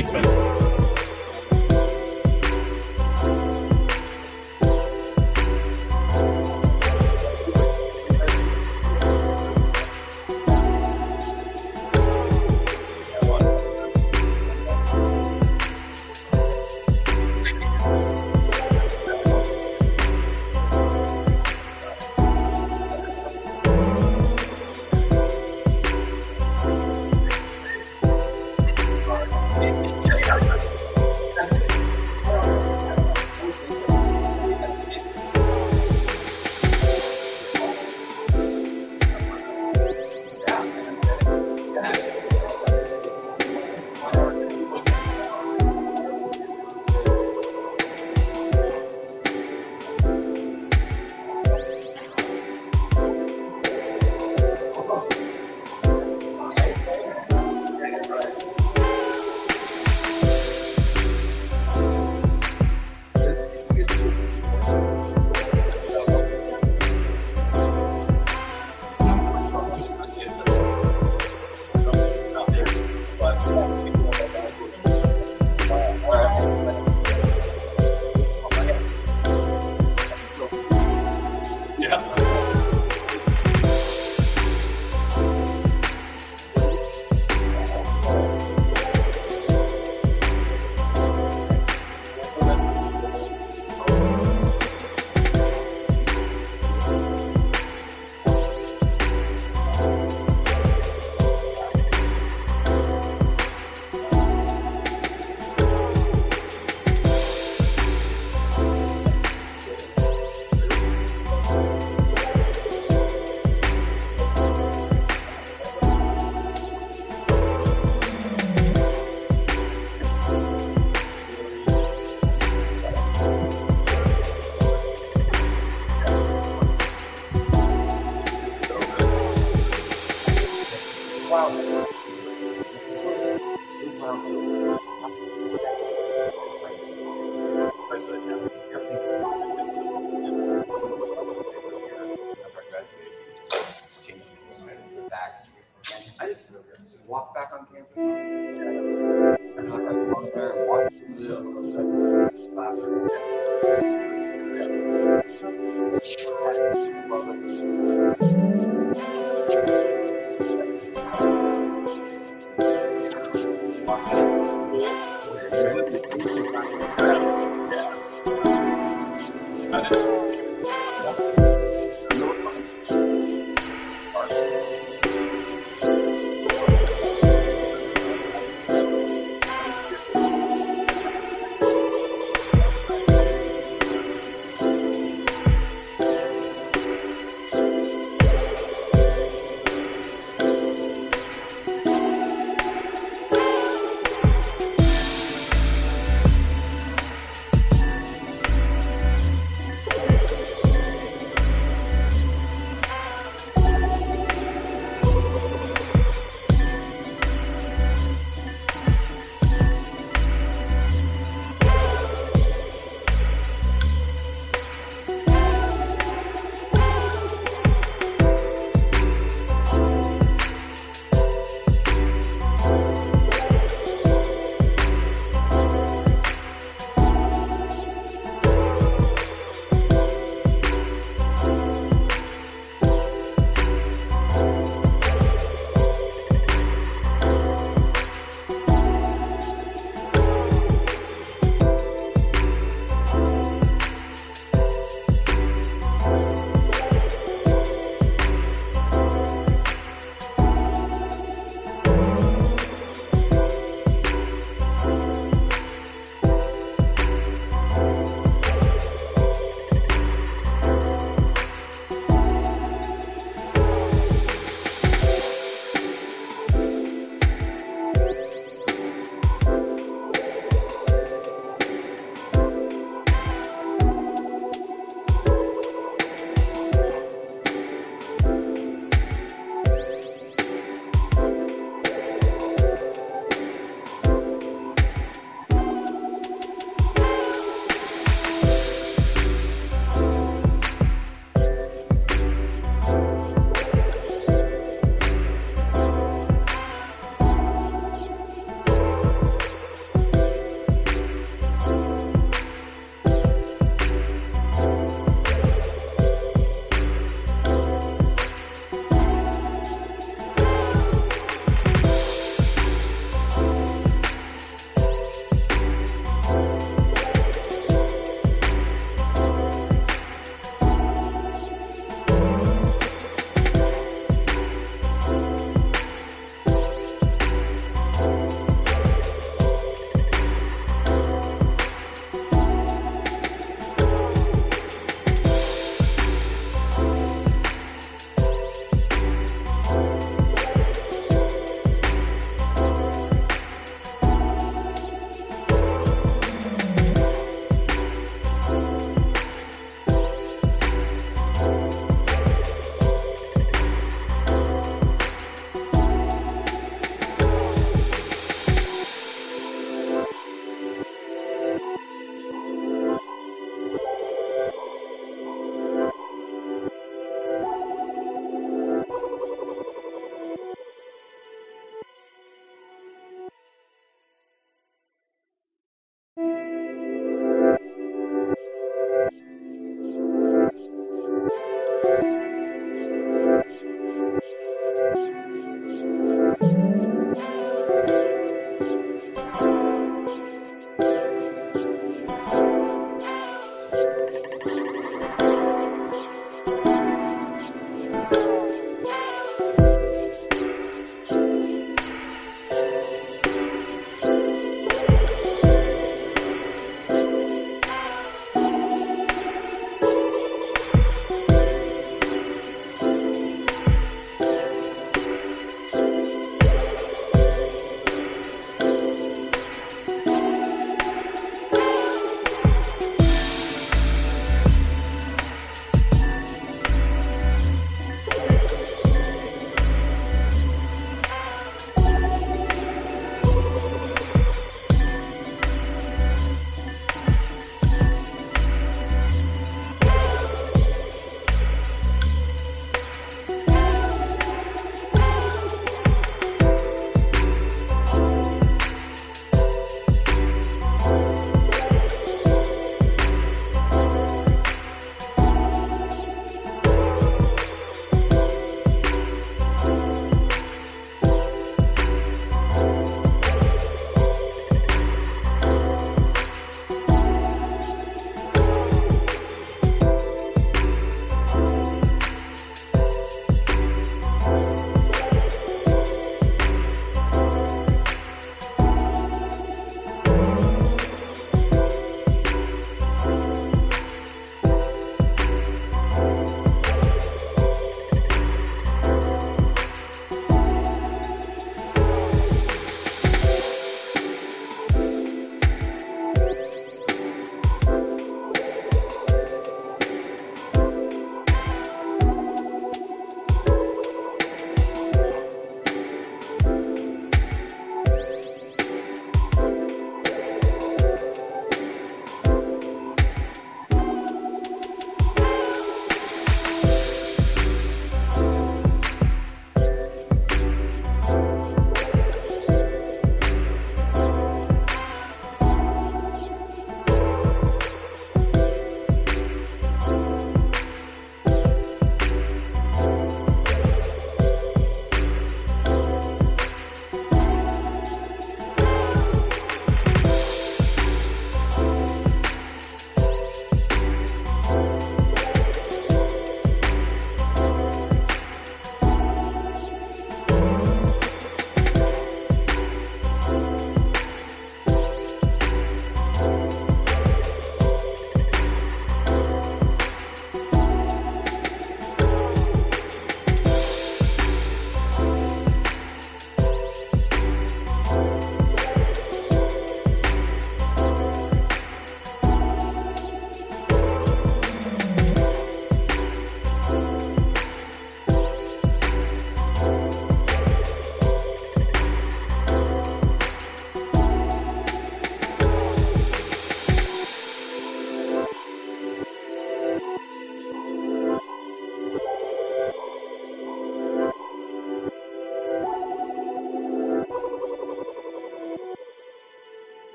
Thanks, man. Walk back on campus.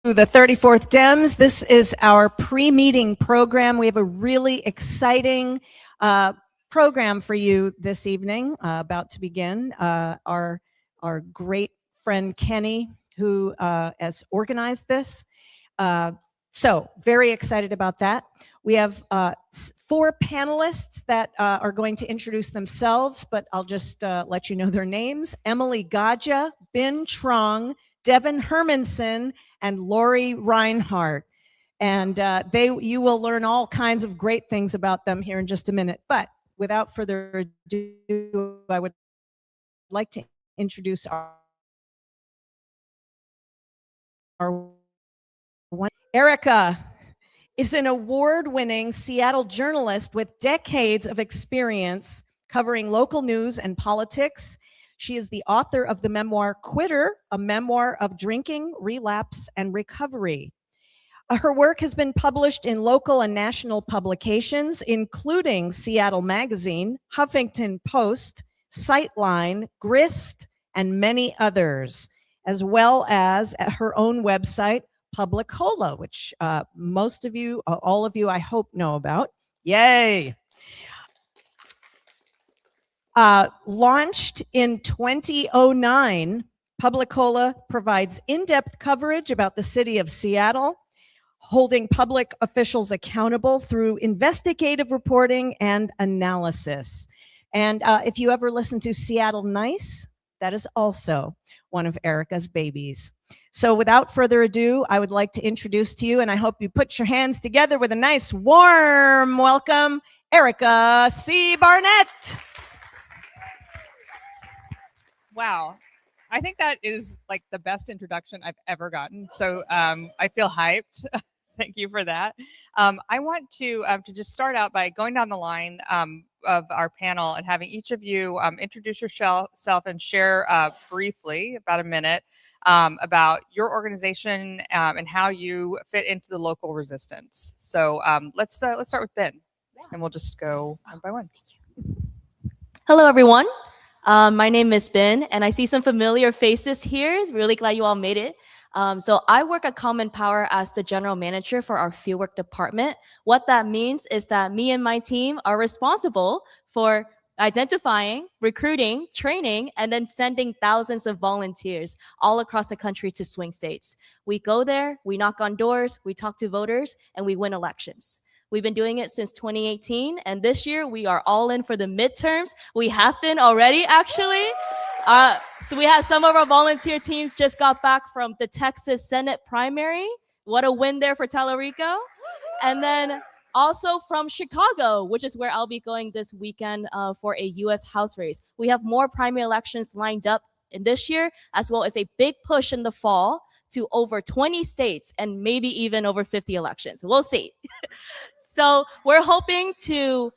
The 34th Dems. This is our pre-meeting program. We have a really exciting program for you this evening, about to begin. Our great friend Kenny, who has organized this. So very excited about that. We have 4 panelists that are going to introduce themselves, but I'll just let you know their names. Emily Gadja, Ben Trong, Devin Hermanson, and Lori Reinhardt. And you will learn all kinds of great things about them here in just a minute. But without further ado, I would like to introduce our one. Erica is an award-winning Seattle journalist with decades of experience covering local news and politics. She is the author of the memoir Quitter, a memoir of drinking, relapse, and recovery. Her work has been published in local and national publications, including Seattle Magazine, Huffington Post, Sightline, Grist, and many others, as well as at her own website, Publicola, which most of you, all of you, I hope know about. Yay! Launched in 2009, Publicola provides in-depth coverage about the city of Seattle, holding public officials accountable through investigative reporting and analysis. And if you ever listen to Seattle Nice, that is also one of Erica's babies. So without further ado, I would like to introduce to you, and I hope you put your hands together with a nice warm welcome, Erica C. Barnett. Wow. I think that is like the best introduction I've ever gotten. So I feel hyped. Thank you for that. I want to just start out by going down the line of our panel and having each of you introduce yourself and share briefly, about a minute, about your organization and how you fit into the local resistance. So let's start with Ben, and we'll just go one by one. Hello, everyone. My name is Ben, and I see some familiar faces here. Really glad you all made it. So I work at Common Power as the general manager for our fieldwork department. What that means is that me and my team are responsible for identifying, recruiting, training, and then sending thousands of volunteers all across the country to swing states. We go there, we knock on doors, we talk to voters, and we win elections. We've been doing it since 2018, and this year we are all in for the midterms. We have been already, actually. So we had some of our volunteer teams just got back from the Texas Senate primary. What a win there for Tallarico. And then also from Chicago, which is where I'll be going this weekend for a U.S. House race. We have more primary elections lined up in this year, as well as a big push in the fall to over 20 states and maybe even over 50 elections. We'll see. So we're hoping to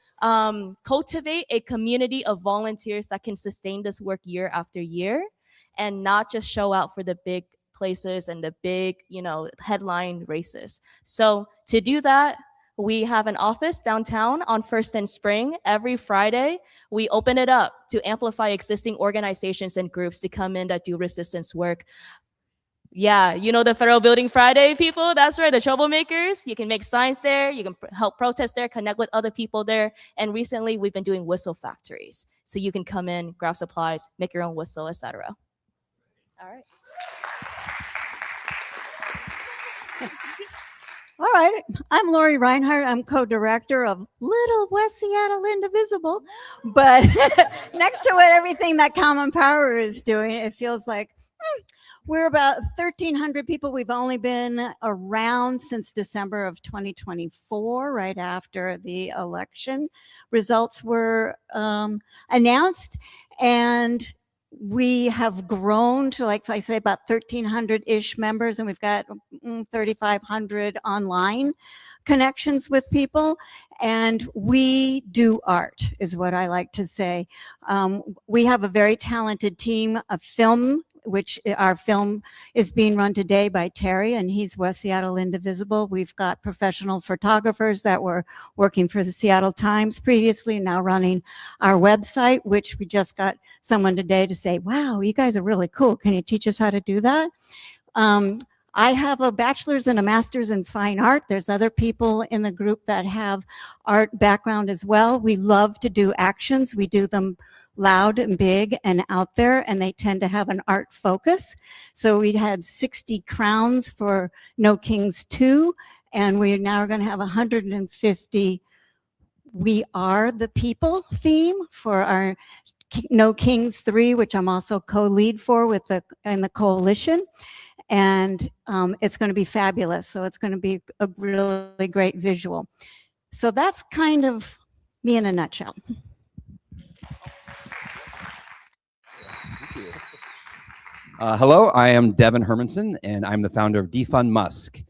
cultivate a community of volunteers that can sustain this work year after year and not just show out for the big places and the big, headline races. So to do that, we have an office downtown on First and Spring. Every Friday, we open it up to amplify existing organizations and groups to come in that do resistance work. Yeah, the Federal Building Friday people, that's right, the troublemakers. You can make signs there, you can help protest there, connect with other people there. And recently, we've been doing whistle factories. So you can come in, grab supplies, make your own whistle, etc. All right. All right, I'm Lori Reinhardt. I'm co-director of Little West Seattle Indivisible. But next to everything that Common Power is doing, it feels like we're about 1,300 people. We've only been around since December of 2024, right after the election results were announced. And we have grown to, like I say, about 1,300-ish members, and we've got 3,500 online connections with people. And we do art, is what I like to say. We have a very talented team of film, which our film is being run today by Terry, and he's West Seattle Indivisible. We've got professional photographers that were working for the Seattle Times previously, now running our website, which we just got someone today to say, wow, you guys are really cool. Can you teach us how to do that? I have a bachelor's and a master's in fine art. There's other people in the group that have art background as well. We love to do actions. We do them loud and big and out there, and they tend to have an art focus. So we had 60 crowns for No Kings 2, and we now are going to have 150 We Are the People theme for our No Kings 3, which I'm also co-lead for with the coalition. And it's going to be fabulous. So it's going to be a really great visual. So that's kind of me in a nutshell. Hello, I am Devin Hermanson, and I'm the founder of Defund Musk.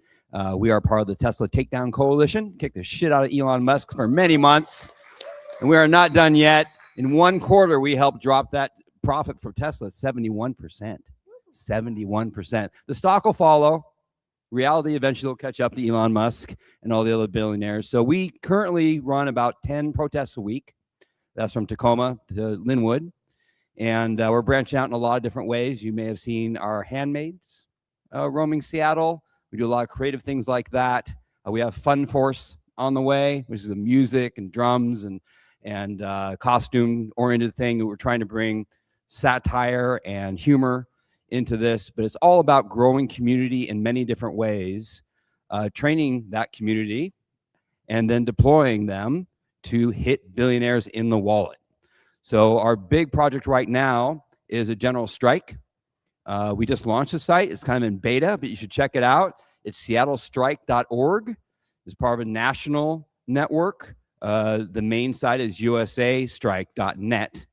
We are part of the Tesla Takedown Coalition, kicked the shit out of Elon Musk for many months, and we are not done yet. In 1 quarter, we helped drop that profit for Tesla 71%. 71%. The stock will follow. Reality eventually will catch up to Elon Musk and all the other billionaires. So we currently run about 10 protests a week. That's from Tacoma to Linwood. And we're branching out in a lot of different ways. You may have seen our handmaids roaming Seattle. We do a lot of creative things like that. We have Fun Force on the way, which is a music and drums and costume-oriented thing. We're trying to bring satire and humor into this, but it's all about growing community in many different ways, training that community, and then deploying them to hit billionaires in the wallet. So our big project right now is a general strike. We just launched the site. It's kind of in beta, but you should check it out. It's seattlestrike.org. It's part of a national network. The main site is usastrike.net.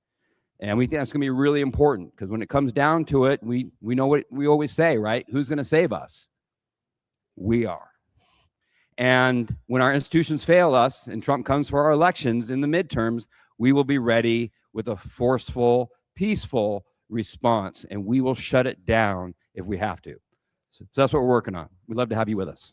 And we think that's going to be really important because when it comes down to it, we know what we always say, right? Who's going to save us? We are. And when our institutions fail us and Trump comes for our elections in the midterms, we will be ready with a forceful, peaceful response, and we will shut it down if we have to. So that's what we're working on. We'd love to have you with us.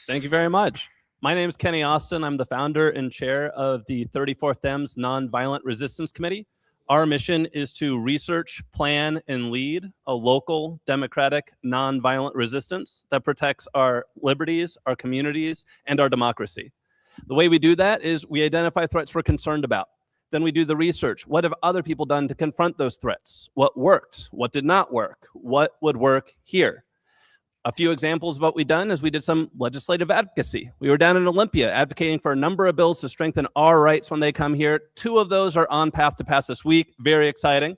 Thank you very much. My name is Kenny Austin. I'm the founder and chair of the 34th Dems Nonviolent Resistance Committee. Our mission is to research, plan, and lead a local, democratic, nonviolent resistance that protects our liberties, our communities, and our democracy. The way we do that is we identify threats we're concerned about. Then we do the research. What have other people done to confront those threats? What worked? What did not work? What would work here? A few examples of what we've done is we did some legislative advocacy. We were down in Olympia advocating for a number of bills to strengthen our rights when they come here. 2 of those are on path to pass this week. Very exciting.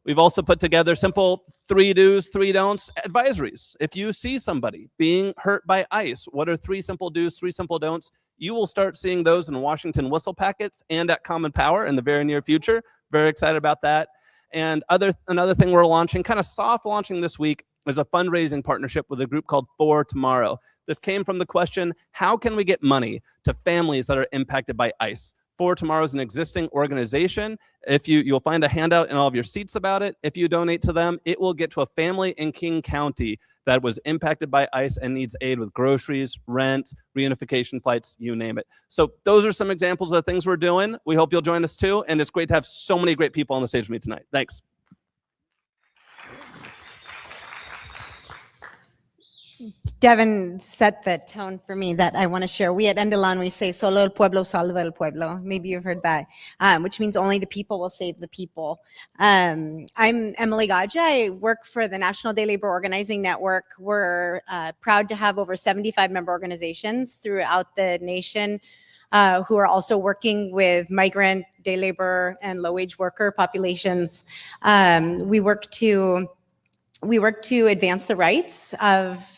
We've also put together simple 3 do's, 3 don'ts advisories. If you see somebody being hurt by ICE, what are 3 simple do's, 3 simple don'ts? You will start seeing those in Washington whistle packets and at Common Power in the very near future. Very excited about that. And another thing we're launching, kind of soft launching this week, is a fundraising partnership with a group called For Tomorrow. This came from the question, how can we get money to families that are impacted by ICE? For Tomorrow is an existing organization. If you'll find a handout in all of your seats about it. If you donate to them, it will get to a family in King County that was impacted by ICE and needs aid with groceries, rent, reunification flights, you name it. So those are some examples of things we're doing. We hope you'll join us too. And it's great to have so many great people on the stage with me tonight. Thanks. Devin set the tone for me that I want to share. We at Endelon, we say, solo el pueblo salva el pueblo. Maybe you've heard that, which means only the people will save the people. I'm Emily Gaja. I work for the National Day Labor Organizing Network. We're proud to have over 75 member organizations throughout the nation who are also working with migrant, day labor, and low-wage worker populations. We work to advance the rights of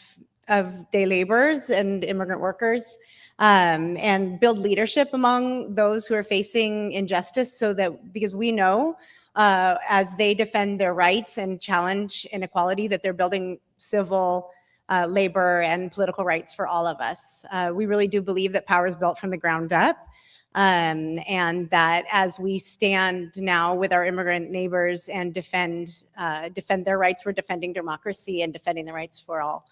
day laborers and immigrant workers and build leadership among those who are facing injustice so that, because we know as they defend their rights and challenge inequality that they're building civil labor and political rights for all of us. We really do believe that power is built from the ground up. And that as we stand now with our immigrant neighbors and defend their rights, we're defending democracy and defending the rights for all.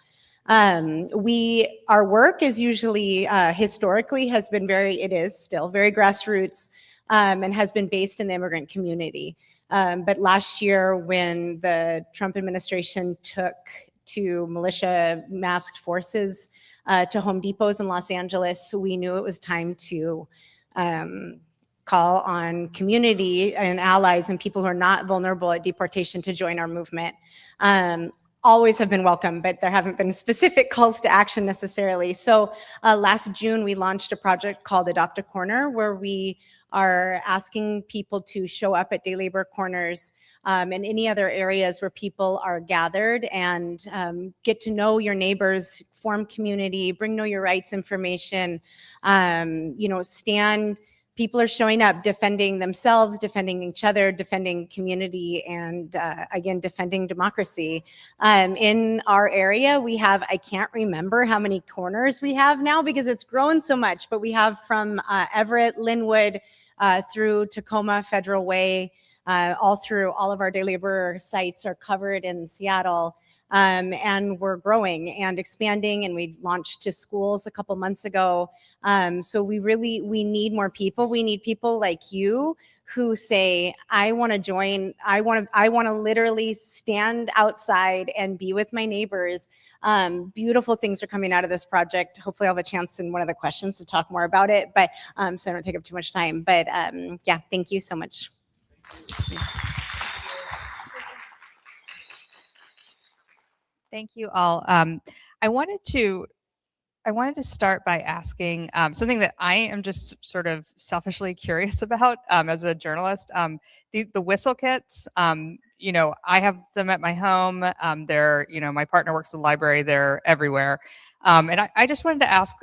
Our work is usually historically it is still very grassroots and has been based in the immigrant community. But last year, when the Trump administration took to militia masked forces to Home Depots in Los Angeles, we knew it was time to call on community and allies and people who are not vulnerable at deportation to join our movement. Always have been welcome, but there haven't been specific calls to action necessarily. So last June, we launched a project called Adopt a Corner, where we are asking people to show up at day labor corners and any other areas where people are gathered and get to know your neighbors, form community, bring know your rights information, stand. People are showing up, defending themselves, defending each other, defending community, and again, defending democracy. In our area, we have, I can't remember how many corners we have now because it's grown so much, but we have from Everett, Linwood, through Tacoma, Federal Way, all through all of our day labor sites are covered in Seattle. And we're growing and expanding, and we launched to schools a couple months ago. So we need more people. We need people like you who say, I want to join. I want to literally stand outside and be with my neighbors. Beautiful things are coming out of this project. Hopefully I'll have a chance in one of the questions to talk more about it, but so I don't take up too much time. But yeah, thank you so much. Thank you all. I wanted to start by asking something that I am just sort of selfishly curious about as a journalist. The whistle kits, I have them at my home. They're, my partner works in the library. They're everywhere. And I just wanted to ask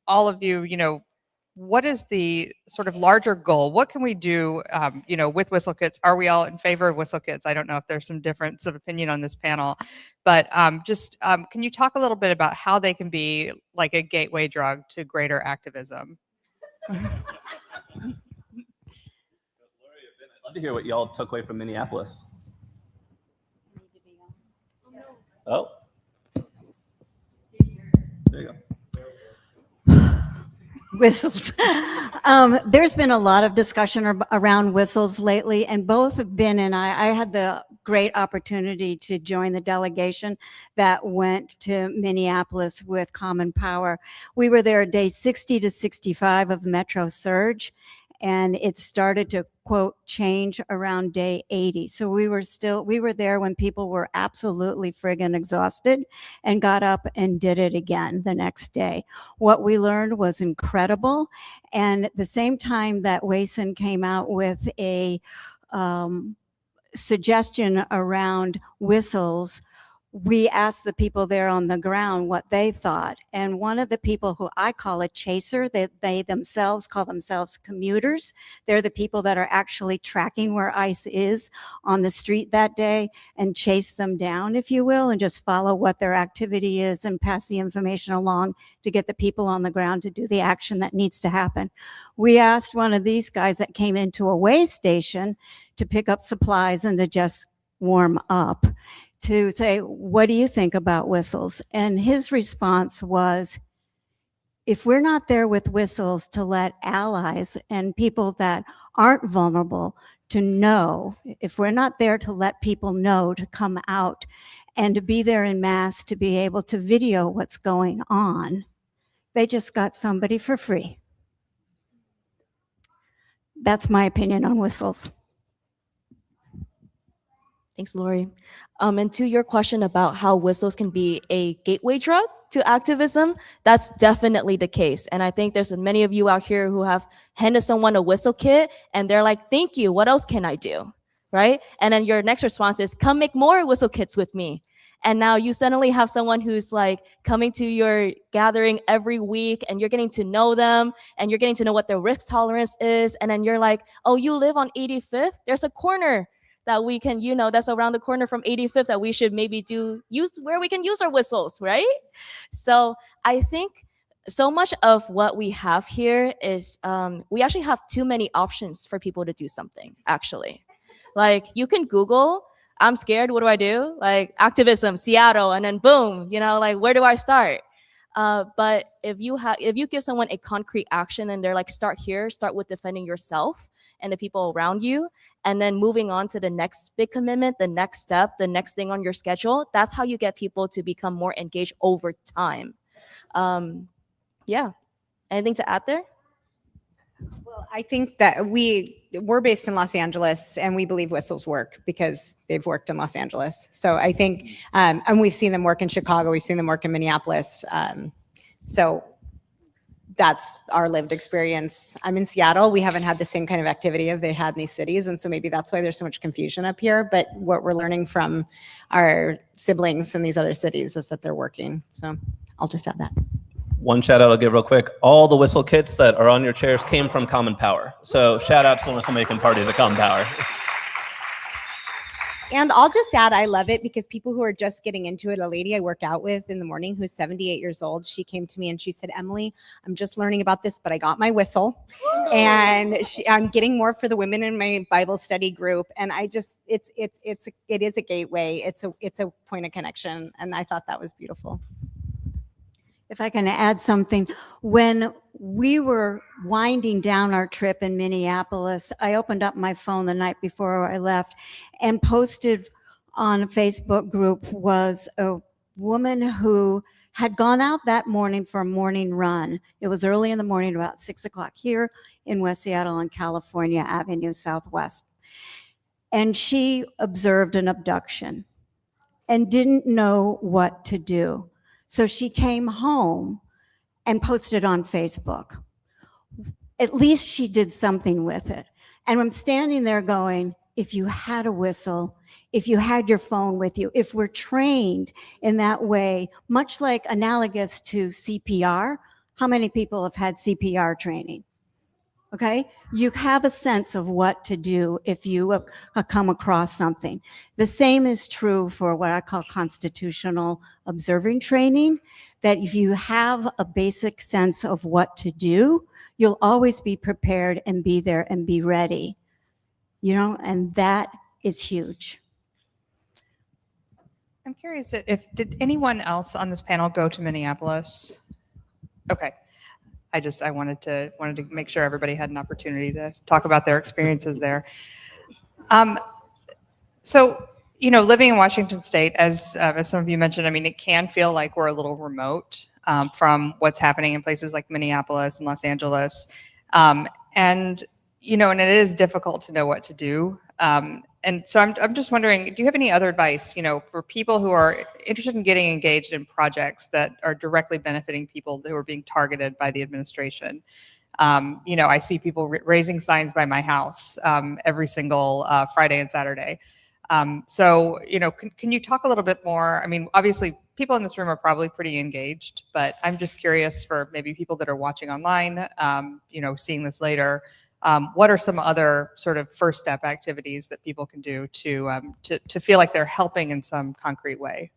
all of you, what is the sort of larger goal? What can we do, with whistle kits? Are we all in favor of whistle kits? I don't know if there's some difference of opinion on this panel, but can you talk a little bit about how they can be like a gateway drug to greater activism? I'd love to hear what y'all took away from Minneapolis. Oh. There you go. Whistles. There's been a lot of discussion around whistles lately, and both Ben and I had the great opportunity to join the delegation that went to Minneapolis with Common Power. We were there day 60 to 65 of Metro Surge, and it started to, quote, change around day 80. So we were there when people were absolutely friggin' exhausted and got up and did it again the next day. What we learned was incredible. And at the same time that WASN came out with a suggestion around whistles, we asked the people there on the ground what they thought. And one of the people who I call a chaser, they themselves call themselves commuters. They're the people that are actually tracking where ICE is on the street that day and chase them down, if you will, and just follow what their activity is and pass the information along to get the people on the ground to do the action that needs to happen. We asked one of these guys that came into a way station to pick up supplies and to just warm up, to say, what do you think about whistles? And his response was, if we're not there with whistles to let allies and people that aren't vulnerable to know, if we're not there to let people know to come out and to be there in mass, to be able to video what's going on, they just got somebody for free. That's my opinion on whistles. Thanks, Lori. And to your question about how whistles can be a gateway drug to activism, that's definitely the case. And I think there's many of you out here who have handed someone a whistle kit and they're like, thank you, what else can I do, right? And then your next response is, come make more whistle kits with me. And now you suddenly have someone who's like coming to your gathering every week and you're getting to know them and you're getting to know what their risk tolerance is. And then you're like, oh, you live on 85th? There's a corner that we can, that's around the corner from 85th that we should maybe use where we can use our whistles, right? So I think so much of what we have here is we actually have too many options for people to do something, actually. Like you can Google, I'm scared, what do I do? Like activism, Seattle, and then boom, like where do I start? But if you give someone a concrete action and they're like, start with defending yourself and the people around you, and then moving on to the next big commitment, the next step, the next thing on your schedule, that's how you get people to become more engaged over time. Yeah. Anything to add there? Well, I think that we're based in Los Angeles, and we believe whistles work because they've worked in Los Angeles. So I think, and we've seen them work in Chicago, we've seen them work in Minneapolis. So that's our lived experience. I'm in Seattle. We haven't had the same kind of activity as they had in these cities, and so maybe that's why there's so much confusion up here. But what we're learning from our siblings in these other cities is that they're working. So I'll just add that. One shout out I'll give real quick. All the whistle kits that are on your chairs came from Common Power. So shout out to the whistle making parties at Common Power. And I'll just add, I love it because people who are just getting into it, a lady I work out with in the morning who's 78 years old, she came to me and she said, Emily, I'm just learning about this, but I got my whistle and I'm getting more for the women in my Bible study group. And I just, it is a gateway. It's a point of connection. And I thought that was beautiful. If I can add something, when we were winding down our trip in Minneapolis, I opened up my phone the night before I left and posted on a Facebook group was a woman who had gone out that morning for a morning run. It was early in the morning, about 6 o'clock here in West Seattle on California Avenue Southwest. And she observed an abduction and didn't know what to do. So she came home and posted on Facebook. At least she did something with it. And I'm standing there going, if you had a whistle, if you had your phone with you, if we're trained in that way, much like analogous to CPR, how many people have had CPR training? Okay, you have a sense of what to do if you come across something. The same is true for what I call constitutional observing training, that if you have a basic sense of what to do, you'll always be prepared and be there and be ready, you know, and that is huge. I'm curious did anyone else on this panel go to Minneapolis? Okay. I wanted to make sure everybody had an opportunity to talk about their experiences there. So, you know, living in Washington State, as some of you mentioned, I mean, it can feel like we're a little remote from what's happening in places like Minneapolis and Los Angeles. And, you know, and it is difficult to know what to do. And so I'm just wondering, do you have any other advice, you know, for people who are interested in getting engaged in projects that are directly benefiting people who are being targeted by the administration? You know, I see people raising signs by my house every single Friday and Saturday. So, you know, can you talk a little bit more? I mean, obviously, people in this room are probably pretty engaged, but I'm just curious for maybe people that are watching online, you know, seeing this later. What are some other sort of first step activities that people can do to feel like they're helping in some concrete way?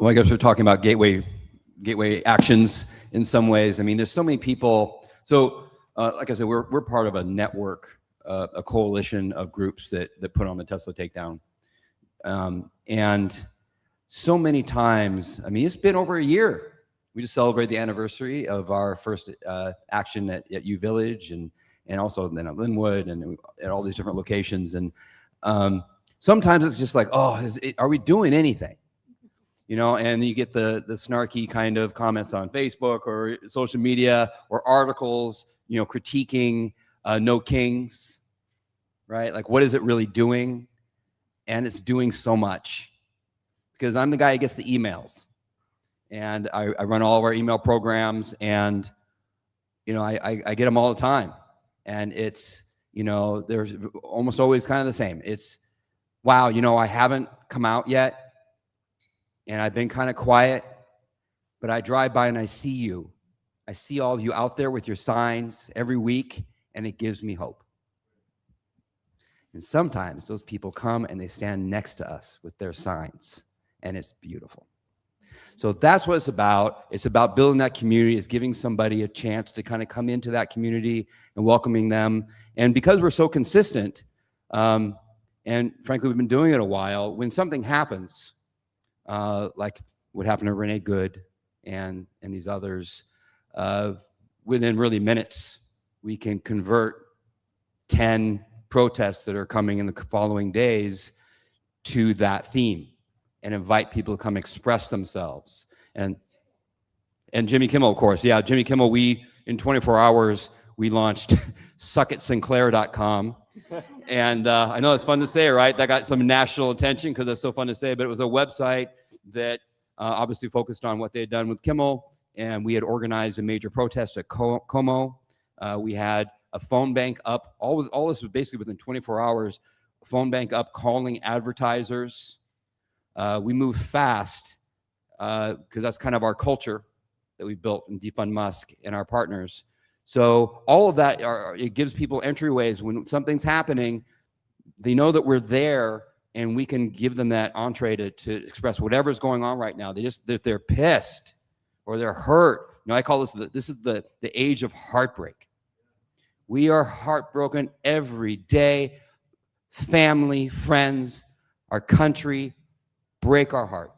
Well, I guess we're talking about gateway actions in some ways. I mean, there's so many people. So, like I said, we're part of a network, a coalition of groups that put on the Tesla Takedown, and so many times. I mean, it's been over a year. We just celebrated the anniversary of our first action at U Village and also then at Linwood and at all these different locations. And sometimes it's just like, oh, are we doing anything? You know, and you get the snarky kind of comments on Facebook or social media or articles, you know, critiquing No Kings, right? Like, what is it really doing? And it's doing so much because I'm the guy who gets the emails. And I run all of our email programs, and you know I get them all the time, and it's, you know, there's almost always kind of the same. It's, wow, you know, I haven't come out yet, and I've been kind of quiet, but I drive by and I see you. I see all of you out there with your signs every week, and it gives me hope. And sometimes those people come and they stand next to us with their signs, and it's beautiful. So that's what it's about. It's about building that community. It's giving somebody a chance to kind of come into that community and welcoming them. And because we're so consistent, and frankly, we've been doing it a while, when something happens, like what happened to Renee Good and these others, within really minutes, we can convert 10 protests that are coming in the following days to that theme and invite people to come express themselves. And Jimmy Kimmel, of course. Yeah, Jimmy Kimmel, in 24 hours, we launched suckitsinclair.com. And I know it's fun to say, right? That got some national attention because it's so fun to say, but it was a website that obviously focused on what they had done with Kimmel. And we had organized a major protest at Como. We had a phone bank up. All this was basically within 24 hours. A phone bank up calling advertisers. We moved fast because that's kind of our culture that we built in Defund Musk and our partners. So all of that, it gives people entryways. When something's happening, they know that we're there and we can give them that entree to express whatever's going on right now. They're pissed or they're hurt. I call this is the age of heartbreak. We are heartbroken every day. Family, friends, our country break our heart.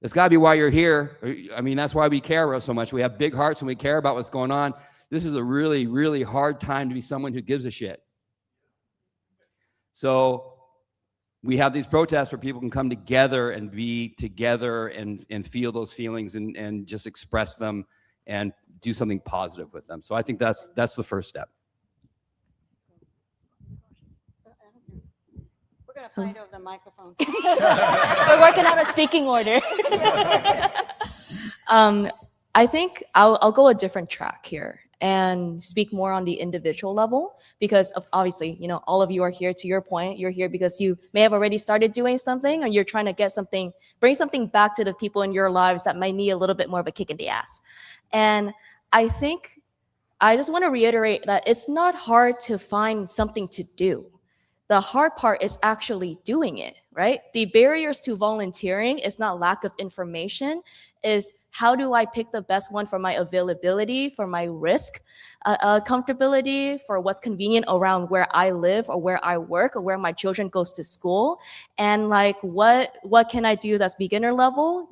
That's got to be why you're here. I mean, that's why we care so much. We have big hearts and we care about what's going on. This is a really, really hard time to be someone who gives a shit. So we have these protests where people can come together and be together and feel those feelings and just express them and do something positive with them. So I think that's the first step. We're going to fight over the microphone. We're working out a speaking order. I think I'll go a different track here and speak more on the individual level because of obviously, all of you are here. To your point, you're here because you may have already started doing something or you're trying to bring something back to the people in your lives that might need a little bit more of a kick in the ass. And I think I just want to reiterate that it's not hard to find something to do. The hard part is actually doing it, right? The barriers to volunteering is not lack of information, is how do I pick the best one for my availability, for my risk, comfortability, for what's convenient around where I live or where I work or where my children goes to school, and like what can I do that's beginner level,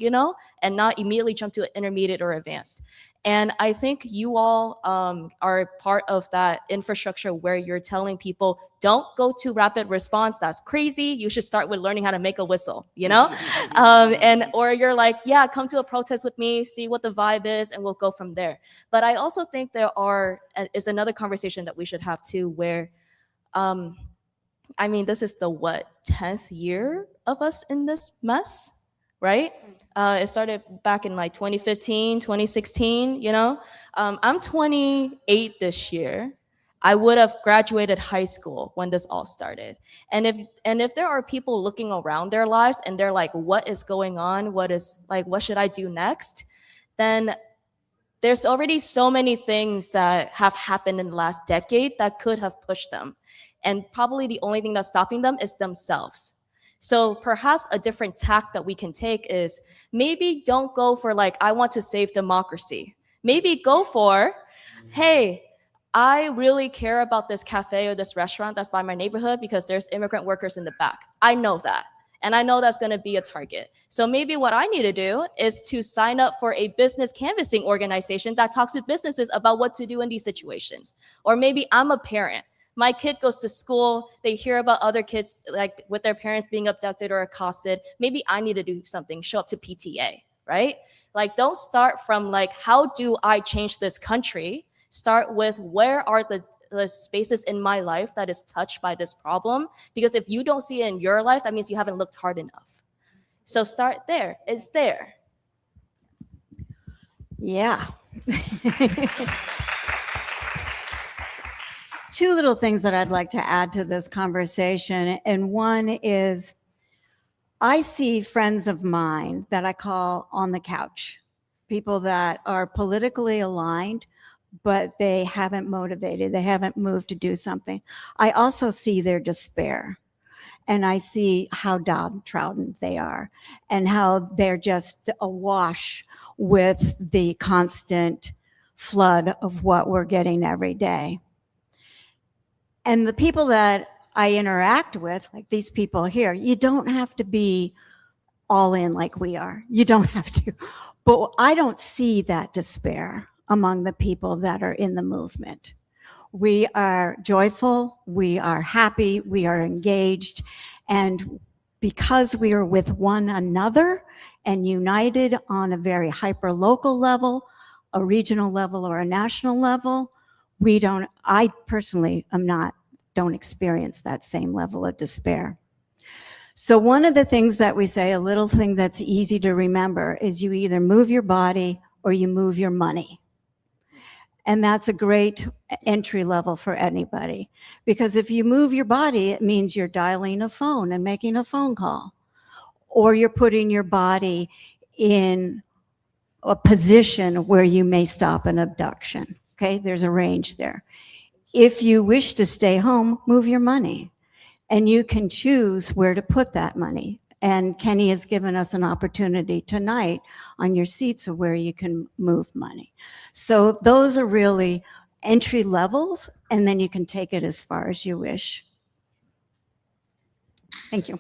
and not immediately jump to intermediate or advanced. And I think you all are part of that infrastructure where you're telling people, don't go to rapid response. That's crazy. You should start with learning how to make a whistle, or you're like, yeah, come to a protest with me, see what the vibe is, and we'll go from there. But I also think there is another conversation that we should have too, where, this is the 10th year of us in this mess, right? It started back in 2015, 2016, I'm 28 this year. I would have graduated high school when this all started. And if there are people looking around their lives and they're like, what is going on? What should I do next? Then there's already so many things that have happened in the last decade that could have pushed them. And probably the only thing that's stopping them is themselves. So perhaps a different tack that we can take is maybe don't go for I want to save democracy. Maybe go for, hey, I really care about this cafe or this restaurant that's by my neighborhood because there's immigrant workers in the back. I know that. And I know that's going to be a target. So maybe what I need to do is to sign up for a business canvassing organization that talks to businesses about what to do in these situations. Or maybe I'm a parent. My kid goes to school, they hear about other kids with their parents being abducted or accosted. Maybe I need to do something, show up to PTA, right? Don't start from how do I change this country? Start with where are the spaces in my life that is touched by this problem? Because if you don't see it in your life, that means you haven't looked hard enough. So start there. It's there. Yeah. Two little things that I'd like to add to this conversation. And one is I see friends of mine that I call on the couch, people that are politically aligned, but they haven't motivated, they haven't moved to do something. I also see their despair. And I see how downtrodden they are and how they're just awash with the constant flood of what we're getting every day. And the people that I interact with, like these people here, you don't have to be all in like we are. You don't have to. But I don't see that despair among the people that are in the movement. We are joyful, we are happy, we are engaged, and because we are with one another and united on a very hyper-local level, a regional level, or a national level, I personally don't experience that same level of despair. So one of the things that we say, a little thing that's easy to remember, is you either move your body or you move your money. And that's a great entry level for anybody. Because if you move your body, it means you're dialing a phone and making a phone call. Or you're putting your body in a position where you may stop an abduction. Okay, there's a range there. If you wish to stay home, move your money. And you can choose where to put that money. And Kenny has given us an opportunity tonight on your seats of where you can move money. So those are really entry levels, and then you can take it as far as you wish. Thank you.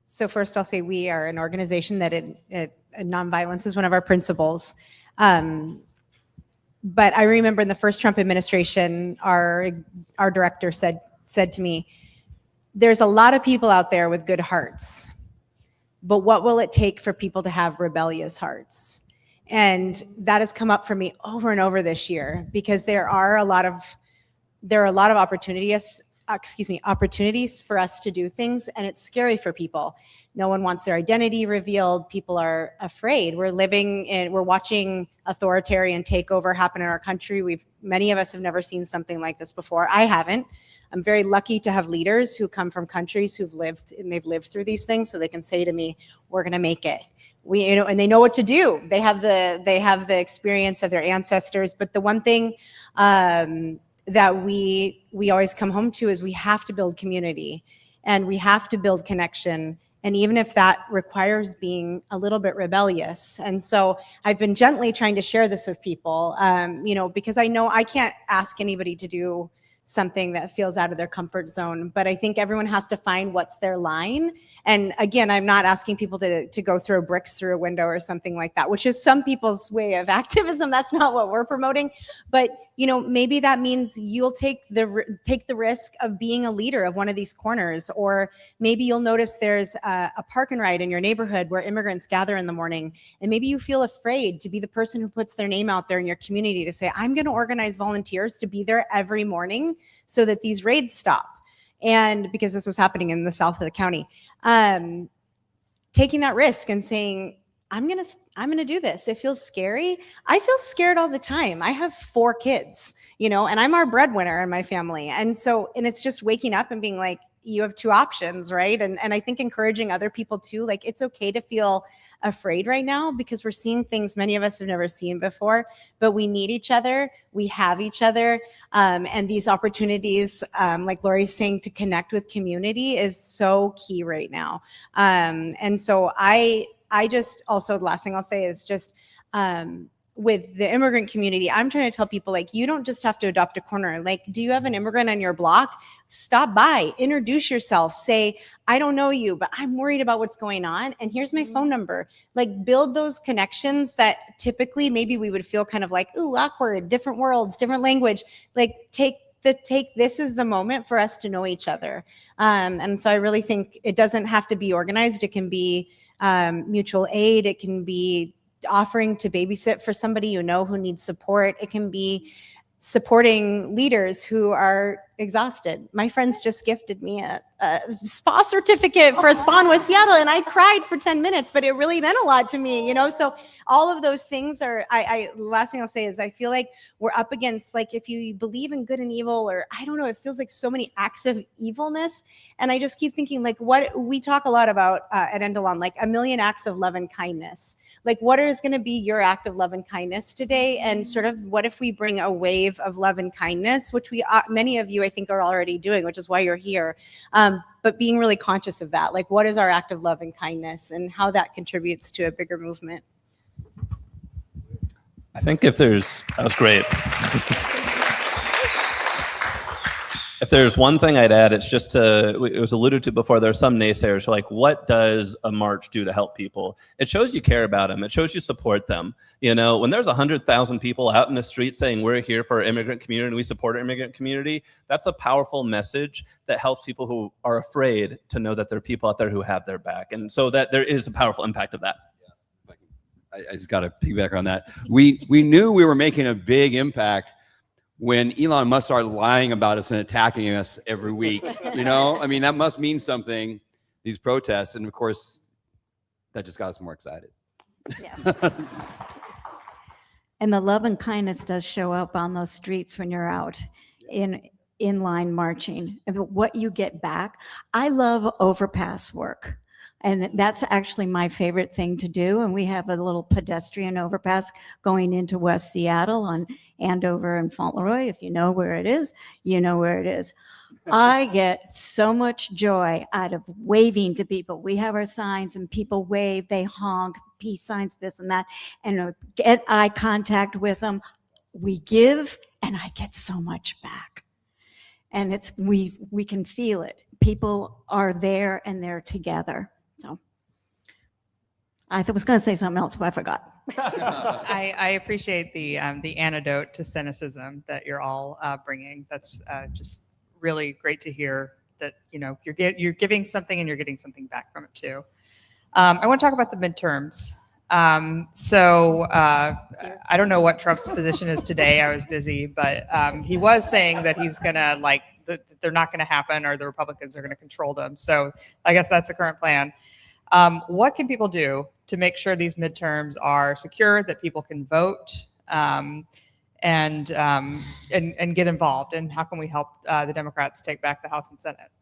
So first I'll say we are an organization that nonviolence is one of our principles. But I remember in the first Trump administration, our director said to me, there's a lot of people out there with good hearts, but what will it take for people to have rebellious hearts? And that has come up for me over and over this year, because there are a lot of opportunities for us to do things, and it's scary for people. No one wants their identity revealed. People are afraid. We're watching authoritarian takeover happen in our country. Many of us have never seen something like this before. I haven't. I'm very lucky to have leaders who come from countries they've lived through these things, so they can say to me, "We're going to make it." And they know what to do. They have the experience of their ancestors. But the one thing that we always come home to is we have to build community, and we have to build connection. And even if that requires being a little bit rebellious. And so I've been gently trying to share this with people, because I know I can't ask anybody to do something that feels out of their comfort zone, but I think everyone has to find what's their line. And again, I'm not asking people to go throw bricks through a window or something like that, which is some people's way of activism. That's not what we're promoting. But maybe that means you'll take the risk of being a leader of one of these corners, or maybe you'll notice there's a park and ride in your neighborhood where immigrants gather in the morning, and maybe you feel afraid to be the person who puts their name out there in your community to say, I'm going to organize volunteers to be there every morning so that these raids stop. And because this was happening in the south of the county, taking that risk and saying, I'm gonna do this. It feels scary. I feel scared all the time. I have 4 kids, and I'm our breadwinner in my family. And it's just waking up and being like, you have 2 options, right? And I think encouraging other people too, like, it's okay to feel afraid right now, because we're seeing things many of us have never seen before, but we need each other. We have each other. And these opportunities, like Lori's saying, to connect with community is so key right now. And so I just also, the last thing I'll say is just, with the immigrant community, I'm trying to tell people, like, you don't just have to adopt a corner. Like, do you have an immigrant on your block? Stop by, introduce yourself, say, I don't know you, but I'm worried about what's going on, and here's my phone number. Like, build those connections that typically maybe we would feel kind of like, ooh, awkward, different worlds, different language. Like, this is the moment for us to know each other. And so I really think it doesn't have to be organized. It can be mutual aid. It can be offering to babysit for somebody who needs support. It can be supporting leaders who are exhausted. My friends just gifted me a spa certificate for a spa in West Seattle, and I cried for 10 minutes, but it really meant a lot to me, So all of those things are, last thing I'll say is I feel like we're up against, like, if you believe in good and evil, or I don't know, it feels like so many acts of evilness. And I just keep thinking, like, what we talk a lot about at Endelon, like 1,000,000 acts of love and kindness. Like, what is going to be your act of love and kindness today? And sort of, what if we bring a wave of love and kindness, which many of you, I think, are already doing, which is why you're here. But being really conscious of that, like, what is our act of love and kindness, and how that contributes to a bigger movement. I think that was great. If there's one thing I'd add, it's just it was alluded to before, there are some naysayers who are like, what does a march do to help people? It shows you care about them. It shows you support them. You know, when there's 100,000 people out in the street saying we're here for our immigrant community and we support our immigrant community, that's a powerful message that helps people who are afraid to know that there are people out there who have their back. And so that there is a powerful impact of that. I just got to piggyback on that. We knew we were making a big impact when Elon Musk started lying about us and attacking us every week. You know, I mean, that must mean something, these protests. And of course, that just got us more excited. Yeah. And the love and kindness does show up on those streets when you're out in line marching. And what you get back, I love overpass work. And that's actually my favorite thing to do. And we have a little pedestrian overpass going into West Seattle on Andover and Fauntleroy. If you know where it is, you know where it is. I get so much joy out of waving to people. We have our signs and people wave, they honk, peace signs, this and that, and get eye contact with them. We give, and I get so much back. And it's we can feel it. People are there and they're together. So I was going to say something else, but I forgot. I appreciate the antidote to cynicism that you're all bringing. That's just really great to hear that, you know, you're giving something and you're getting something back from it too. I want to talk about the midterms. I don't know what Trump's position is today. I was busy, but he was saying that he's gonna that they're not going to happen, or the Republicans are going to control them. So I guess that's the current plan. What can people do to make sure these midterms are secure, that people can vote, and get involved? And how can we help the Democrats take back the House and Senate?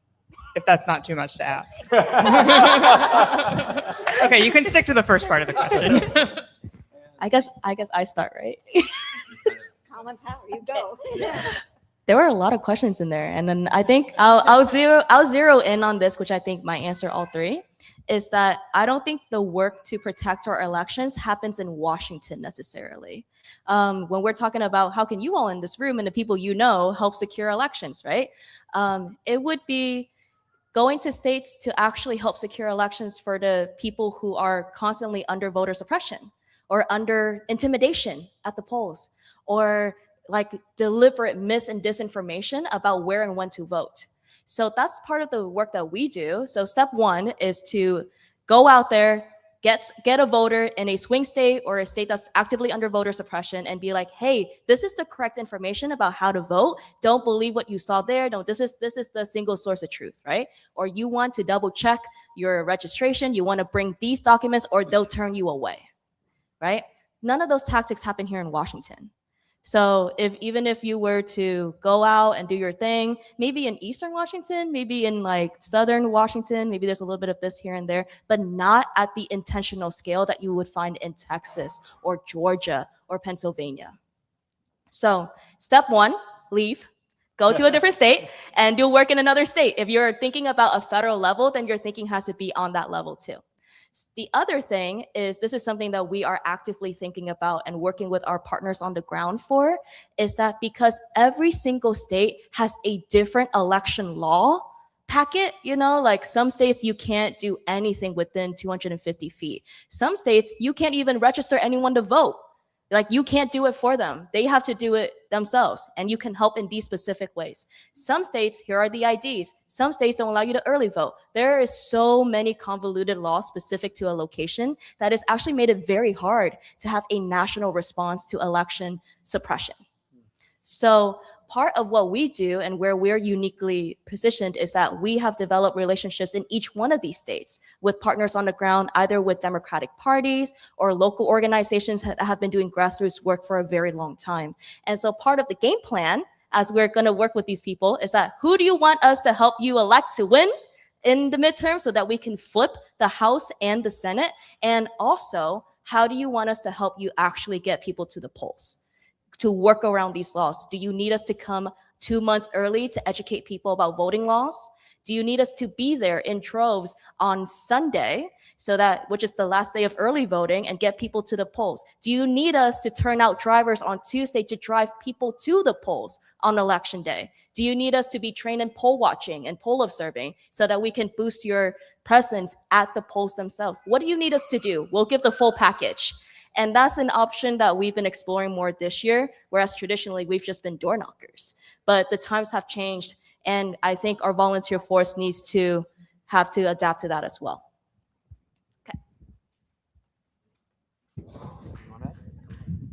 If that's not too much to ask. Okay, you can stick to the first part of the question. I guess I start, right? Colin Powell, you go. There were a lot of questions in there, and then I think I'll zero in on this, which I think might answer all three. Is that I don't think the work to protect our elections happens in Washington necessarily. When we're talking about how can you all in this room and the people you know help secure elections, right? It would be going to states to actually help secure elections for the people who are constantly under voter suppression or under intimidation at the polls, or like deliberate mis and disinformation about where and when to vote. So that's part of the work that we do. So step one is to go out there, get a voter in a swing state or a state that's actively under voter suppression and be like, hey, this is the correct information about how to vote. Don't believe what you saw there. No, this is the single source of truth, right? Or you want to double check your registration. You want to bring these documents or they'll turn you away, right? None of those tactics happen here in Washington. So even if you were to go out and do your thing, maybe in Eastern Washington, maybe in like Southern Washington, maybe there's a little bit of this here and there, but not at the intentional scale that you would find in Texas or Georgia or Pennsylvania. So step one, leave, go to a different state and do work in another state. If you're thinking about a federal level, then your thinking has to be on that level too. The other thing is, this is something that we are actively thinking about and working with our partners on the ground for, is that because every single state has a different election law packet, you know, like some states you can't do anything within 250 feet. Some states you can't even register anyone to vote. Like you can't do it for them. They have to do it themselves, and you can help in these specific ways. Some states, here are the IDs. Some states don't allow you to early vote. There is so many convoluted laws specific to a location that has actually made it very hard to have a national response to election suppression. So part of what we do and where we're uniquely positioned is that we have developed relationships in each one of these states with partners on the ground, either with Democratic parties or local organizations that have been doing grassroots work for a very long time. And so part of the game plan, as we're going to work with these people, is that who do you want us to help you elect to win in the midterm so that we can flip the House and the Senate? And also, how do you want us to help you actually get people to the polls, to work around these laws? Do you need us to come 2 months early to educate people about voting laws? Do you need us to be there in troves on Sunday, which is the last day of early voting, and get people to the polls? Do you need us to turn out drivers on Tuesday to drive people to the polls on election day? Do you need us to be trained in poll watching and poll observing so that we can boost your presence at the polls themselves? What do you need us to do? We'll give the full package. And that's an option that we've been exploring more this year, whereas traditionally we've just been door knockers. But the times have changed, and I think our volunteer force needs to have to adapt to that as well. Okay.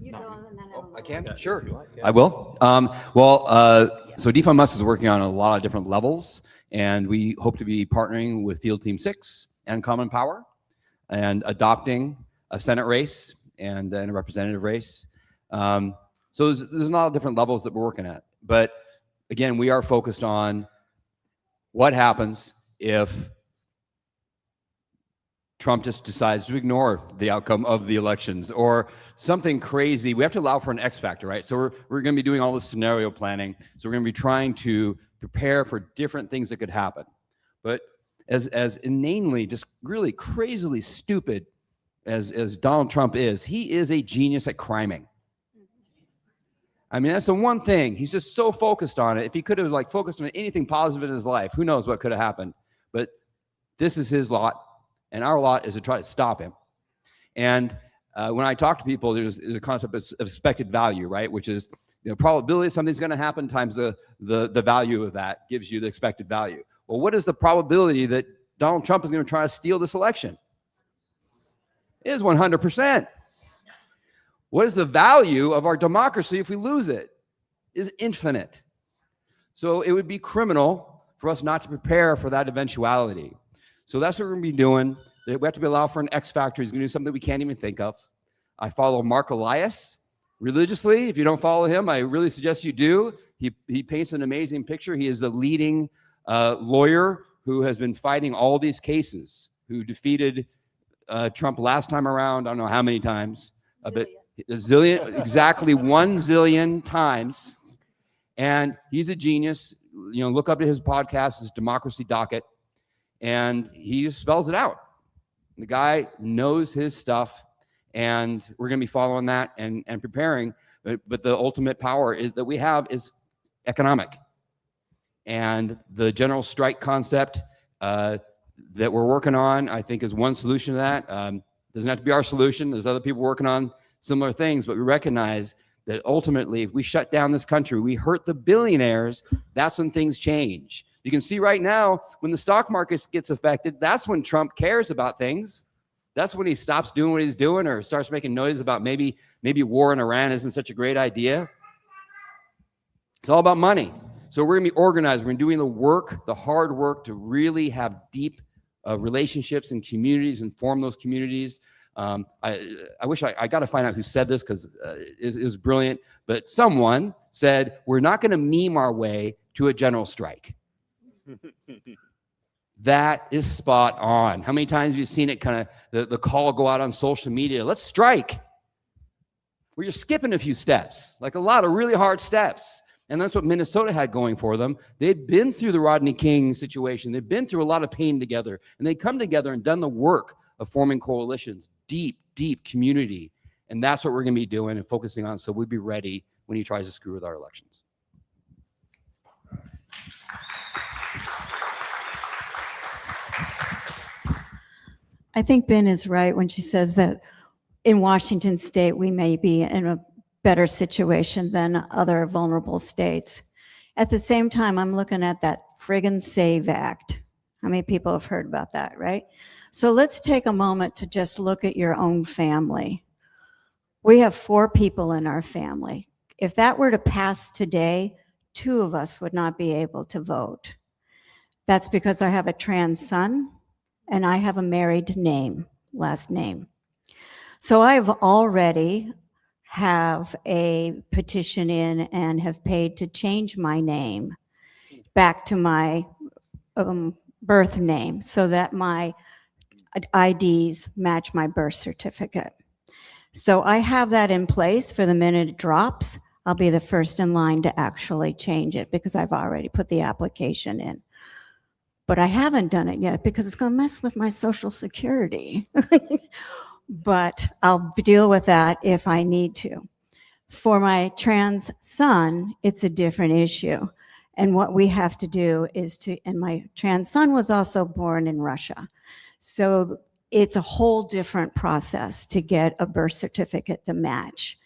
You go and then I'll- I can? Yeah, Sure. if you like, yeah. I will. So Defund Musk is working on a lot of different levels, and we hope to be partnering with Field Team 6 and Common Power and adopting a Senate race and a representative race. So there's a lot of different levels that we're working at. But again, we are focused on what happens if Trump just decides to ignore the outcome of the elections or something crazy. We have to allow for an X factor, right? So we're going to be doing all this scenario planning. So we're going to be trying to prepare for different things that could happen. But as inanely, just really crazily stupid as Donald Trump is, he is a genius at criming. I mean, that's the one thing. He's just so focused on it. If he could have focused on anything positive in his life, who knows what could have happened. But this is his lot. And our lot is to try to stop him. And when I talk to people, there's a concept of expected value, right? Which is the probability something's going to happen times the value of that gives you the expected value. Well, what is the probability that Donald Trump is going to try to steal this election? It is 100%. What is the value of our democracy if we lose it? It is infinite. So it would be criminal for us not to prepare for that eventuality. So that's what we're going to be doing. We have to be allowed for an X factor. He's going to do something we can't even think of. I follow Mark Elias religiously. If you don't follow him, I really suggest you do. He paints an amazing picture. He is the leading lawyer who has been fighting all these cases, who defeated Trump last time around. I don't know how many times. A zillion, exactly 1 zillion times. And he's a genius. You know, look up to his podcast, his Democracy Docket. And he spells it out. The guy knows his stuff, and we're going to be following that and preparing. But the ultimate power that we have is economic. And the general strike concept that we're working on, I think, is one solution to that. Doesn't have to be our solution. There's other people working on similar things, but we recognize that ultimately, if we shut down this country, we hurt the billionaires. That's when things change. You can see right now, when the stock market gets affected, that's when Trump cares about things. That's when he stops doing what he's doing or starts making noise about maybe war in Iran isn't such a great idea. It's all about money. So we're going to be organized. We're going to be doing the work, the hard work to really have deep relationships in communities and form those communities. I wish I got to find out who said this because it was brilliant. But someone said, we're not going to meme our way to a general strike. That is spot on. How many times have you seen it kind of the call go out on social media? Let's strike. Well, you're skipping a few steps, like a lot of really hard steps. And that's what Minnesota had going for them. They'd been through the Rodney King situation. They'd been through a lot of pain together. And they'd come together and done the work of forming coalitions, deep, deep community. And that's what we're going to be doing and focusing on so we'd be ready when he tries to screw with our elections. I think Ben is right when she says that in Washington state, we may be in a better situation than other vulnerable states. At the same time, I'm looking at that friggin' SAVE Act. How many people have heard about that, right? So let's take a moment to just look at your own family. We have 4 people in our family. If that were to pass today, 2 of us would not be able to vote. That's because I have a trans son and I have a married last name. So I've already have a petition in and have paid to change my name back to my birth name so that my IDs match my birth certificate. So I have that in place for the minute it drops. I'll be the first in line to actually change it because I've already put the application in. But I haven't done it yet because it's going to mess with my Social Security. But I'll deal with that if I need to. For my trans son, it's a different issue. And what we have to do is and my trans son was also born in Russia. So it's a whole different process to get a birth certificate to match.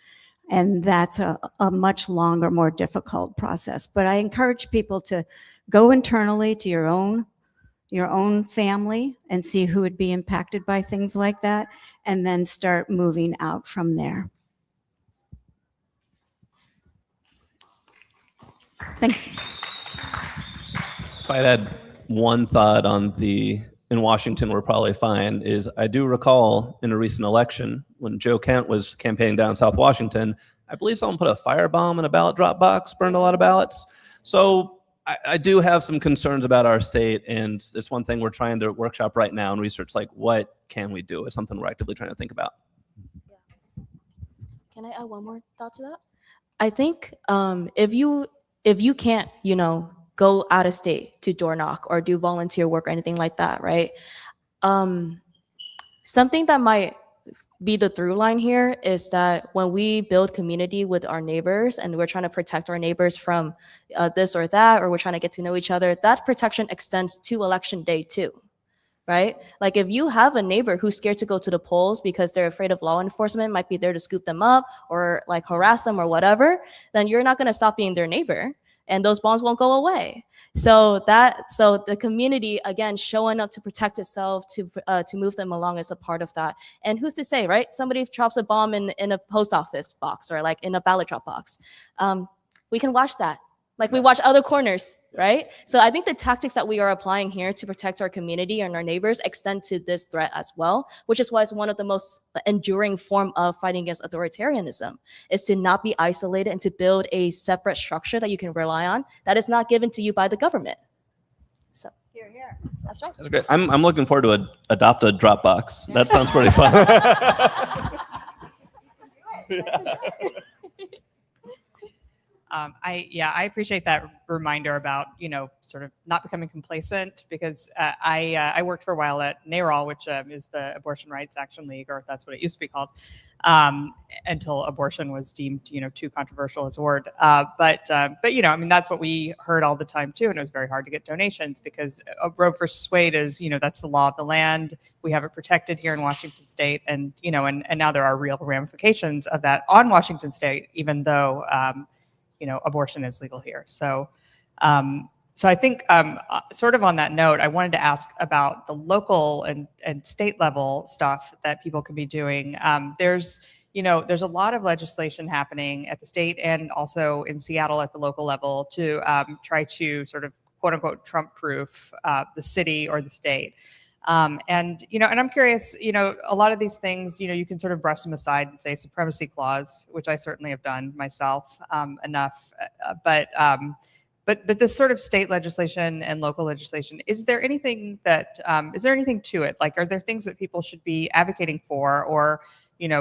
And that's a much longer, more difficult process. But I encourage people to go internally to your own family and see who would be impacted by things like that, and then start moving out from there. Thank you. If I had one thought on in Washington, we're probably fine, is I do recall in a recent election when Joe Kent was campaigning down South Washington, I believe someone put a firebomb in a ballot drop box, burned a lot of ballots. So I do have some concerns about our state, and it's one thing we're trying to workshop right now and research, like, what can we do? It's something we're actively trying to think about. Can I add one more thought to that? I think if you can't, go out of state to door knock or do volunteer work or anything like that, right? Something that might be the through line here is that when we build community with our neighbors and we're trying to protect our neighbors from this or that, or we're trying to get to know each other, that protection extends to election day too, right? Like if you have a neighbor who's scared to go to the polls because they're afraid of law enforcement might be there to scoop them up or like harass them or whatever, then you're not going to stop being their neighbor. And those bonds won't go away. So the community, again, showing up to protect itself, to move them along is a part of that. And who's to say, right? Somebody drops a bomb in a post office box or like in a ballot drop box. We can watch that. Like we watch other corners, right? So I think the tactics that we are applying here to protect our community and our neighbors extend to this threat as well, which is why it's one of the most enduring form of fighting against authoritarianism, is to not be isolated and to build a separate structure that you can rely on that is not given to you by the government. So here. That's right. That's great. I'm looking forward to adopt a Dropbox. That sounds pretty fun. I appreciate that reminder about, sort of not becoming complacent, because I worked for a while at NARAL, which is the Abortion Rights Action League, or that's what it used to be called, until abortion was deemed, too controversial as a word. But that's what we heard all the time too, and it was very hard to get donations because Roe versus Wade is, that's the law of the land. We have it protected here in Washington State, and and now there are real ramifications of that on Washington State, even though abortion is legal here. So I think sort of on that note, I wanted to ask about the local and state level stuff that people can be doing. There's a lot of legislation happening at the state and also in Seattle at the local level to try to sort of quote unquote Trump-proof the city or the state. And I'm curious, a lot of these things, you can sort of brush them aside and say supremacy clause, which I certainly have done myself enough. But this sort of state legislation and local legislation, is there anything to it? Like, are there things that people should be advocating for or,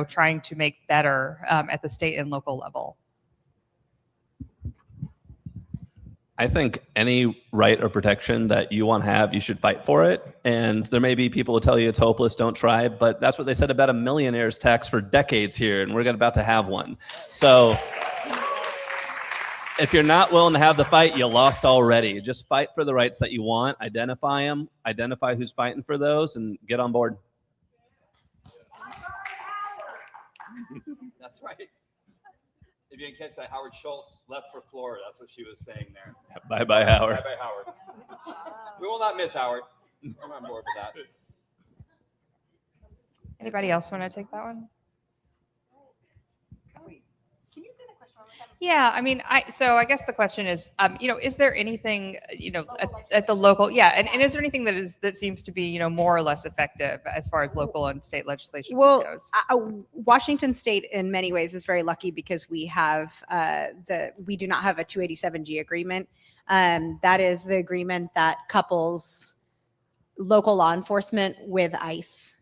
trying to make better at the state and local level? I think any right or protection that you want to have, you should fight for it. And there may be people who tell you it's hopeless, don't try, but that's what they said about a millionaire's tax for decades here, and we're about to have one. So if you're not willing to have the fight, you lost already. Just fight for the rights that you want, identify them, identify who's fighting for those, and get on board. That's right. If you didn't catch that, Howard Schultz left for Florida. That's what she was saying there. Bye-bye, Howard. Bye-bye, Howard. We will not miss Howard. I'm on board with that. Anybody else want to take that one? Yeah, I guess the question is, is there anything, at the local, and is there anything that seems to be, more or less effective as far as local and state legislation goes? Washington State, in many ways, is very lucky because we have we do not have a 287G agreement. That is the agreement that couples local law enforcement with ICE.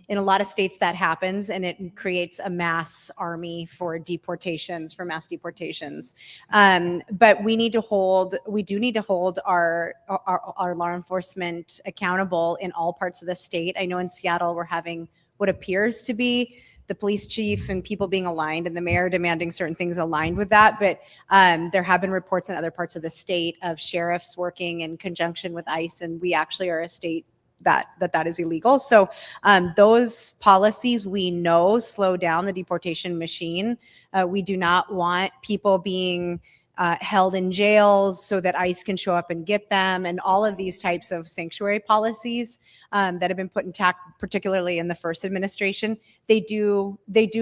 In a lot of states that happens, and it creates a mass army for deportations, for mass deportations. But we do need to hold our law enforcement accountable in all parts of the state. I know in Seattle, we're having what appears to be the police chief and people being aligned, and the mayor demanding certain things aligned with that. But there have been reports in other parts of the state of sheriffs working in conjunction with ICE, and we actually are a state that is illegal. So those policies we know slow down the deportation machine. We do not want people being held in jails so that ICE can show up and get them, and all of these types of sanctuary policies that have been put intact, particularly in the first administration, they do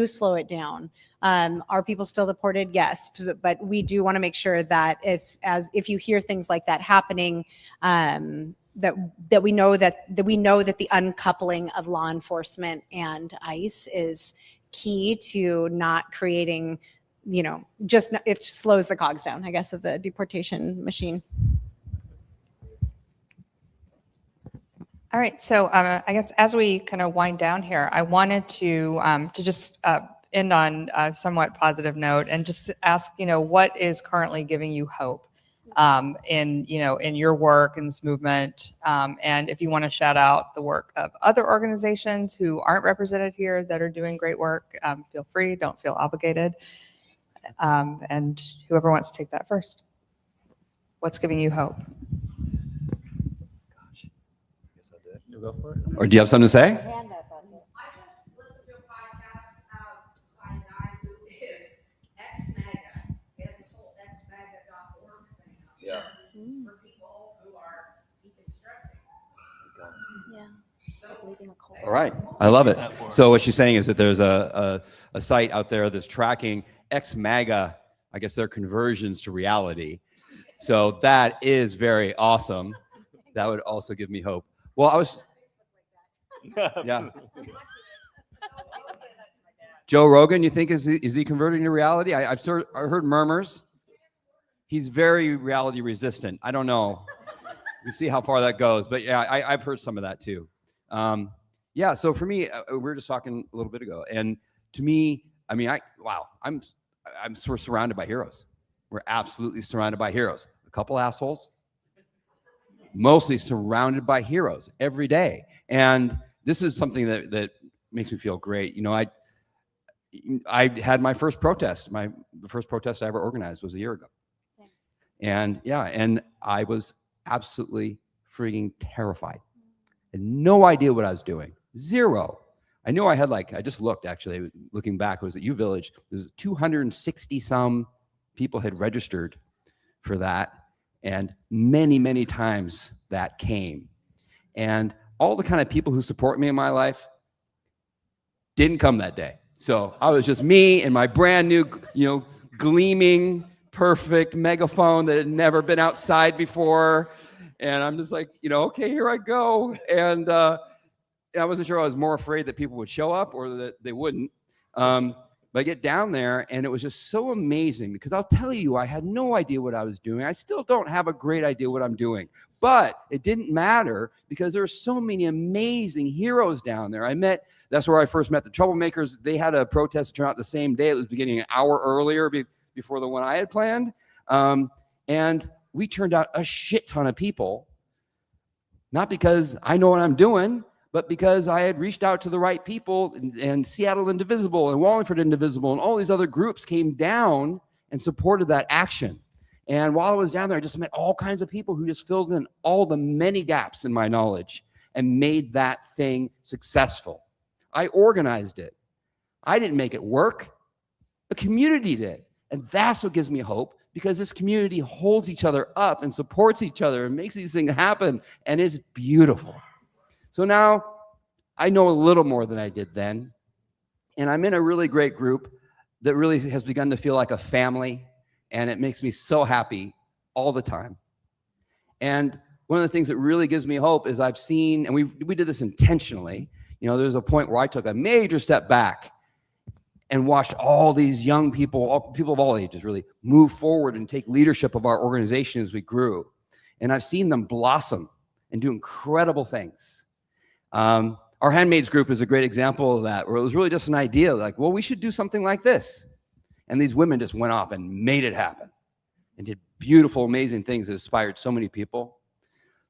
slow it down. Are people still deported? Yes, but we do want to make sure that as if you hear things like that happening, that we know that the uncoupling of law enforcement and ICE is key to not creating, it slows the cogs down, I guess, of the deportation machine. All right, so I guess as we kind of wind down here, I wanted to just end on a somewhat positive note and just ask, what is currently giving you hope in your work in this movement, and if you want to shout out the work of other organizations who aren't represented here that are doing great work, feel free, don't feel obligated. And whoever wants to take that first. What's giving you hope? You go for it. Or do you have something to say? I just listened to a podcast by a guy who is ex-MAGA. He has this whole ex-MAGA.org thing out there for people who are deconstructing. All right, I love it. So what she's saying is that there's a site out there that's tracking ex-MAGA, I guess their conversions to reality. So that is very awesome. That would also give me hope. Well, I was, yeah. Joe Rogan, you think is he converting to reality? I heard murmurs. He's very reality resistant. I don't know. We see how far that goes, but yeah, I've heard some of that too. Yeah. So for me, we were just talking a little bit ago, and to me, I mean, I'm sort of surrounded by heroes. We're absolutely surrounded by heroes. A couple assholes, mostly surrounded by heroes every day. And this is something that makes me feel great. I had my first protest. The first protest I ever organized was a year ago. And yeah, and I was absolutely freaking terrified. I had no idea what I was doing. Zero. I knew I had I just looked actually, looking back, it was at U Village. There's 260 some people had registered for that. And many, many times that came. And all the kind of people who support me in my life didn't come that day. So I was just me and my brand new, gleaming, perfect megaphone that had never been outside before. And I'm just like, okay, here I go. And I wasn't sure. I was more afraid that people would show up or that they wouldn't. But I get down there, and it was just so amazing because I'll tell you, I had no idea what I was doing. I still don't have a great idea what I'm doing. But it didn't matter because there are so many amazing heroes down there. That's where I first met the Troublemakers. They had a protest turn out the same day. It was beginning an hour earlier before the one I had planned. And we turned out a shit ton of people, not because I know what I'm doing, but because I had reached out to the right people, and Seattle Indivisible and Wallingford Indivisible and all these other groups came down and supported that action. And while I was down there, I just met all kinds of people who just filled in all the many gaps in my knowledge and made that thing successful. I organized it. I didn't make it work. The community did. And that's what gives me hope, because this community holds each other up and supports each other and makes these things happen, and it's beautiful. So now I know a little more than I did then, and I'm in a really great group that really has begun to feel like a family, and it makes me so happy all the time. And one of the things that really gives me hope is I've seen, and we did this intentionally, there's a point where I took a major step back and watched all these young people, people of all ages, really move forward and take leadership of our organization as we grew. And I've seen them blossom and do incredible things. Our Our Handmaids group is a great example of that, where it was really just an idea like, well, we should do something like this. And these women just went off and made it happen and did beautiful, amazing things that inspired so many people.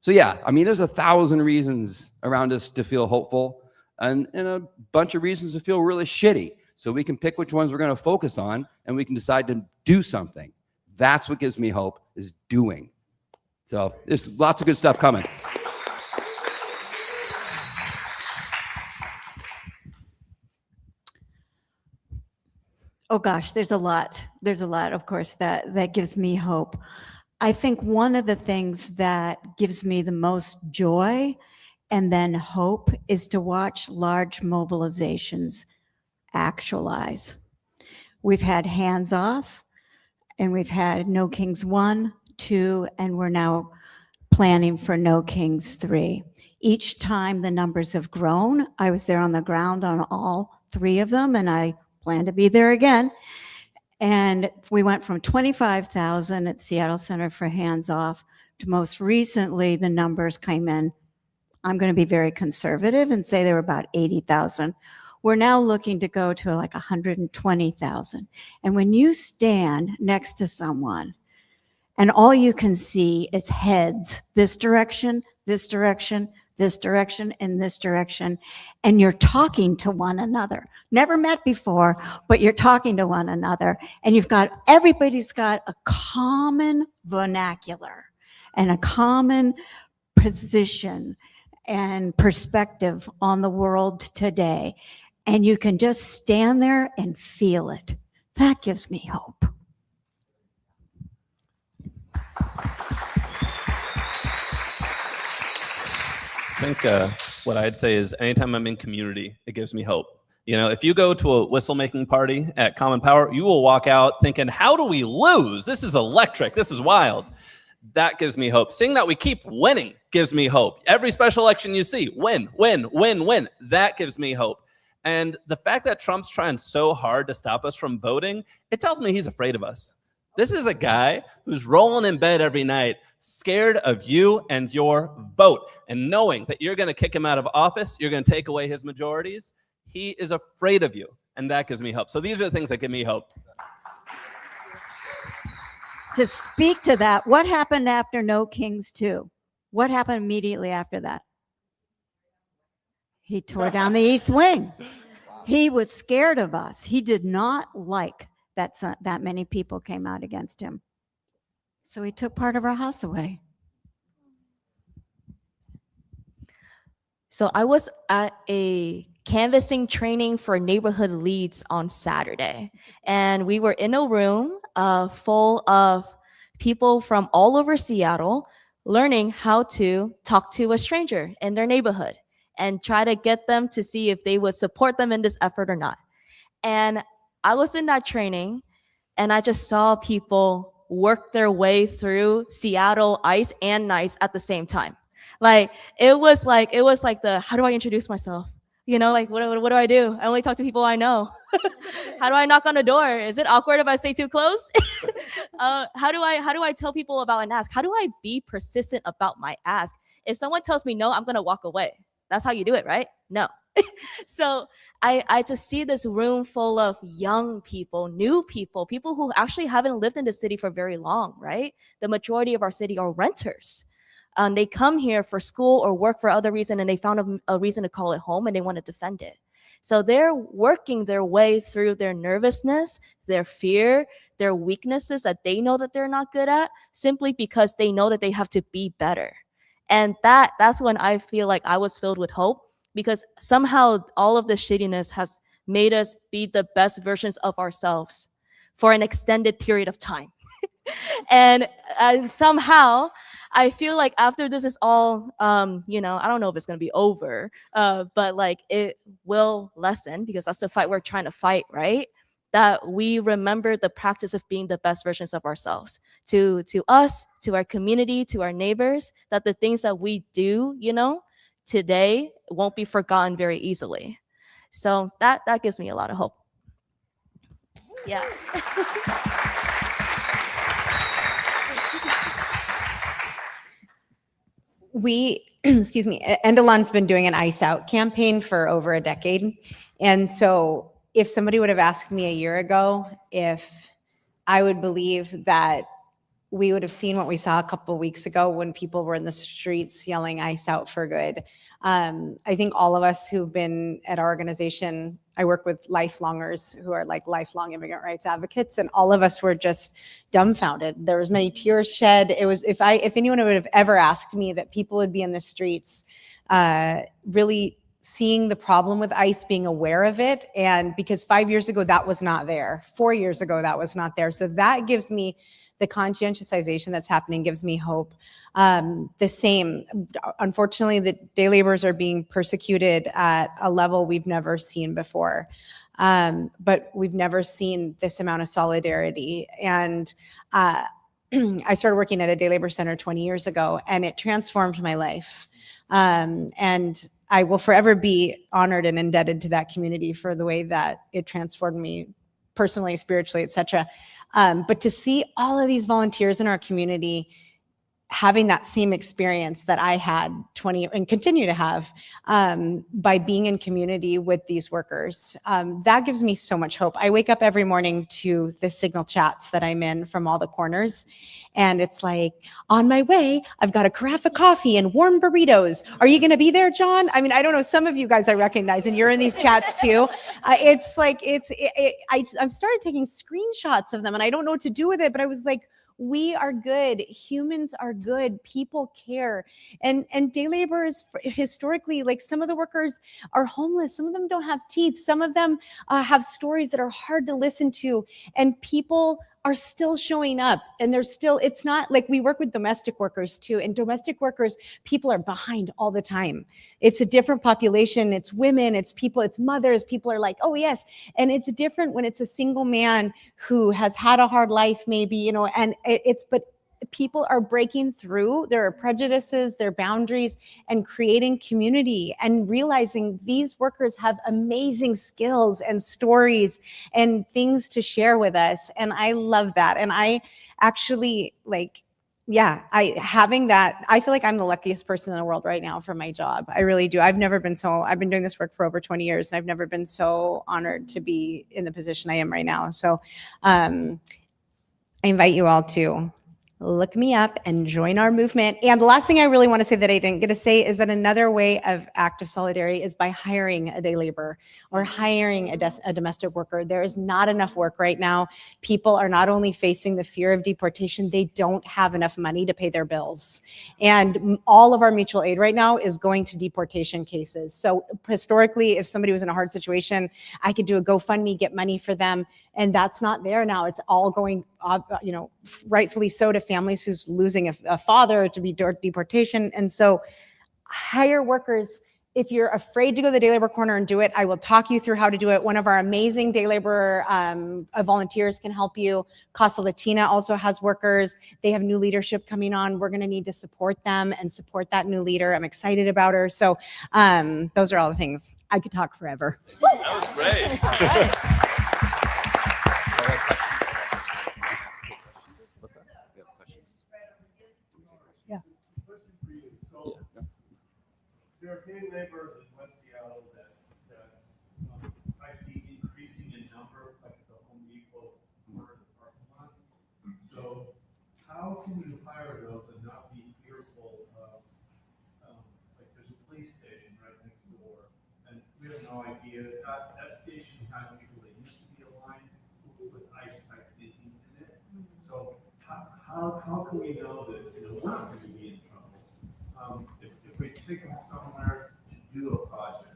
So yeah, I mean, there's 1,000 reasons around us to feel hopeful and a bunch of reasons to feel really shitty. So we can pick which ones we're going to focus on and we can decide to do something. That's what gives me hope, is doing. So there's lots of good stuff coming. Oh gosh, there's a lot. There's a lot, of course, that gives me hope. I think one of the things that gives me the most joy and then hope is to watch large mobilizations actualize. We've had Hands Off, and we've had No Kings 1, 2, and we're now planning for No Kings 3. Each time the numbers have grown. I was there on the ground on all 3 of them, and I plan to be there again. And we went from 25,000 at Seattle Center for Hands Off to most recently the numbers came in. I'm going to be very conservative and say they were about 80,000. We're now looking to go to like 120,000. And when you stand next to someone and all you can see is heads, this direction, this direction, this direction, and this direction, and you're talking to one another. Never met before, but you're talking to one another, and everybody's got a common vernacular and a common position and perspective on the world today. And you can just stand there and feel it. That gives me hope. I think what I'd say is anytime I'm in community, it gives me hope. You know, if you go to a whistle-making party at Common Power, you will walk out thinking, how do we lose? This is electric. This is wild. That gives me hope. Seeing that we keep winning gives me hope. Every special election you see, win, win, win, win. That gives me hope. And the fact that Trump's trying so hard to stop us from voting, it tells me he's afraid of us. This is a guy who's rolling in bed every night, scared of you and your vote, and knowing that you're going to kick him out of office, you're going to take away his majorities. He is afraid of you, and that gives me hope. So these are the things that give me hope. To speak to that, what happened after No Kings 2? What happened immediately after that? He tore down the East Wing. He was scared of us. He did not like that many people came out against him. So he took part of our house away. So I was at a canvassing training for neighborhood leads on Saturday, and we were in a room full of people from all over Seattle learning how to talk to a stranger in their neighborhood and try to get them to see if they would support them in this effort or not. And I was in that training, and I just saw people work their way through Seattle ICE and NICE at the same time. Like it was like the, how do I introduce myself? You know, like what do I do? I only talk to people I know. How do I knock on a door? Is it awkward if I stay too close? How do I tell people about an ask? How do I be persistent about my ask? If someone tells me no, I'm gonna walk away. That's how you do it, right? No. So I just see this room full of young people, new people, people who actually haven't lived in the city for very long, right? The majority of our city are renters. They come here for school or work for other reason, and they found a reason to call it home, and they want to defend it. So they're working their way through their nervousness, their fear, their weaknesses that they know that they're not good at, simply because they know that they have to be better. And that's when I feel like I was filled with hope, because somehow all of the shittiness has made us be the best versions of ourselves for an extended period of time. And somehow I feel like after this is all, I don't know if it's going to be over, but like it will lessen, because that's the fight we're trying to fight, right? That we remember the practice of being the best versions of ourselves to us, to our community, to our neighbors, that the things that we do, today won't be forgotten very easily. So that gives me a lot of hope. Yeah. we, excuse me, Endelon's been doing an Ice Out campaign for over a decade. And so if somebody would have asked me a year ago if I would believe that we would have seen what we saw a couple of weeks ago when people were in the streets yelling ice out for good. I think all of us who've been at our organization, I work with lifelongers who are like lifelong immigrant rights advocates, and all of us were just dumbfounded. There was many tears shed. It was, if anyone would have ever asked me that people would be in the streets, really seeing the problem with ICE, being aware of it. And because 5 years ago, that was not there. 4 years ago, that was not there. So that gives me the conscientization that's happening gives me hope. The same, unfortunately, the day laborers are being persecuted at a level we've never seen before. But we've never seen this amount of solidarity. And I started working at a day labor center 20 years ago, and it transformed my life. And I will forever be honored and indebted to that community for the way that it transformed me personally, spiritually, etc. But to see all of these volunteers in our community having that same experience that I had 20 and continue to have by being in community with these workers, that gives me so much hope. I wake up every morning to the Signal chats that I'm in from all the corners, and it's like, on my way, I've got a carafe of coffee and warm burritos. Are you going to be there, John? I mean, I don't know, some of you guys I recognize, and you're in these chats too. It's like, I've started taking screenshots of them, and I don't know what to do with it, but I was like, we are good. Humans are good. People care. And day laborers, historically, like some of the workers are homeless. Some of them don't have teeth. Some of them have stories that are hard to listen to. And people are still showing up. And there's still, it's not like we work with domestic workers too. And domestic workers, people are behind all the time. It's a different population. It's women, it's people, it's mothers. People are like, oh yes. And it's different when it's a single man who has had a hard life, maybe, you know, and but people are breaking through their prejudices, their boundaries, and creating community and realizing these workers have amazing skills and stories and things to share with us. And I love that. And I actually having that, I feel like I'm the luckiest person in the world right now for my job. I really do. I've been doing this work for over 20 years, and I've never been so honored to be in the position I am right now. So I invite you all to look me up and join our movement. And the last thing I really want to say that I didn't get to say is that another way of active solidarity is by hiring a day laborer or hiring a domestic worker. There is not enough work right now. People are not only facing the fear of deportation, they don't have enough money to pay their bills. And all of our mutual aid right now is going to deportation cases. So historically, if somebody was in a hard situation, I could do a GoFundMe, get money for them. And that's not there now. It's all going, rightfully so, to families who's losing a father to be deportation. And so hire workers. If you're afraid to go to the Day Labor Corner and do it, I will talk you through how to do it. One of our amazing day labor volunteers can help you. Casa Latina also has workers. They have new leadership coming on. We're going to need to support them and support that new leader. I'm excited about her. So those are all the things. I could talk forever. That was great. There are day laborers in West Seattle that I see increasing in number, like the Home Depot or the parking lot. So how can you hire those and not be fearful of, like there's a police station right next door, and we have no idea, that station has people that used to be aligned with ICE type thinking in it. So how can we know that we're not going to be in trouble? If we take them somewhere to do a project,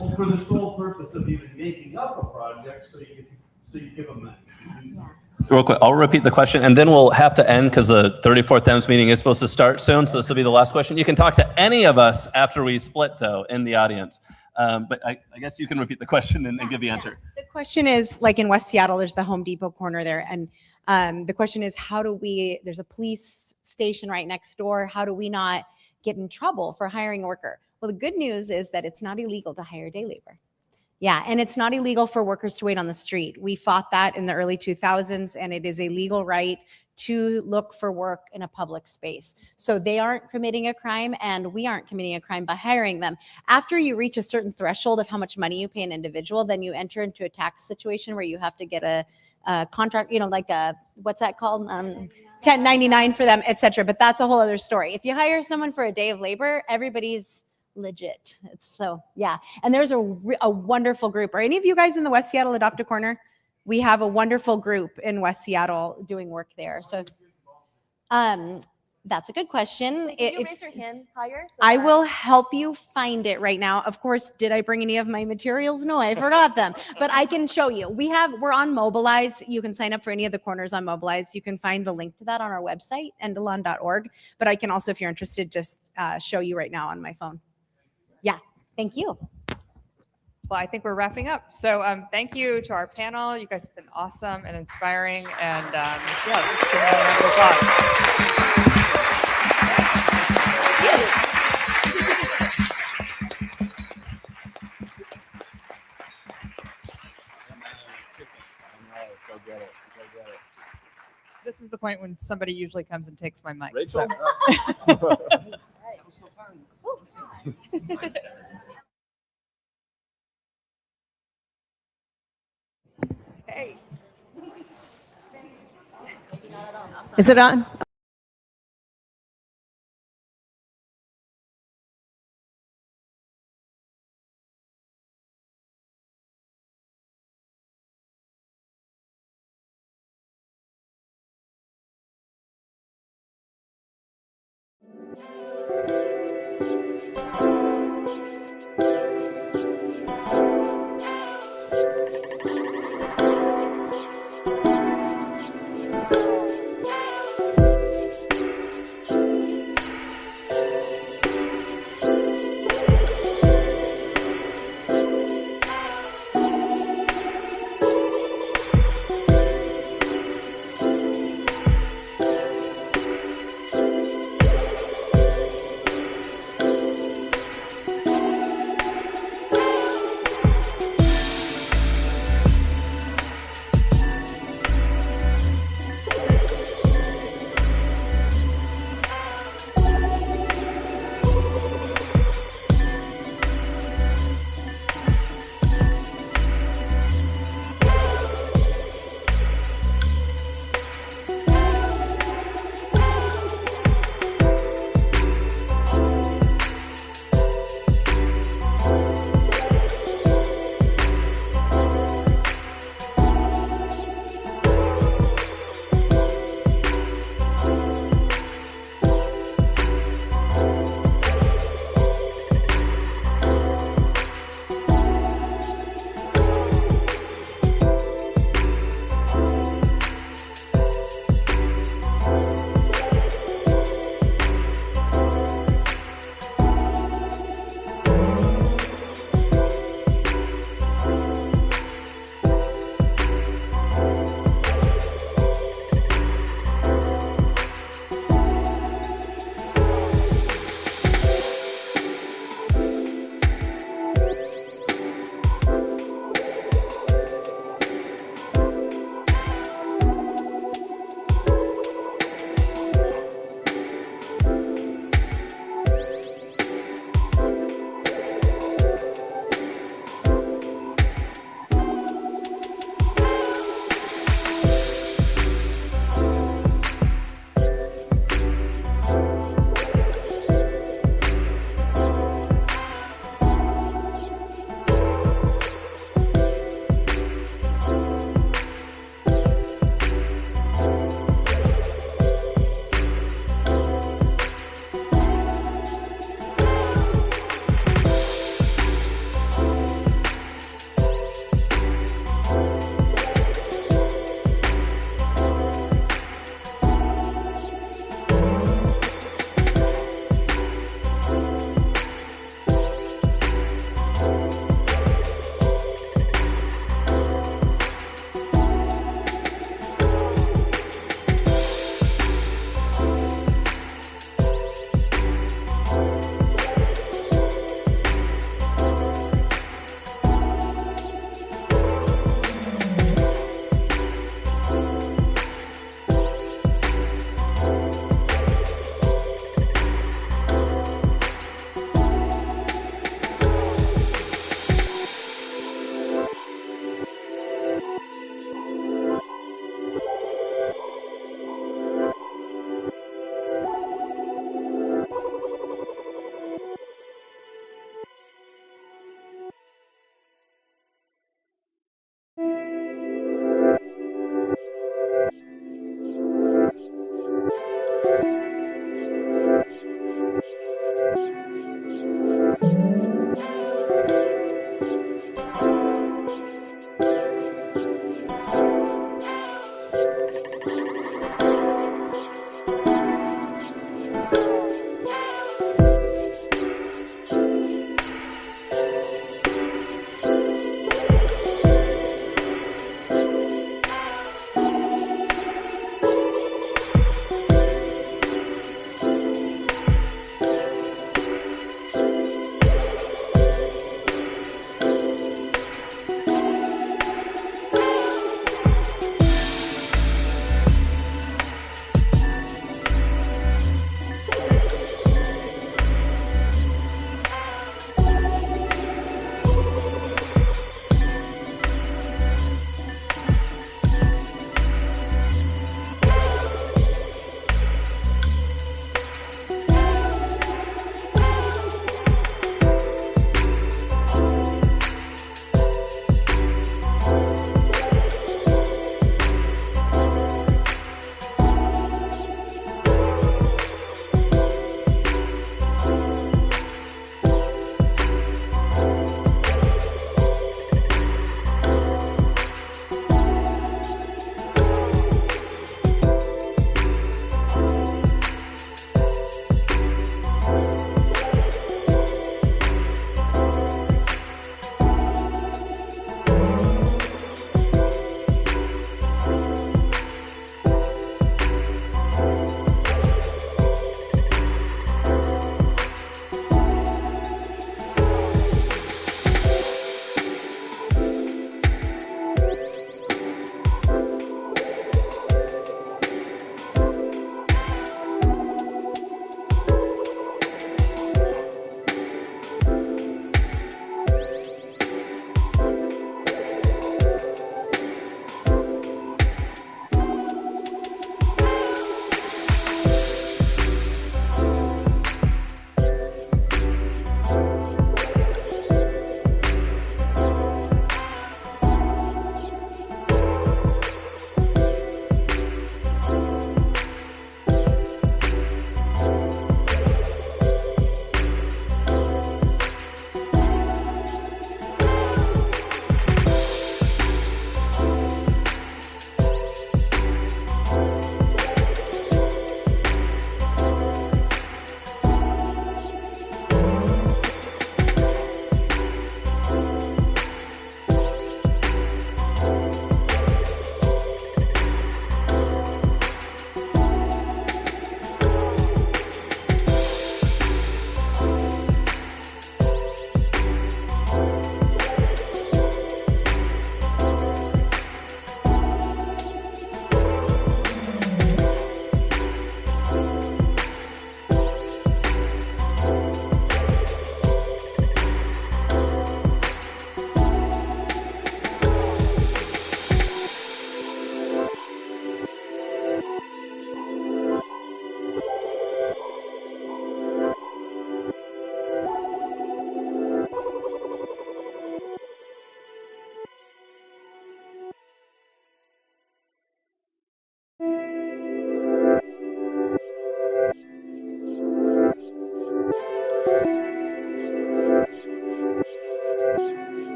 well, for the sole purpose of even making up a project, so you give them money to do something. Real quick, I'll repeat the question, and then we'll have to end because the 34th EMS meeting is supposed to start soon, so this will be the last question. You can talk to any of us after we split, though, in the audience. But I guess you can repeat the question and give the answer. The question is, like in West Seattle, there's the Home Depot corner there. And the question is, there's a police station right next door. How do we not get in trouble for hiring a worker? Well, the good news is that it's not illegal to hire day labor. Yeah, and it's not illegal for workers to wait on the street. We fought that in the early 2000s, and it is a legal right to look for work in a public space. So they aren't committing a crime and we aren't committing a crime by hiring them. After you reach a certain threshold of how much money you pay an individual, then you enter into a tax situation where you have to get a contract, like a, what's that called? 1099 for them, etc. But that's a whole other story. If you hire someone for a day of labor, everybody's legit. Yeah. And there's a wonderful group. Are any of you guys in the West Seattle Adopt a Corner? We have a wonderful group in West Seattle doing work there. So that's a good question. Can you raise your hand higher? I will help you find it right now. Of course, did I bring any of my materials? No, I forgot them, but I can show you. We're on Mobilize. You can sign up for any of the corners on Mobilize. You can find the link to that on our website, endelon.org. But I can also, if you're interested, just show you right now on my phone. Yeah, thank you. Well, I think we're wrapping up. So thank you to our panel. You guys have been awesome and inspiring. And yeah, let's give them a round of applause. This is the point when somebody usually comes and takes my mic. Rachel? So. Hey. Is it on?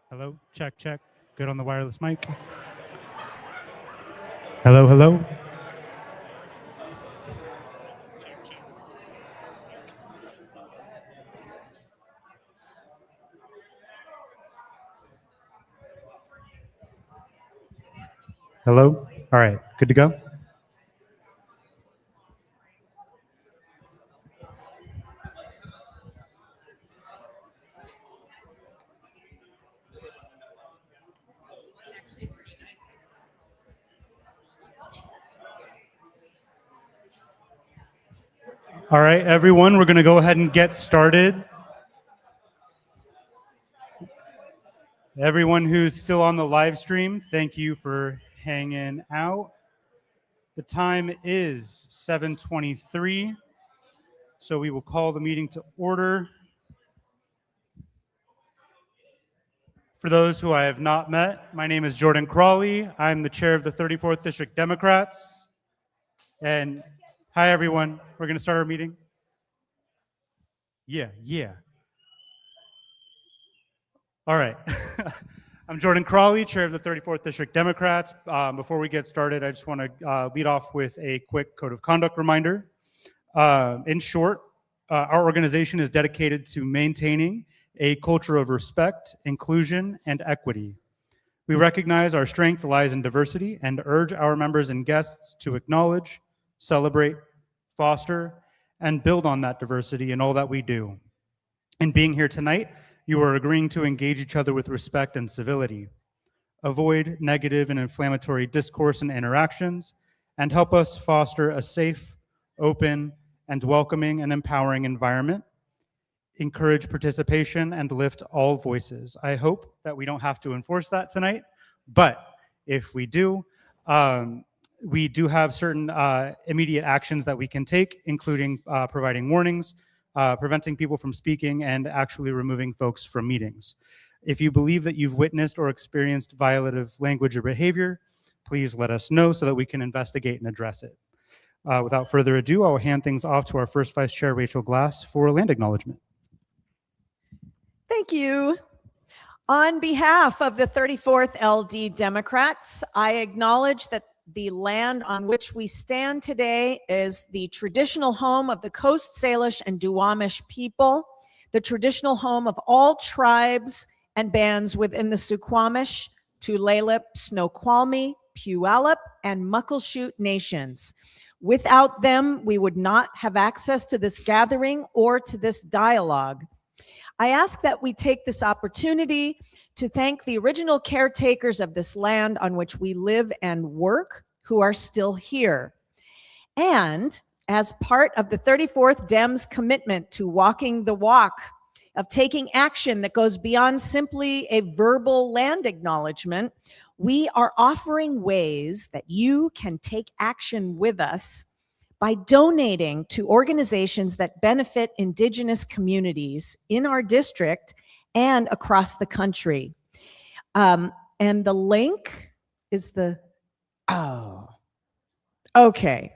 Hello, check, check. Good on the wireless mic. Hello, hello. Hello. All right, good to go. All right, everyone, we're going to go ahead and get started. Everyone who's still on the live stream, thank you for hanging out. The time is 7:23, so we will call the meeting to order. For those who I have not met, my name is Jordan Crawley. I'm the chair of the 34th District Democrats. And hi, everyone. We're going to start our meeting. Yeah. All right. I'm Jordan Crawley, chair of the 34th District Democrats. Before we get started, I just want to lead off with a quick code of conduct reminder. In short, our organization is dedicated to maintaining a culture of respect, inclusion, and equity. We recognize our strength lies in diversity and urge our members and guests to acknowledge, celebrate, foster, and build on that diversity in all that we do. In being here tonight, you are agreeing to engage each other with respect and civility, avoid negative and inflammatory discourse and interactions, and help us foster a safe, open, and welcoming and empowering environment, encourage participation, and lift all voices. I hope that we don't have to enforce that tonight, but if we do have certain immediate actions that we can take, including providing warnings, preventing people from speaking, and actually removing folks from meetings. If you believe that you've witnessed or experienced violative language or behavior, please let us know so that we can investigate and address it. Without further ado, I will hand things off to our first Vice Chair, Rachel Glass, for land acknowledgement. Thank you. On behalf of the 34th LD Democrats, I acknowledge that the land on which we stand today is the traditional home of the Coast Salish and Duwamish people, the traditional home of all tribes and bands within the Suquamish, Tulalip, Snoqualmie, Puyallup, and Muckleshoot nations. Without them, we would not have access to this gathering or to this dialogue. I ask that we take this opportunity to thank the original caretakers of this land on which we live and work, who are still here. And as part of the 34th Dems commitment to walking the walk, of taking action that goes beyond simply a verbal land acknowledgement, we are offering ways that you can take action with us by donating to organizations that benefit Indigenous communities in our district and across the country. And the link is okay.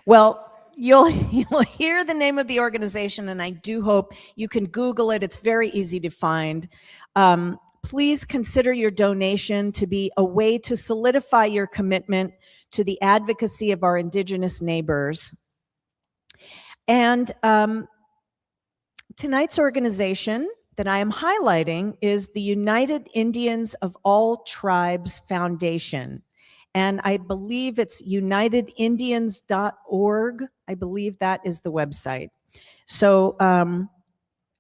Well, you'll hear the name of the organization, and I do hope you can Google it. It's very easy to find. Please consider your donation to be a way to solidify your commitment to the advocacy of our Indigenous neighbors. And tonight's organization that I am highlighting is the United Indians of All Tribes Foundation. And I believe it's unitedindians.org. I believe that is the website. So, and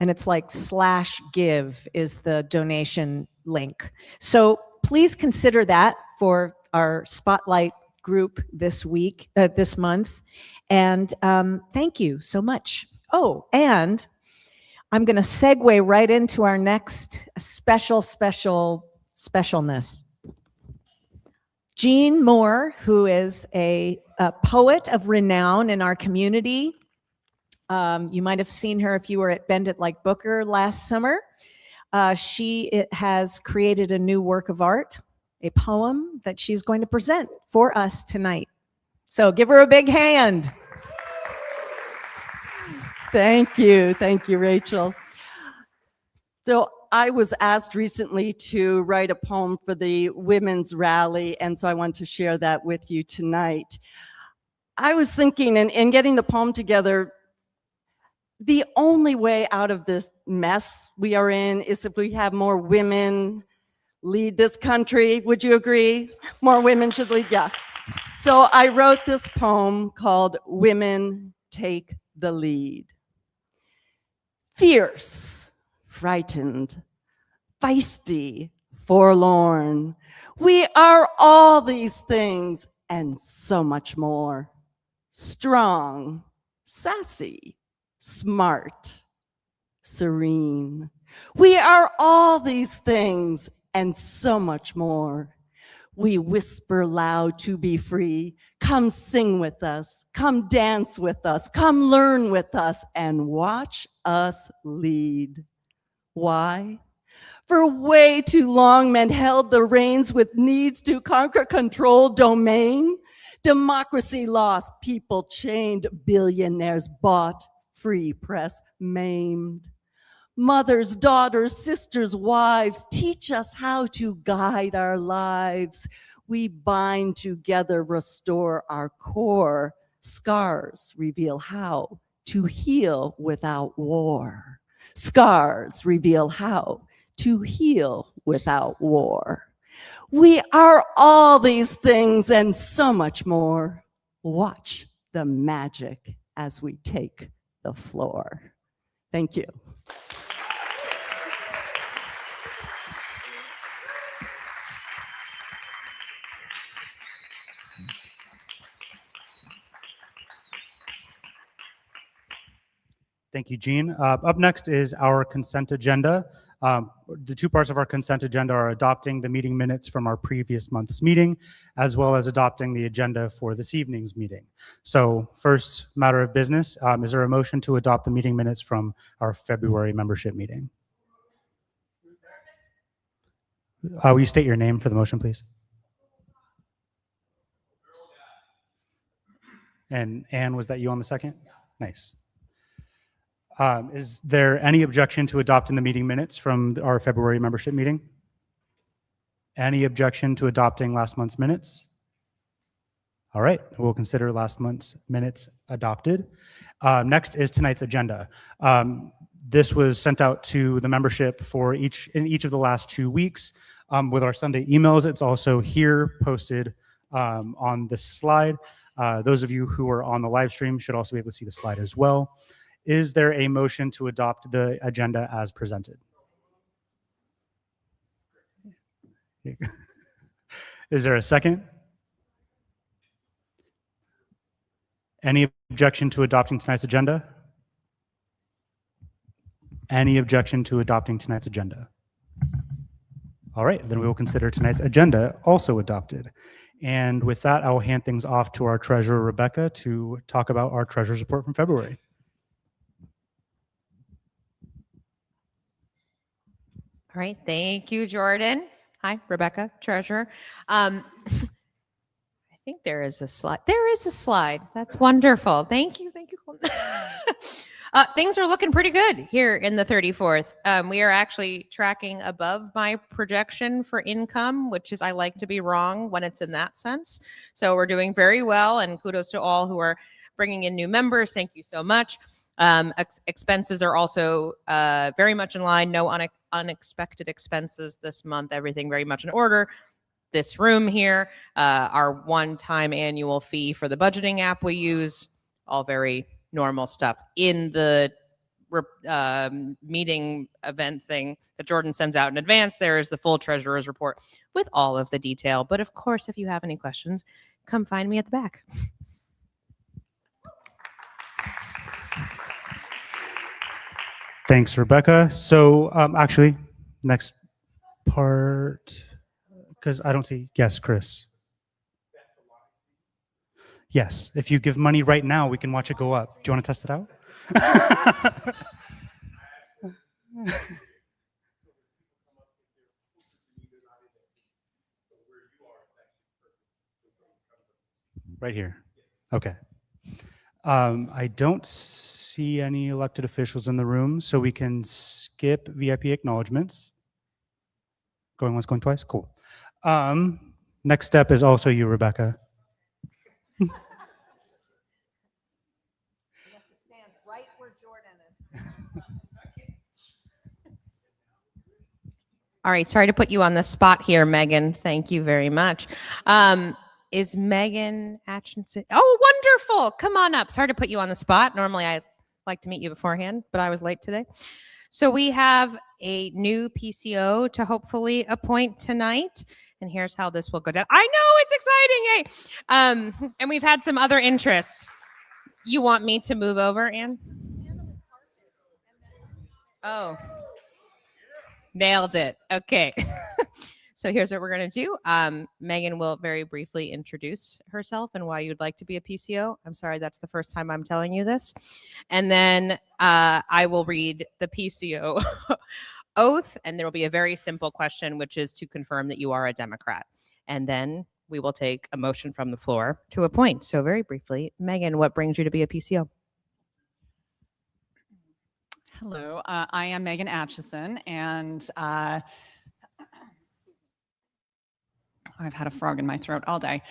it's like /give is the donation link. So please consider that for our spotlight group this week, this month. And thank you so much. Oh, and I'm going to segue right into our next specialness. Jean Moore, who is a poet of renown in our community. You might have seen her if you were at Bend It Like Booker last summer. She has created a new work of art, a poem that she's going to present for us tonight. So give her a big hand. Thank you, Rachel. So I was asked recently to write a poem for the women's rally, and so I want to share that with you tonight. I was thinking in getting the poem together, the only way out of this mess we are in is if we have more women lead this country. Would you agree? More women should lead, yeah. So I wrote this poem called Women Take the Lead. Fierce, frightened, feisty, forlorn. We are all these things and so much more. Strong, sassy, smart, serene. We are all these things and so much more. We whisper loud to be free. Come sing with us. Come dance with us. Come learn with us and watch us lead. Why? For way too long, men held the reins with needs to conquer, control, domain. Democracy lost, people chained, billionaires bought, free press maimed. Mothers, daughters, sisters, wives, teach us how to guide our lives. We bind together, restore our core. Scars reveal how to heal without war. Scars reveal how to heal without war. We are all these things and so much more. Watch the magic as we take the floor. Thank you. Thank you, Jean. Up next is our consent agenda. The two parts of our consent agenda are adopting the meeting minutes from our previous month's meeting, as well as adopting the agenda for this evening's meeting. So first matter of business, is there a motion to adopt the meeting minutes from our February membership meeting? Will you state your name for the motion, please? And Anne, was that you on the second? Nice. Is there any objection to adopting the meeting minutes from our February membership meeting? Any objection to adopting last month's minutes? All right, we'll consider last month's minutes adopted. Next is tonight's agenda. This was sent out to the membership for in each of the last 2 weeks with our Sunday emails. It's also here posted on this slide. Those of you who are on the live stream should also be able to see the slide as well. Is there a motion to adopt the agenda as presented? Is there a second? Any objection to adopting tonight's agenda? Any objection to adopting tonight's agenda? All right, then we will consider tonight's agenda also adopted. And with that, I will hand things off to our treasurer, Rebecca, to talk about our treasurer's report from February. All right, thank you, Jordan. Hi, Rebecca, treasurer. I think there is a slide. There is a slide. That's wonderful. Thank you, thank you. Things are looking pretty good here in the 34th. We are actually tracking above my projection for income, which is I like to be wrong when it's in that sense. So we're doing very well, and kudos to all who are bringing in new members. Thank you so much. Expenses are also very much in line. No unexpected expenses this month. Everything very much in order. This room here, our one-time annual fee for the budgeting app we use, all very normal stuff. In the meeting event thing that Jordan sends out in advance, there is the full treasurer's report with all of the detail. But of course, if you have any questions, come find me at the back. Thanks, Rebecca. So actually, next part, because I don't see, yes, Chris. Yes, if you give money right now, we can watch it go up. Do you want to test it out? Right here. Okay. I don't see see any elected officials in the room, so we can skip VIP acknowledgements. Going once, going twice? Cool. Next step is also you, Rebecca. You have to stand right where Jordan is. All right, sorry to put you on the spot here, Megan. Thank you very much. Is Megan Atchison? Oh, wonderful. Come on up. Sorry to put you on the spot. Normally I like to meet you beforehand, but I was late today. So we have a new PCO to hopefully appoint tonight. And here's how this will go down. I know, it's exciting. Hey, and we've had some other interests. You want me to move over, Ann? Oh, nailed it. Okay. So here's what we're going to do. Megan will very briefly introduce herself and why you'd like to be a PCO. I'm sorry, that's the first time I'm telling you this. And then I will read the PCO oath, and there will be a very simple question, which is to confirm that you are a Democrat. And then we will take a motion from the floor to appoint. So very briefly, Megan, what brings you to be a PCO? Hello, I am Megan Atchison, and I've had a frog in my throat all day.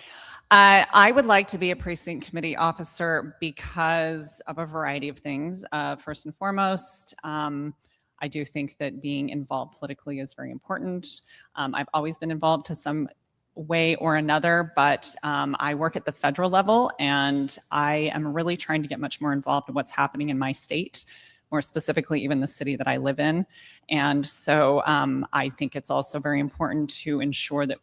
I would like to be a precinct committee officer because of a variety of things. First and foremost, I do think that being involved politically is very important. I've always been involved to some way or another, but I work at the federal level, and I am really trying to get much more involved in what's happening in my state, more specifically even the city that I live in. And so I think it's also very important to ensure that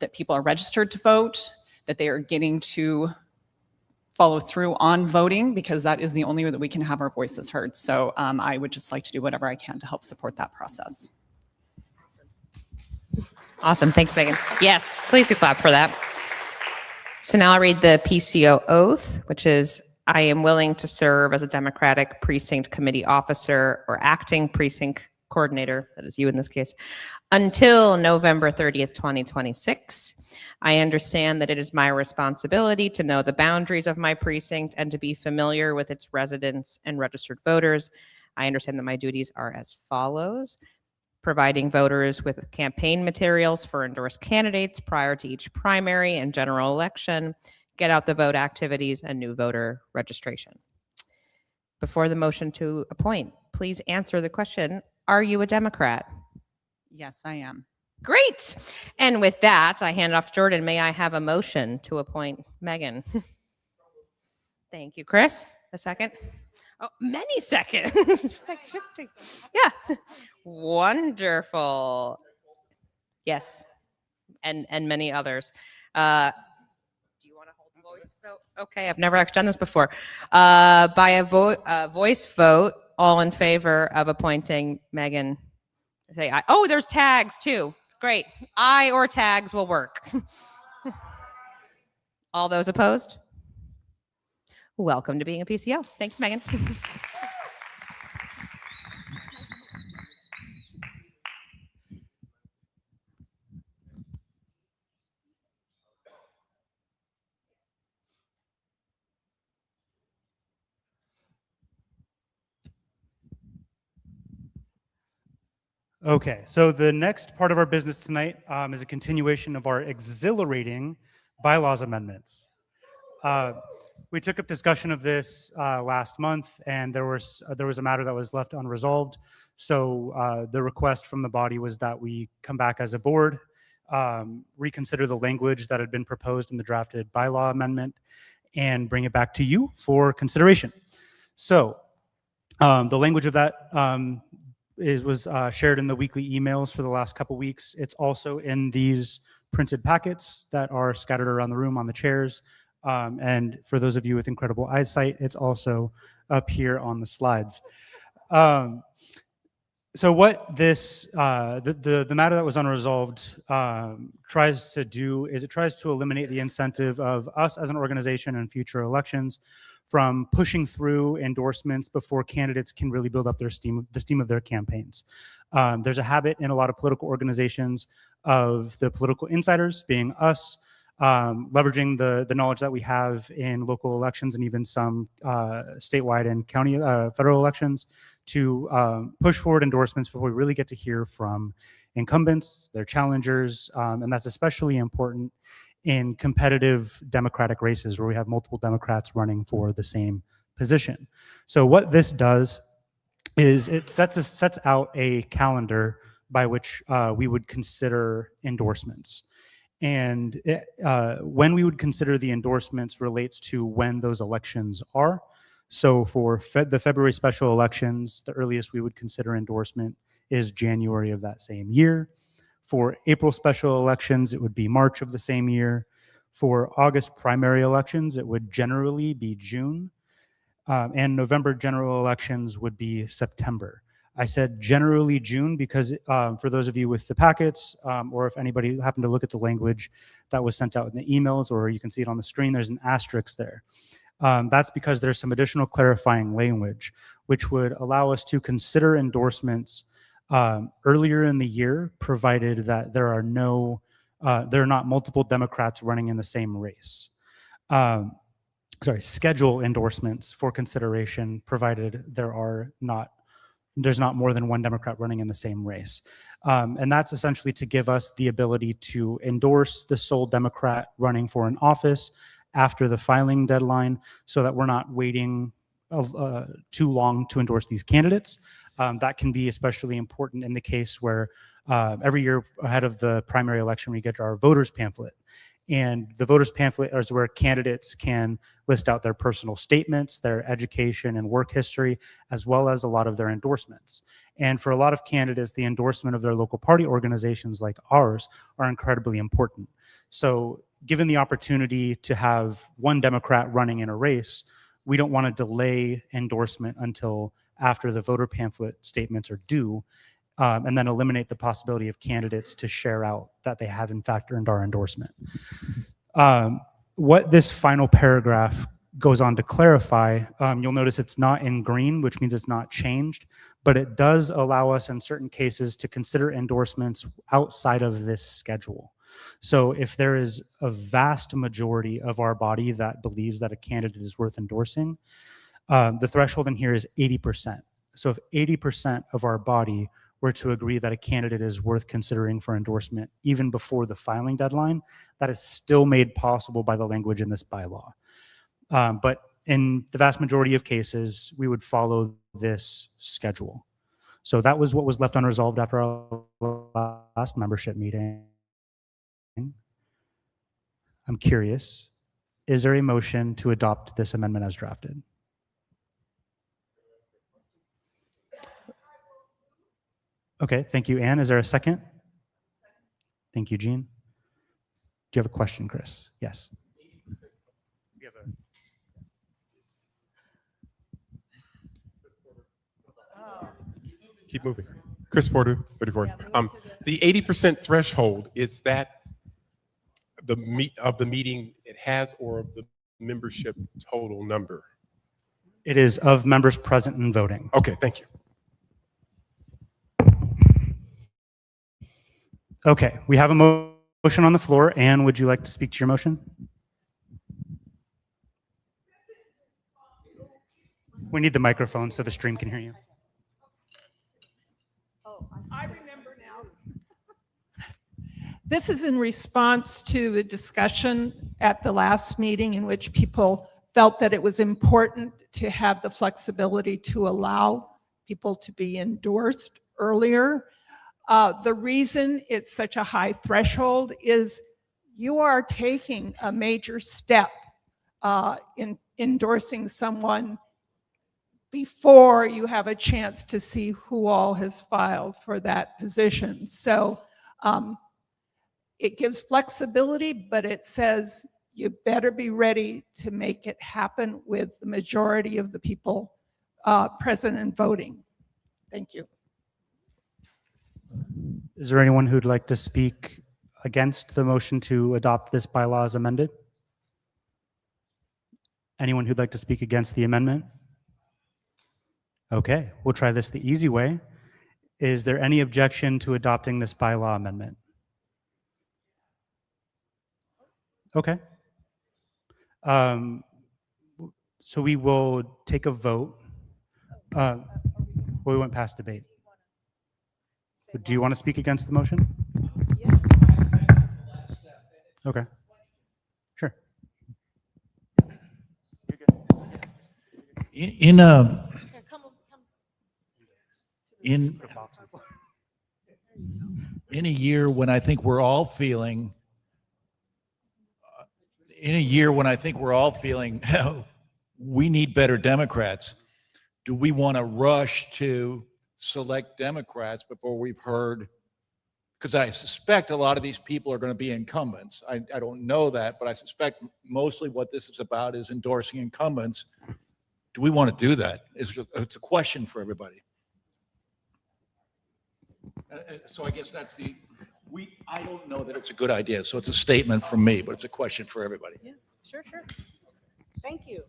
that people are registered to vote, that they are getting to follow through on voting, because that is the only way that we can have our voices heard. So I would just like to do whatever I can to help support that process. Awesome. Thanks, Megan. Yes, please do clap for that. So now I'll read the PCO oath, which is, I am willing to serve as a Democratic precinct committee officer or acting precinct coordinator, that is you in this case, until November 30th, 2026. I understand that it is my responsibility to know the boundaries of my precinct and to be familiar with its residents and registered voters. I understand that my duties are as follows: providing voters with campaign materials for endorsed candidates prior to each primary and general election, get out the vote activities, and new voter registration. Before the motion to appoint, please answer the question, are you a Democrat? Yes, I am. Great. And with that, I hand it off to Jordan. May I have a motion to appoint Megan? Thank you. Chris, a second? Oh, many seconds. Yeah. Wonderful. Yes. And many others. Do you want to hold the voice vote? Okay, I've never actually done this before. By a voice vote, all in favor of appointing Megan, say aye. Oh, there's tags too. Great. Aye or tags will work. All those opposed? Welcome to being a PCO. Thanks, Megan. Okay, so the next part of our business tonight is a continuation of our exhilarating bylaws amendments. We took up discussion of this last month, and there was a matter that was left unresolved. So the request from the body was that we come back as a board, reconsider the language that had been proposed in the drafted bylaw amendment, and bring it back to you for consideration. So the language of that was shared in the weekly emails for the last couple weeks. It's also in these printed packets that are scattered around the room on the chairs. And for those of you with incredible eyesight, it's also up here on the slides. So what this, the matter that was unresolved tries to do is it tries to eliminate the incentive of us as an organization in future elections from pushing through endorsements before candidates can really build up their steam, the steam of their campaigns. There's a habit in a lot of political organizations of the political insiders, being us, leveraging the knowledge that we have in local elections and even some statewide and county federal elections to push forward endorsements before we really get to hear from incumbents, their challengers, and that's especially important in competitive Democratic races where we have multiple Democrats running for the same position. So what this does is it sets out a calendar by which we would consider endorsements. And when we would consider the endorsements relates to when those elections are. So for the February special elections, the earliest we would consider endorsement is January of that same year. For April special elections, it would be March of the same year. For August primary elections, it would generally be June. And November general elections would be September. I said generally June because for those of you with the packets, or if anybody happened to look at the language that was sent out in the emails, or you can see it on the screen, there's an asterisk there. That's because there's some additional clarifying language, which would allow us to consider endorsements earlier in the year, provided that there are not multiple Democrats running in the same race. Schedule endorsements for consideration, provided there's not more than one Democrat running in the same race. And that's essentially to give us the ability to endorse the sole Democrat running for an office after the filing deadline so that we're not waiting too long to endorse these candidates. That can be especially important in the case where every year ahead of the primary election, we get our voters pamphlet. And the voters pamphlet is where candidates can list out their personal statements, their education and work history, as well as a lot of their endorsements. And for a lot of candidates, the endorsement of their local party organizations like ours are incredibly important. So given the opportunity to have one Democrat running in a race, we don't want to delay endorsement until after the voter pamphlet statements are due, and then eliminate the possibility of candidates to share out that they have in fact earned our endorsement. What this final paragraph goes on to clarify, you'll notice it's not in green, which means it's not changed, but it does allow us in certain cases to consider endorsements outside of this schedule. So if there is a vast majority of our body that believes that a candidate is worth endorsing, the threshold in here is 80%. So if 80% of our body were to agree that a candidate is worth considering for endorsement even before the filing deadline, that is still made possible by the language in this bylaw. But in the vast majority of cases, we would follow this schedule. So that was what was left unresolved after our last membership meeting. I'm curious, is there a motion to adopt this amendment as drafted? Okay, thank you, Anne. Is there a second? Thank you, Jean. Do you have a question, Chris? Yes. Keep moving. Chris Porter, 34th. The 80% threshold, is that the meeting it has, or of the membership total number? It is of members present and voting. Okay, thank you. Okay, we have a motion on the floor. Anne, would you like to speak to your motion? We need the microphone so the stream can hear you. I remember now. This is in response to the discussion at the last meeting in which people felt that it was important to have the flexibility to allow people to be endorsed earlier. The reason it's such a high threshold is you are taking a major step in endorsing someone before you have a chance to see who all has filed for that position. So it gives flexibility, but it says you better be ready to make it happen with the majority of the people present and voting. Thank you. Is there anyone who'd like to speak against the motion to adopt this bylaw as amended? Anyone who'd like to speak against the amendment? Okay, we'll try this the easy way. Is there any objection to adopting this bylaw amendment? Okay. So we will take a vote. We went past debate. Do you want to speak against the motion? Okay. Sure. In a in a year when I think we're all feeling we need better Democrats, do we want to rush to select Democrats before we've heard? Because I suspect a lot of these people are going to be incumbents. I don't know that, but I suspect mostly what this is about is endorsing incumbents. Do we want to do that? It's a question for everybody. So I guess that's I don't know that it's a good idea. So it's a statement from me, but it's a question for everybody. Yeah, sure. Thank you.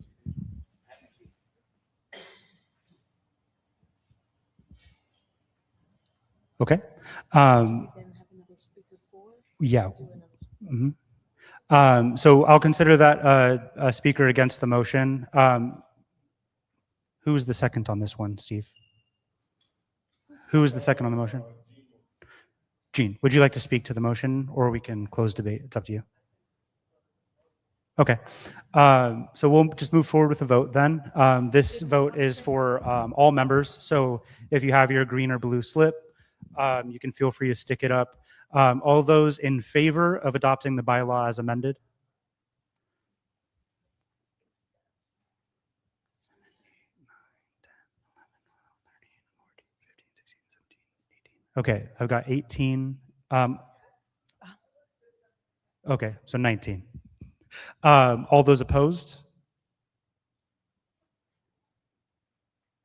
Okay. Yeah. So I'll consider that a speaker against the motion. Who is the second on this one, Steve? Who is the second on the motion? Jean, would you like to speak to the motion, or we can close debate? It's up to you. Okay. So we'll just move forward with the vote then. This vote is for all members. So if you have your green or blue slip, you can feel free to stick it up. All those in favor of adopting the bylaw as amended? Okay, I've got 18. Okay, so 19. All those opposed?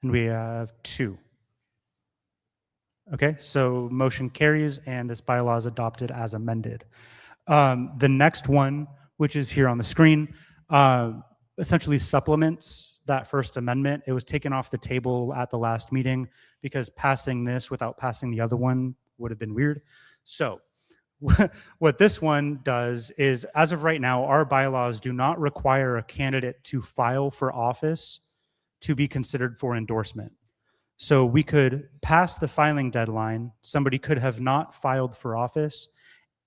And we have 2. Okay, so motion carries and this bylaw is adopted as amended. The next one, which is here on the screen, essentially supplements that First Amendment. It was taken off the table at the last meeting because passing this without passing the other one would have been weird. So what this one does is, as of right now, our bylaws do not require a candidate to file for office to be considered for endorsement. So we could pass the filing deadline, somebody could have not filed for office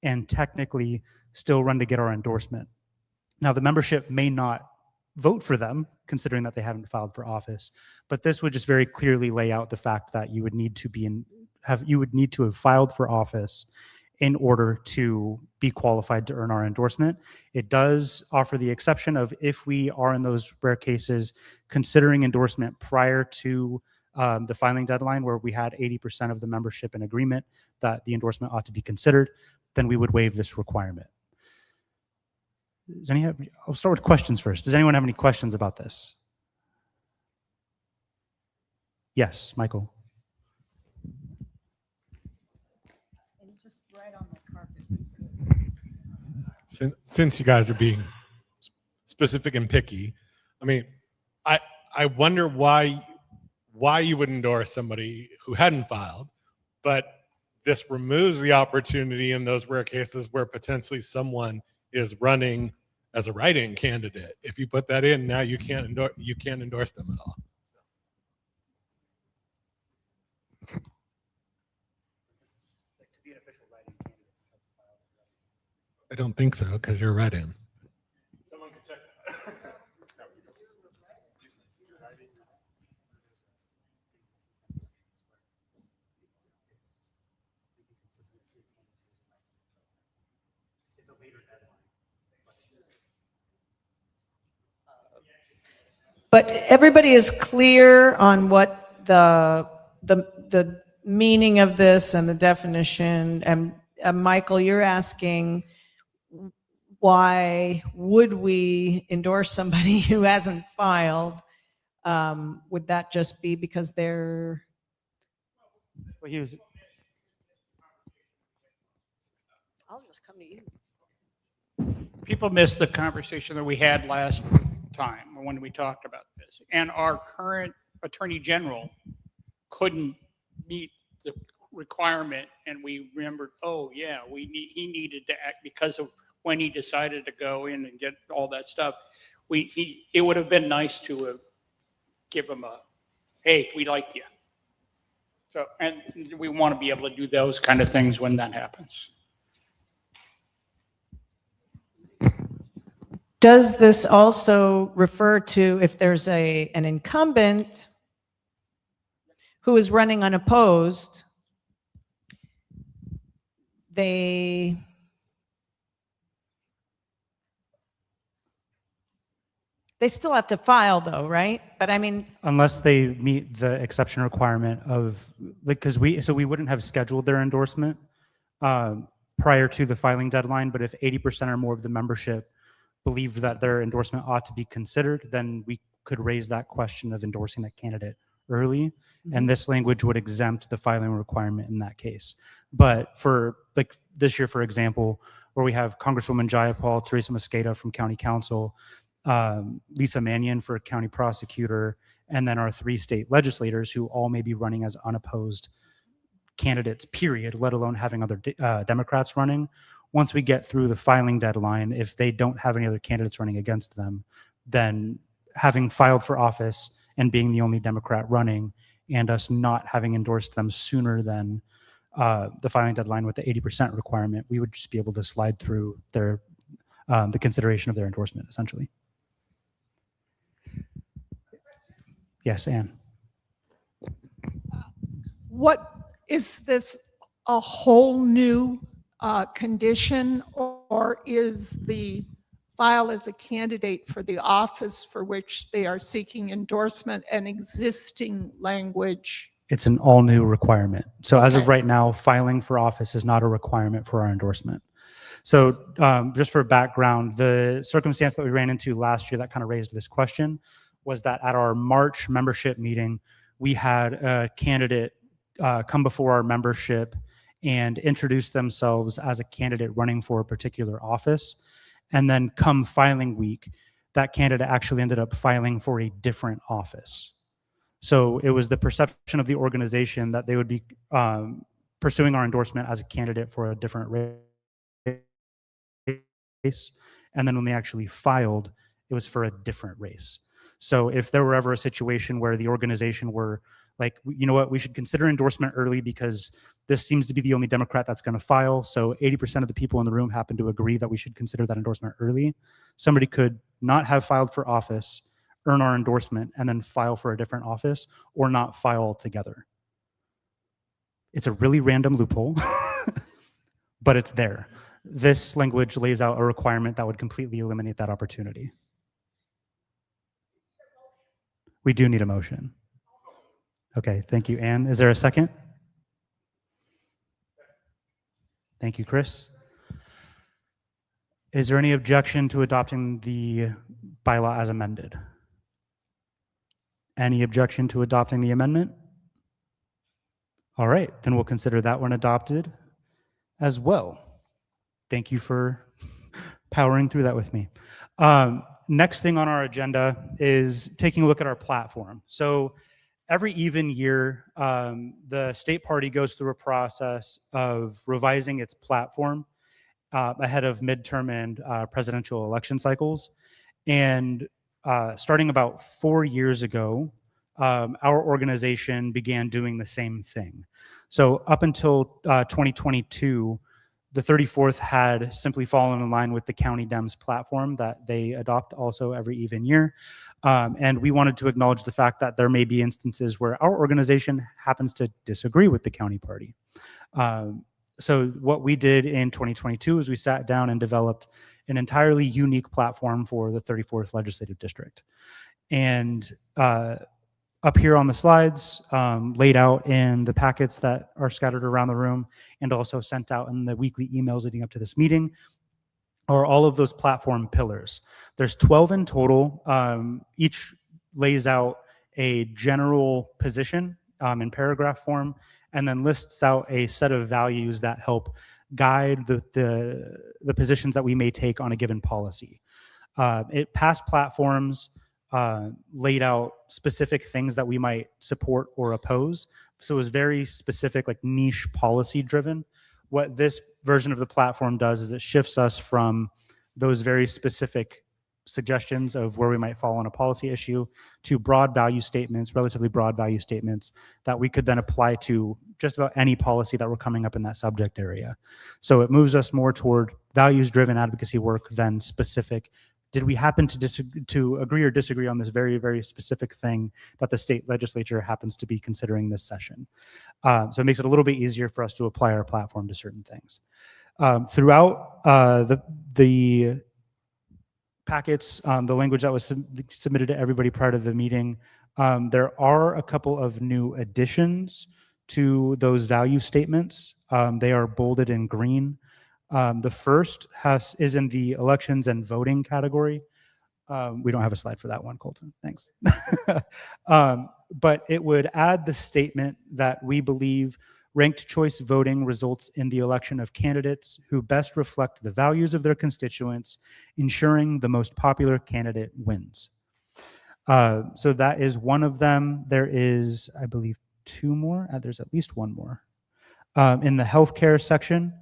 and technically still run to get our endorsement. Now, the membership may not vote for them, considering that they haven't filed for office, but this would just very clearly lay out the fact that you would need to have filed for office in order to be qualified to earn our endorsement. It does offer the exception of if we are in those rare cases considering endorsement prior to the filing deadline, where we had 80% of the membership in agreement that the endorsement ought to be considered, then we would waive this requirement. I'll start with questions first. Does anyone have any questions about this? Yes, Michael. Since you guys are being specific and picky, I mean, I wonder why you would endorse somebody who hadn't filed, but this removes the opportunity in those rare cases where potentially someone is running as a write-in candidate. If you put that in, now you can't endorse them at all. I don't think so, because you're write-in. Someone can check that. But everybody is clear on what the meaning of this and the definition. And Michael, you're asking, why would we endorse somebody who hasn't filed? Would that just be because they're... Well, he was... I'll just come to you. People missed the conversation that we had last time when we talked about this, and our current attorney general couldn't meet the requirement, and we remembered, oh yeah, he needed to act because of when he decided to go in and get all that stuff, it would have been nice to give him a, hey, we like you. So, and we want to be able to do those kind of things when that happens. Does this also refer to if there's an incumbent who is running unopposed, they still have to file though, right? But I mean, Unless they meet the exception requirement of, like, because we wouldn't have scheduled their endorsement prior to the filing deadline, but if 80% or more of the membership believed that their endorsement ought to be considered, then we could raise that question of endorsing that candidate early. And this language would exempt the filing requirement in that case. But for like this year, for example, where we have Congresswoman Jayapal, Teresa Mosqueda from County Council, Lisa Mannion for County Prosecutor, and then our 3 state legislators who all may be running as unopposed candidates, period, let alone having other Democrats running. Once we get through the filing deadline, if they don't have any other candidates running against them, then having filed for office and being the only Democrat running and us not having endorsed them sooner than the filing deadline with the 80% requirement, we would just be able to slide through their the consideration of their endorsement, essentially. Yes, Anne. What is this, a whole new condition, or is the file as a candidate for the office for which they are seeking endorsement an existing language? It's an all new requirement. So as of right now, filing for office is not a requirement for our endorsement. So just for background, the circumstance that we ran into last year that kind of raised this question was that at our March membership meeting, we had a candidate come before our membership and introduce themselves as a candidate running for a particular office. And then come filing week, that candidate actually ended up filing for a different office. So it was the perception of the organization that they would be pursuing our endorsement as a candidate for a different race. And then when they actually filed, it was for a different race. So if there were ever a situation where the organization were like, you know what, we should consider endorsement early because this seems to be the only Democrat that's going to file. So 80% of the people in the room happen to agree that we should consider that endorsement early. Somebody could not have filed for office, earn our endorsement, and then file for a different office or not file altogether. It's a really random loophole, but it's there. This language lays out a requirement that would completely eliminate that opportunity. We do need a motion. Okay, thank you, Anne. Is there a second? Thank you, Chris. Is there any objection to adopting the bylaw as amended? Any objection to adopting the amendment? All right, then we'll consider that one adopted as well. Thank you for powering through that with me. Next thing on our agenda is taking a look at our platform. So every even year, the state party goes through a process of revising its platform ahead of midterm and presidential election cycles. And starting about 4 years ago, our organization began doing the same thing. So up until 2022, the 34th had simply fallen in line with the County Dems platform that they adopt also every even year. And we wanted to acknowledge the fact that there may be instances where our organization happens to disagree with the county party. So what we did in 2022 is we sat down and developed an entirely unique platform for the 34th Legislative District. And up here on the slides, laid out in the packets that are scattered around the room and also sent out in the weekly emails leading up to this meeting, are all of those platform pillars. There's 12 in total. Each lays out a general position in paragraph form and then lists out a set of values that help guide the positions that we may take on a given policy. Past platforms laid out specific things that we might support or oppose. So it was very specific, like niche policy driven. What this version of the platform does is it shifts us from those very specific suggestions of where we might fall on a policy issue to broad value statements, relatively broad value statements that we could then apply to just about any policy that we're coming up in that subject area. So it moves us more toward values-driven advocacy work than specific. Did we happen to agree or disagree on this very, very specific thing that the state legislature happens to be considering this session? So it makes it a little bit easier for us to apply our platform to certain things. Throughout the packets, the language that was submitted to everybody prior to the meeting, there are a couple of new additions to those value statements. They are bolded in green. The first is in the elections and voting category. We don't have a slide for that one, Colton. Thanks. But it would add the statement that we believe ranked choice voting results in the election of candidates who best reflect the values of their constituents, ensuring the most popular candidate wins. So that is one of them. There is, I believe, two more. There's at least one more. In the healthcare section,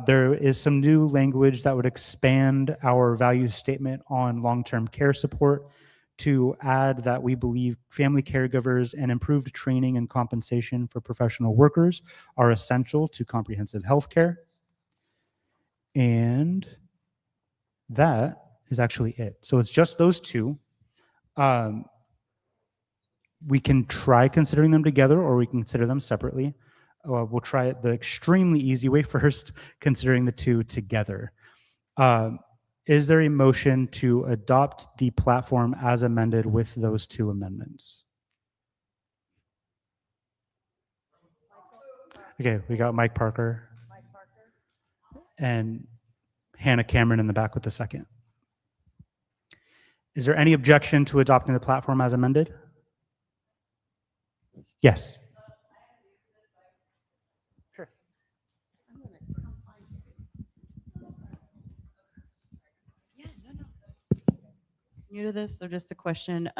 there is some new language that would expand our value statement on long-term care support to add that we believe family caregivers and improved training and compensation for professional workers are essential to comprehensive health care. And that is actually it. So it's just those two. We can try considering them together, or we can consider them separately. We'll try it the extremely easy way first, considering the two together. Is there a motion to adopt the platform as amended with those two amendments? Okay, we got Mike Parker and Hannah Cameron in the back with the second. Is there any objection to adopting the platform as amended? Yes. New to this, so just a question.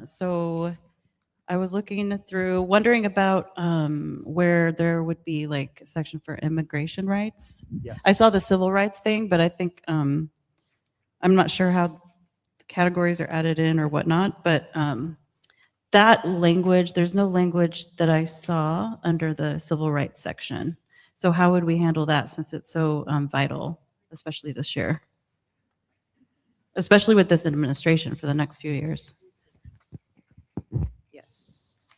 So I was looking through, wondering about where there would be like a section for immigration rights. Yes. I saw the civil rights thing, but I think I'm not sure how the categories are added in or whatnot, but that language, there's no language that I saw under the civil rights section. So how would we handle that since it's so vital, especially this year? Especially with this administration for the next few years. Yes.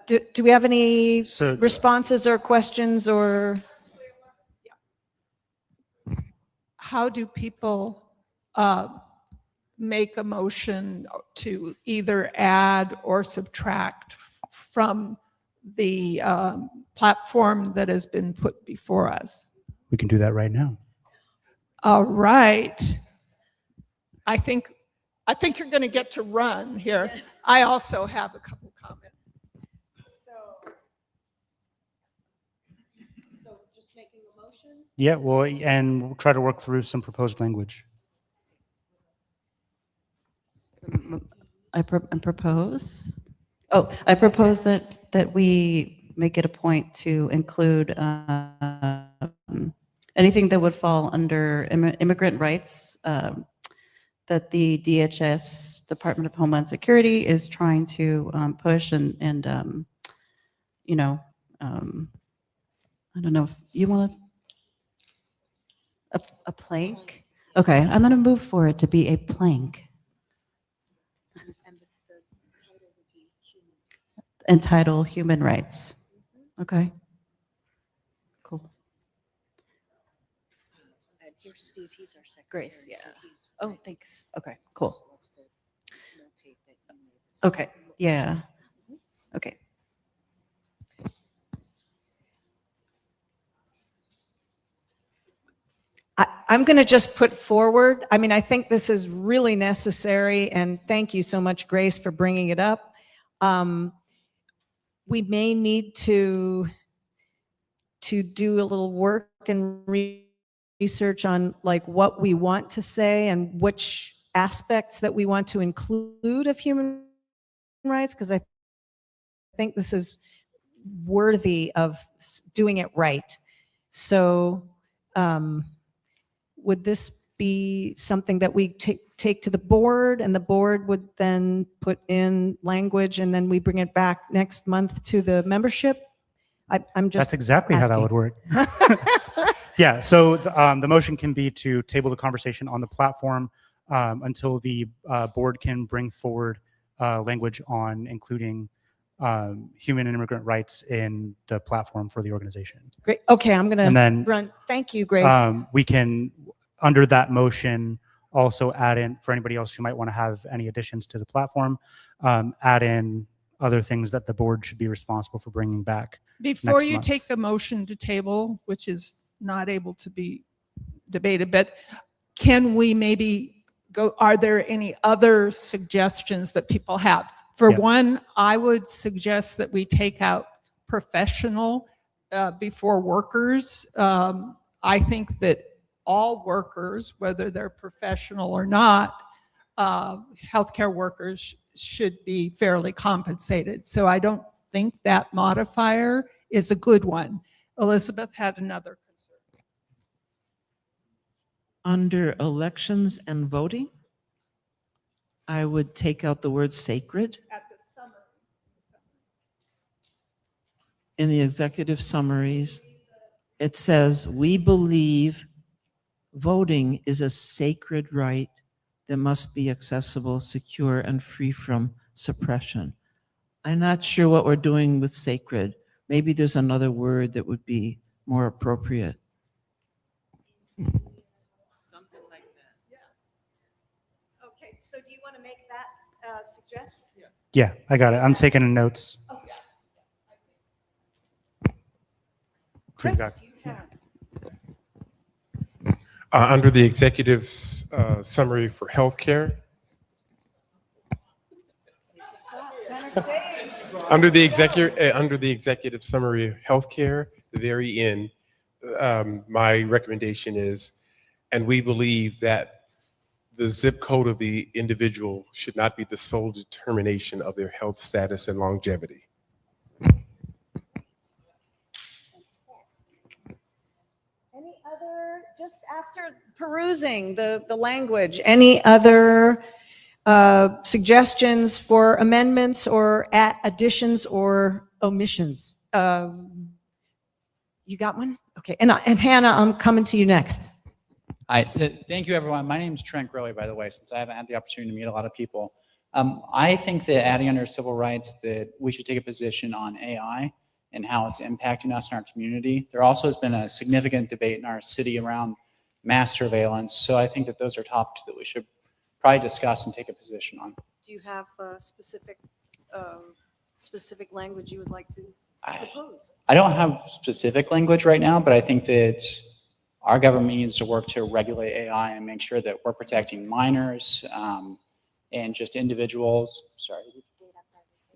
Do we have any So- responses or questions or? How do people make a motion to either add or subtract from the platform that has been put before us? We can do that right now. All right. I think you're going to get to run here. I also have a couple comments. So just making a motion? Yeah, well, and we'll try to work through some proposed language. I propose that we make it a point to include anything that would fall under immigrant rights that the DHS, Department of Homeland Security, is trying to push and you know, I don't know if you want a plank. Okay, I'm going to move for it to be a plank. Entitled Human Rights. Okay. Cool. And here's Steve, he's our secretary. Grace, yeah. Oh, thanks. Okay, cool. Okay, yeah. Okay. I'm going to just put forward, I mean, I think this is really necessary, and thank you so much, Grace, for bringing it up. We may need to do a little work and research on like what we want to say and which aspects that we want to include of human rights, because I think this is worthy of doing it right. So would this be something that we take to the board, and the board would then put in language, and then we bring it back next month to the membership? I'm just That's exactly how that asking. would work. Yeah, so the motion can be to table the conversation on the platform until the board can bring forward language on including human and immigrant rights in the platform for the organization. Great. Okay, I'm going And to then run. Thank you, Grace. we can, under that motion, also add in, for anybody else who might want to have any additions to the platform, add in other things that the board should be responsible for bringing back. Before next you month. take the motion to table, which is not able to be debated, but can we maybe go, are there any other suggestions that people have? For Yeah. one, I would suggest that we take out professional before workers. I think that all workers, whether they're professional or not, healthcare workers should be fairly compensated. So I don't think that modifier is a good one. Elizabeth had another concern. Under elections and voting, I would take out the word sacred. At the summary. In the executive summaries, it says, we believe voting is a sacred right that must be accessible, secure, and free from suppression. I'm not sure what we're doing with sacred. Maybe there's another word that would be more appropriate. Something like that. Yeah. Okay, so do you want to make that suggestion? Yeah, I got it. I'm taking notes. Okay. You got Chris, you have. Under the executive summary for healthcare, Center stage. under the executive summary of healthcare, the very end, my recommendation is, and we believe that the zip code of the individual should not be the sole determination of their health status and longevity. Any other, just after perusing the language, any other suggestions for amendments or additions or omissions? You got one? Okay, and Hannah, I'm coming to you next. Hi, thank you, everyone. My name is Trent Gurley, by the way, since I haven't had the opportunity to meet a lot of people. I think that adding under civil rights that we should take a position on AI and how it's impacting us in our community. There also has been a significant debate in our city around mass surveillance. So I think that those are topics that we should probably discuss and take a position on. Do you have specific language you would like to propose? I don't have specific language right now, but I think that our government needs to work to regulate AI and make sure that we're protecting minors and just individuals,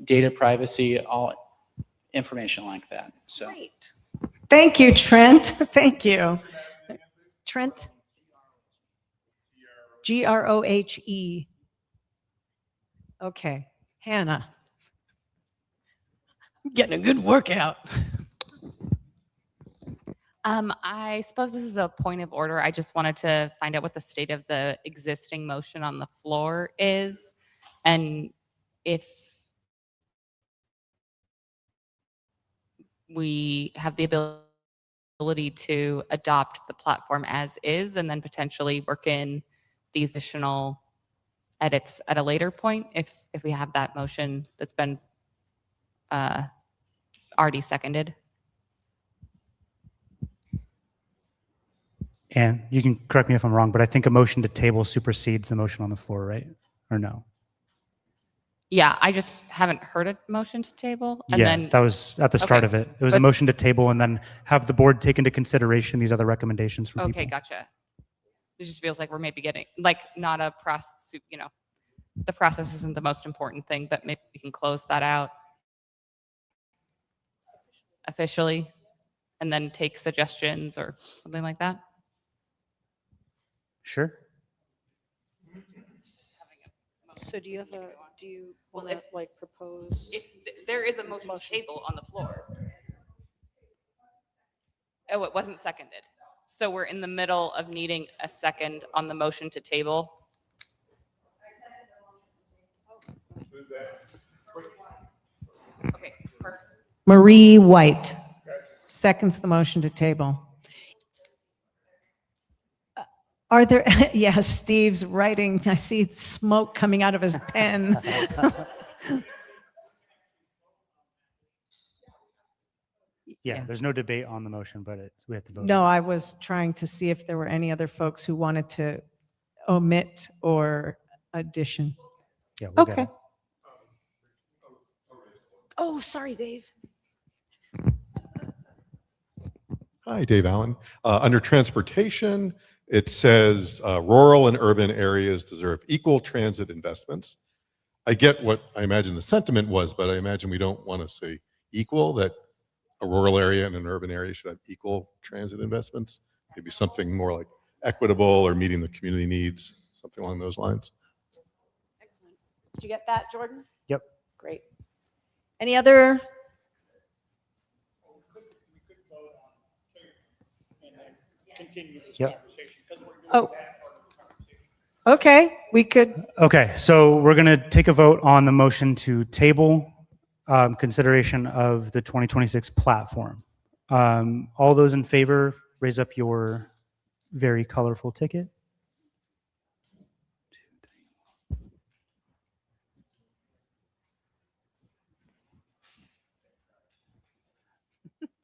data privacy, all information like that. So. Great. Thank you, Trent. Thank you. Trent? Grohe. Okay. Hannah. I'm getting a good workout. I suppose this is a point of order. I just wanted to find out what the state of the existing motion on the floor is, and if we have the ability to adopt the platform as is and then potentially work in these additional edits at a later point if we have that motion that's been already seconded. And you can correct me if I'm wrong, but I think a motion to table supersedes the motion on the floor, right? Or no? Yeah, I just haven't heard a motion to table. And Yeah, then that was at the start Okay, of it. It was a but- motion to table and then have the board take into consideration these other recommendations from Okay, people. gotcha. It just feels like we're maybe getting like not a process, you know, the process isn't the most important thing, but maybe we can close that out officially and then take suggestions or something like that. Sure. So do you Well, want to like propose? If there is a motion to table on the floor. Oh, it wasn't seconded. So we're in the middle of needing a second on the motion to table. Okay, perfect. Marie White seconds the motion to table. Are there, yes, Steve's writing. I see smoke coming out of his pen. Yeah, there's no debate on the motion, but we have to vote. No, I was trying to see if there were any other folks who wanted to omit or addition. Yeah, we'll get Okay. it. Oh, sorry, Dave. Hi, Dave Allen. Under transportation, it says rural and urban areas deserve equal transit investments. I get what I imagine the sentiment was, but I imagine we don't want to say equal, that a rural area and an urban area should have equal transit investments. Maybe something more like equitable or meeting the community needs, something along those lines. Did you get that, Jordan? Yep. Great. Any other? Continue this Yep. conversation, 'cause we're doing Oh. that part of the conversation. Okay, we could. Okay, so we're going to take a vote on the motion to table consideration of the 2026 platform. All those in favor, raise up your very colorful ticket.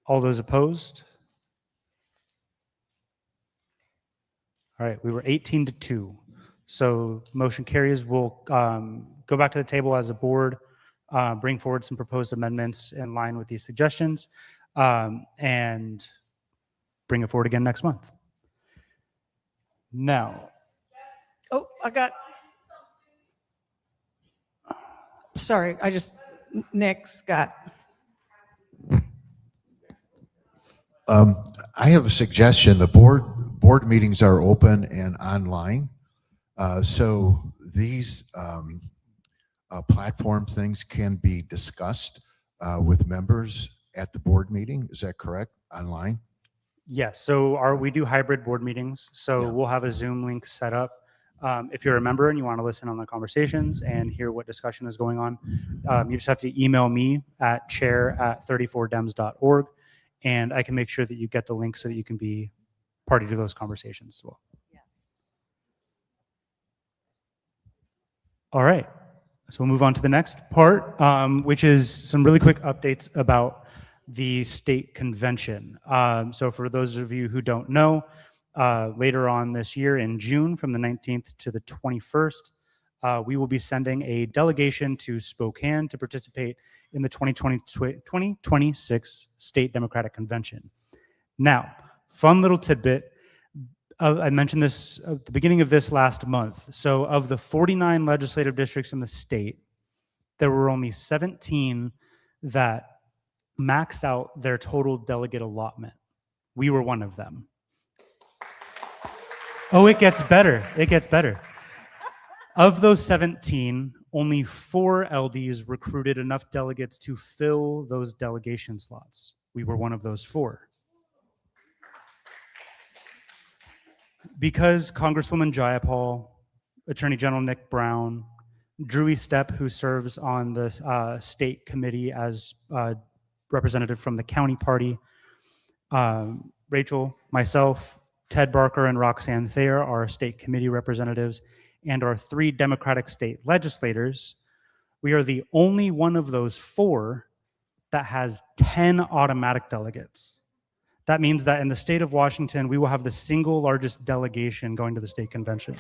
All those opposed? All right, we were 18-2. So motion carries. We'll go back to the table as a board, bring forward some proposed amendments in line with these suggestions, and bring it forward again next month. Now, Oh, I got. Sorry, Nick, Scott. I have a suggestion. The board meetings are open and online. So these platform things can be discussed with members at the board meeting. Is that correct? Online? yes, so we do hybrid board meetings. So we'll have a Zoom link set up. If you're a member and you want to listen on the conversations and hear what discussion is going on, you just have to email me at chair@34dems.org, and I can make sure that you get the link so that you can be party to those conversations as well. All right, so we'll move on to the next part, which is some really quick updates about the state convention. So for those of you who don't know, later on this year in June, from the 19th to the 21st, we will be sending a delegation to Spokane to participate in the 2026 State Democratic Convention. Now, fun little tidbit. I mentioned this at the beginning of this last month. So of the 49 legislative districts in the state, there were only 17 that maxed out their total delegate allotment. We were one of them. Oh, it gets better. It gets better. Of those 17, only 4 LDs recruited enough delegates to fill those delegation slots. We were one of those 4. Because Congresswoman Jayapal, Attorney General Nick Brown, Drew Stepp, who serves on the state committee as representative from the county party, Rachel, myself, Ted Barker, and Roxanne Thayer are state committee representatives, and our 3 Democratic state legislators. We are the only one of those 4 that has 10 automatic delegates. That means that in the state of Washington, we will have the single largest delegation going to the state convention.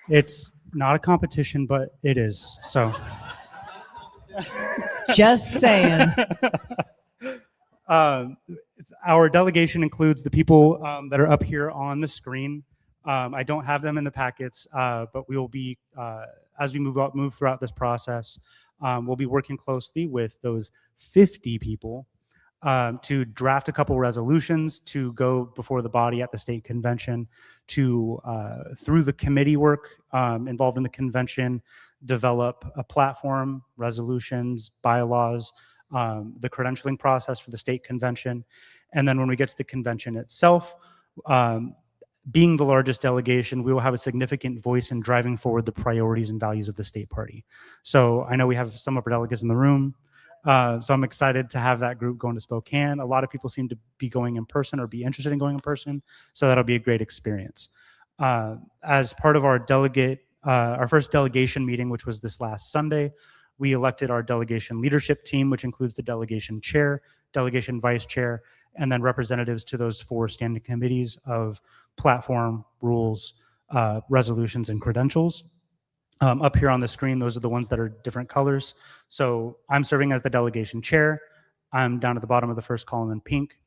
It's not a competition, but it is. So, Just saying. Our delegation includes the people that are up here on the screen. I don't have them in the packets, but we will be, as we move throughout this process, we'll be working closely with those 50 people to draft a couple resolutions to go before the body at the state convention, to through the committee work involved in the convention, develop a platform, resolutions, bylaws, the credentialing process for the state convention. And then when we get to the convention itself, being the largest delegation, we will have a significant voice in driving forward the priorities and values of the state party. So I know we have some of our delegates in the room. So I'm excited to have that group going to Spokane. A lot of people seem to be going in person or be interested in going in person. So that'll be a great experience. As part of our first delegation meeting, which was this last Sunday, we elected our delegation leadership team, which includes the delegation chair, delegation vice chair, and then representatives to those 4 standing committees of platform, rules, resolutions, and credentials. Up here on the screen, those are the ones that are different colors. So I'm serving as the delegation chair. I'm down at the bottom of the first column in pink.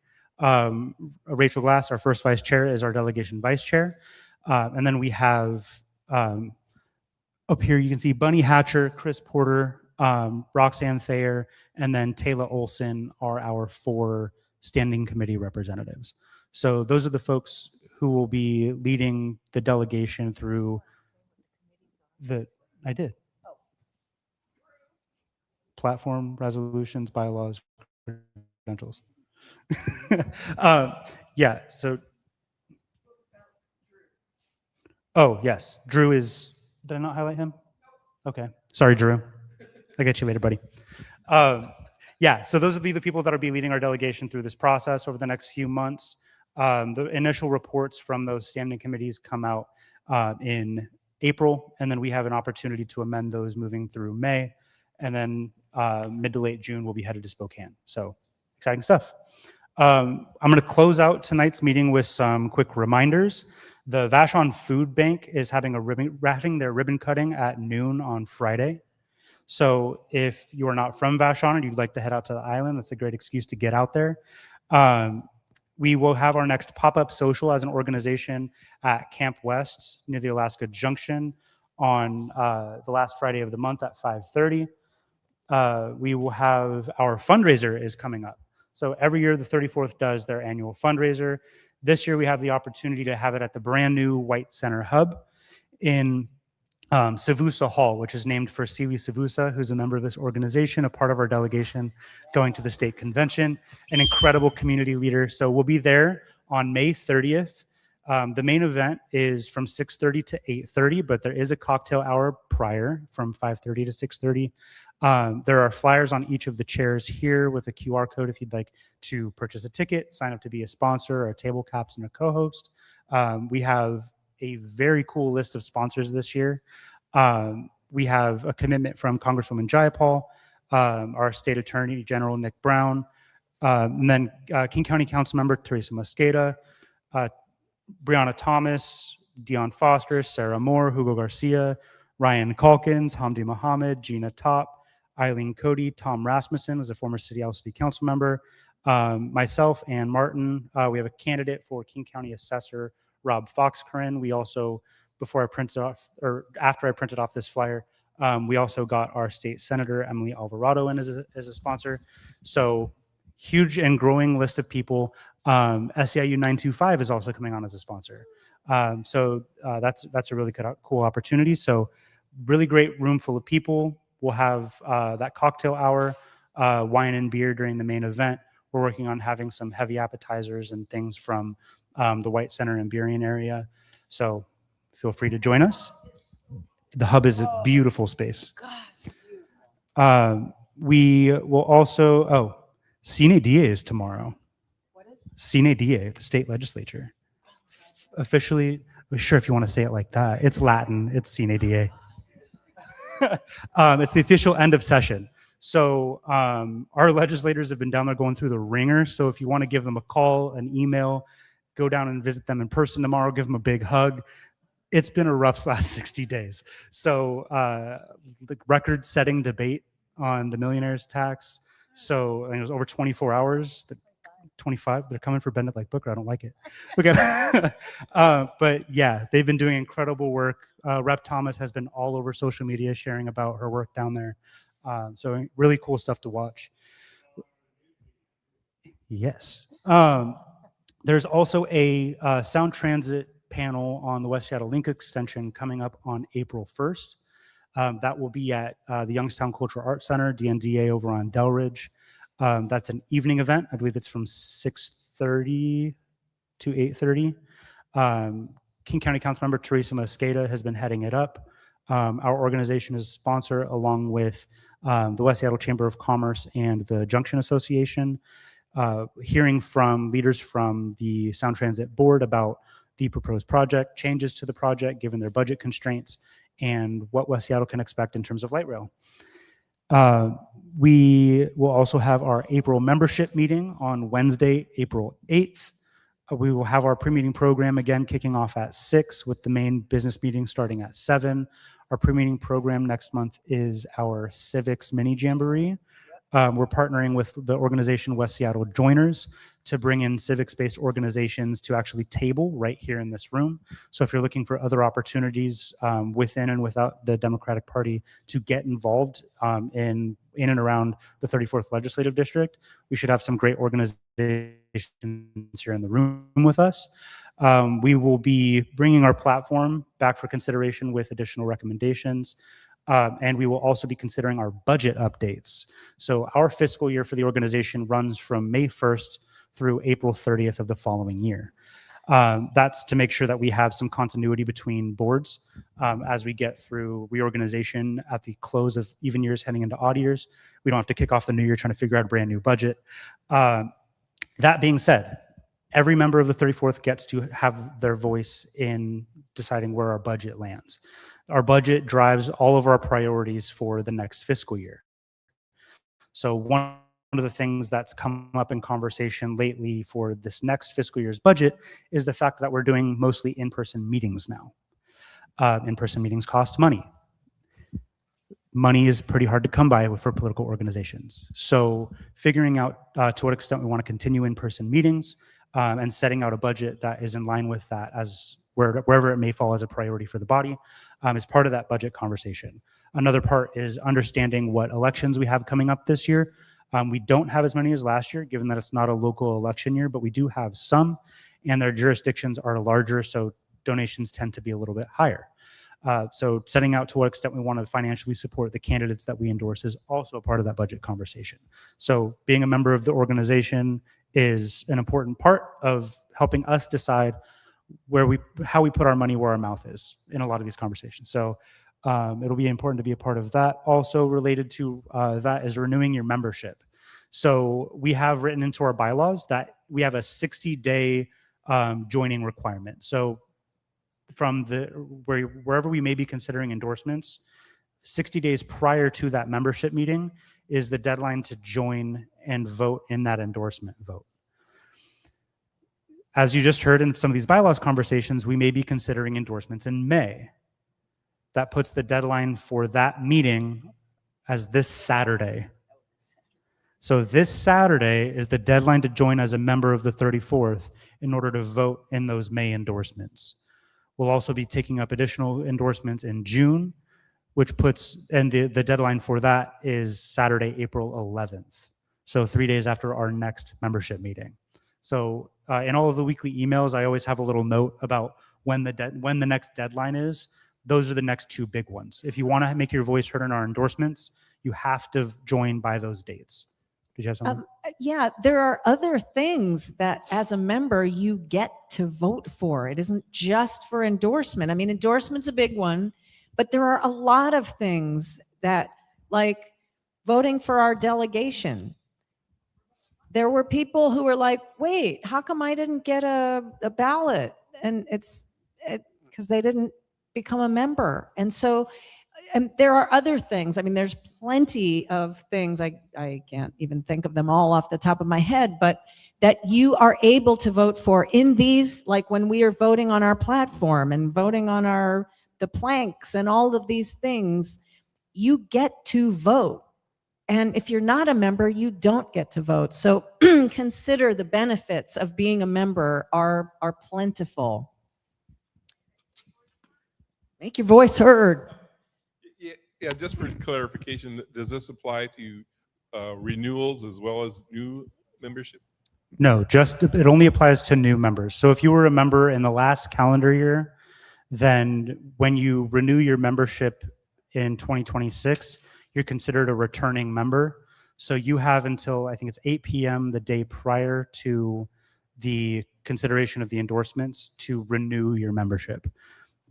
Rachel Glass, our first vice chair, is our delegation vice chair. And then we have up here, you can see Bunny Hatcher, Chris Porter, Roxanne Thayer, and then Taylor Olson are our 4 standing committee representatives. So those are the folks who will be leading the delegation through I did. Platform, resolutions, bylaws, credentials. Yeah, so. Oh, yes, Drew is, did I not highlight him? Okay, sorry, Drew. I'll get you later, buddy. Yeah, so those will be the people that will be leading our delegation through this process over the next few months. The initial reports from those standing committees come out in April, and then we have an opportunity to amend those moving through May, and then mid to late June, we'll be headed to Spokane. So exciting stuff. I'm going to close out tonight's meeting with some quick reminders. The Vashon Food Bank is having their ribbon cutting at noon on Friday. So if you are not from Vashon and you'd like to head out to the island, that's a great excuse to get out there. We will have our next pop-up social as an organization at Camp West near the Alaska Junction on the last Friday of the month at 5:30. We will have our fundraiser is coming up. So every year the 34th does their annual fundraiser. This year we have the opportunity to have it at the brand new White Center Hub in Savusa Hall, which is named for Celie Savusa, who's a member of this organization, a part of our delegation going to the state convention, an incredible community leader. So we'll be there on May 30th. The main event is from 6:30 to 8:30, but there is a cocktail hour prior from 5:30 to 6:30. There are flyers on each of the chairs here with a QR code if you'd like to purchase a ticket, sign up to be a sponsor, a table caps, and a co-host. We have a very cool list of sponsors this year. We have a commitment from Congresswoman Jayapal, our State Attorney General Nick Brown, and then King County Council Member Teresa Mosqueda, Brianna Thomas, Dion Foster, Sarah Moore, Hugo Garcia, Ryan Calkins, Hamdi Mohammed, Gina Top, Eileen Cody, Tom Rasmussen was a former City Council member, myself and Martin. We have a candidate for King County Assessor Rob Foxcurran. We also, after I printed off this flyer, we also got our state senator Emily Alvarado in as a sponsor. So huge and growing list of people. SEIU 925 is also coming on as a sponsor. So that's a really cool opportunity. So really great room full of people. We'll have that cocktail hour, wine and beer during the main event. We're working on having some heavy appetizers and things from the White Center and Burien area. So feel free to join us. The hub is a beautiful space. We will also, Cine Die is tomorrow. What is Cine Die, the state legislature. Officially, sure, if you want to say it like that. It's Latin, it's Cine Die. It's the official end of session. So our legislators have been down there going through the ringer. So if you want to give them a call, an email, go down and visit them in person tomorrow, give them a big hug. It's been a rough last 60 days. So the record-setting debate on the millionaire's tax. So it was over 24 hours. 25. They're coming for Bennett like Booker. I don't like it. Okay. But yeah, they've been doing incredible work. Rep Thomas has been all over social media sharing about her work down there. So really cool stuff to watch. Yes. There's also a Sound Transit panel on the West Seattle Link Extension coming up on April 1st. That will be at the Youngstown Cultural Arts Center, DNDA, over on Delridge. That's an evening event. I believe it's from 6:30 to 8:30. King County Councilmember Teresa Mosqueda has been heading it up. Our organization is a sponsor along with the West Seattle Chamber of Commerce and the Junction Association, hearing from leaders from the Sound Transit Board about the proposed project, changes to the project given their budget constraints, and what West Seattle can expect in terms of light rail. We will also have our April membership meeting on Wednesday, April 8th. We will have our pre-meeting program again kicking off at 6 with the main business meeting starting at 7. Our pre-meeting program next month is our Civics Mini Jamboree. We're partnering with the organization West Seattle Joiners to bring in civics-based organizations to actually table right here in this room. So if you're looking for other opportunities within and without the Democratic Party to get involved in and around the 34th Legislative District, we should have some great organizations here in the room with us. We will be bringing our platform back for consideration with additional recommendations. And we will also be considering our budget updates. So our fiscal year for the organization runs from May 1st through April 30th of the following year. That's to make sure that we have some continuity between boards as we get through reorganization at the close of even years heading into odd years. We don't have to kick off the new year trying to figure out a brand new budget. That being said, every member of the 34th gets to have their voice in deciding where our budget lands. Our budget drives all of our priorities for the next fiscal year. So one of the things that's come up in conversation lately for this next fiscal year's budget is the fact that we're doing mostly in-person meetings now. In-person meetings cost money. Money is pretty hard to come by for political organizations. So figuring out to what extent we want to continue in-person meetings and setting out a budget that is in line with that as wherever it may fall as a priority for the body is part of that budget conversation. Another part is understanding what elections we have coming up this year. We don't have as many as last year, given that it's not a local election year, but we do have some, and their jurisdictions are larger, so donations tend to be a little bit higher. So setting out to what extent we want to financially support the candidates that we endorse is also a part of that budget conversation. So being a member of the organization is an important part of helping us decide how we put our money where our mouth is in a lot of these conversations. So it'll be important to be a part of that. Also related to that is renewing your membership. So we have written into our bylaws that we have a 60-day joining requirement. So from wherever we may be considering endorsements, 60 days prior to that membership meeting is the deadline to join and vote in that endorsement vote. As you just heard in some of these bylaws conversations, we may be considering endorsements in May. That puts the deadline for that meeting as this Saturday. So this Saturday is the deadline to join as a member of the 34th in order to vote in those May endorsements. We'll also be taking up additional endorsements in June, which puts, and the deadline for that is Saturday, April 11th. So 3 days after our next membership meeting. So in all of the weekly emails, I always have a little note about when the next deadline is. Those are the next two big ones. If you want to make your voice heard in our endorsements, you have to join by those dates. Did you have something? Yeah, there are other things that as a member you get to vote for. It isn't just for endorsement. I mean, endorsement's a big one, but there are a lot of things that, like voting for our delegation. There were people who were like, wait, how come I didn't get a ballot? And it's because they didn't become a member. And so, and there are other things. I mean, there's plenty of things. I can't even think of them all off the top of my head, but that you are able to vote for in these, like when we are voting on our platform and voting on the planks and all of these things, you get to vote. And if you're not a member, you don't get to vote. So consider the benefits of being a member are plentiful. Make your voice heard. Yeah, just for clarification, does this apply to renewals as well as new membership? No, it only applies to new members. So if you were a member in the last calendar year, then when you renew your membership in 2026, you're considered a returning member. So you have until, I think it's 8 p.m. the day prior to the consideration of the endorsements to renew your membership.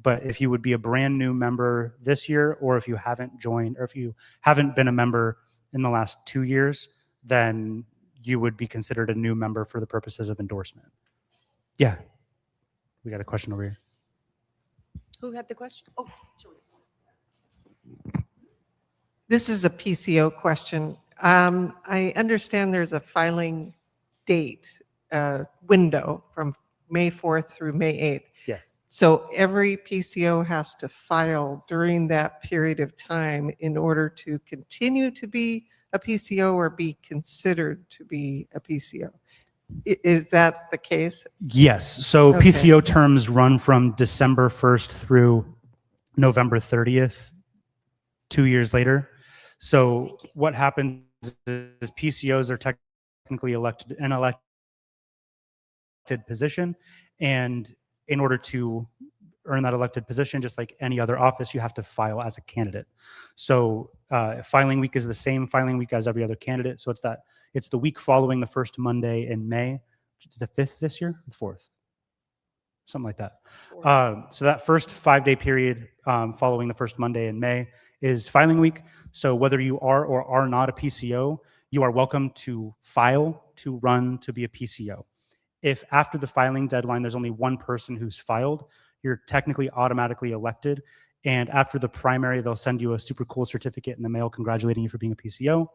But if you would be a brand new member this year, or if you haven't joined, or if you haven't been a member in the last 2 years, then you would be considered a new member for the purposes of endorsement. Yeah. We got a question over here. Who had the question? Oh, Joyce. This is a PCO question. I understand there's a filing date window from May 4th through May 8th. Yes. So every PCO has to file during that period of time in order to continue to be a PCO or be considered to be a PCO. Is that the case? Yes. So Okay. PCO terms run from December 1st through November 30th, 2 years later. So what happens is PCOs are technically elected position, and in order to earn that elected position, just like any other office, you have to file as a candidate. So filing week is the same filing week as every other candidate. So it's the week following the first Monday in May, which is the 5th this year, the 4th, something like that. So that first 5-day period following the first Monday in May is filing week. So whether you are or are not a PCO, you are welcome to file to run to be a PCO. If after the filing deadline, there's only one person who's filed, you're technically automatically elected. And after the primary, they'll send you a super cool certificate in the mail congratulating you for being a PCO.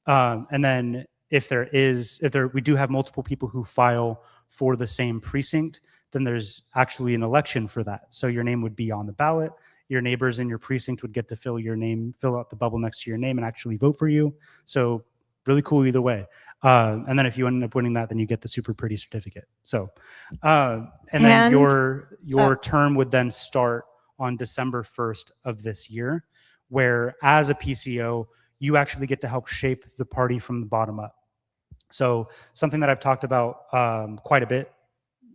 And then we do have multiple people who file for the same precinct, then there's actually an election for that. So your name would be on the ballot. Your neighbors in your precinct would get to fill out the bubble next to your name and actually vote for you. So really cool either way. And then if you end up winning that, then you get the super pretty certificate. So, and then your term would then start on December 1st of this year, where as a PCO, you actually get to help shape the party from the bottom up. So something that I've talked about quite a bit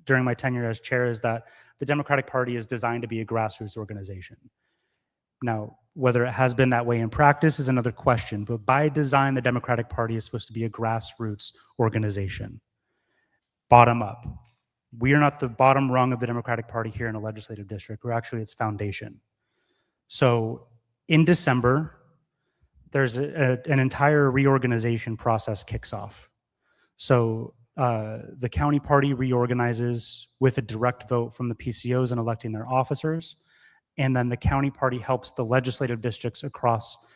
during my tenure as chair is that the Democratic Party is designed to be a grassroots organization. Now, whether it has been that way in practice is another question, but by design, the Democratic Party is supposed to be a grassroots organization. Bottom up. We are not the bottom rung of the Democratic Party here in a legislative district. We're actually its foundation. So in December, there's an entire reorganization process kicks off. So the county party reorganizes with a direct vote from the PCOs in electing their officers. And then the county party helps the legislative districts across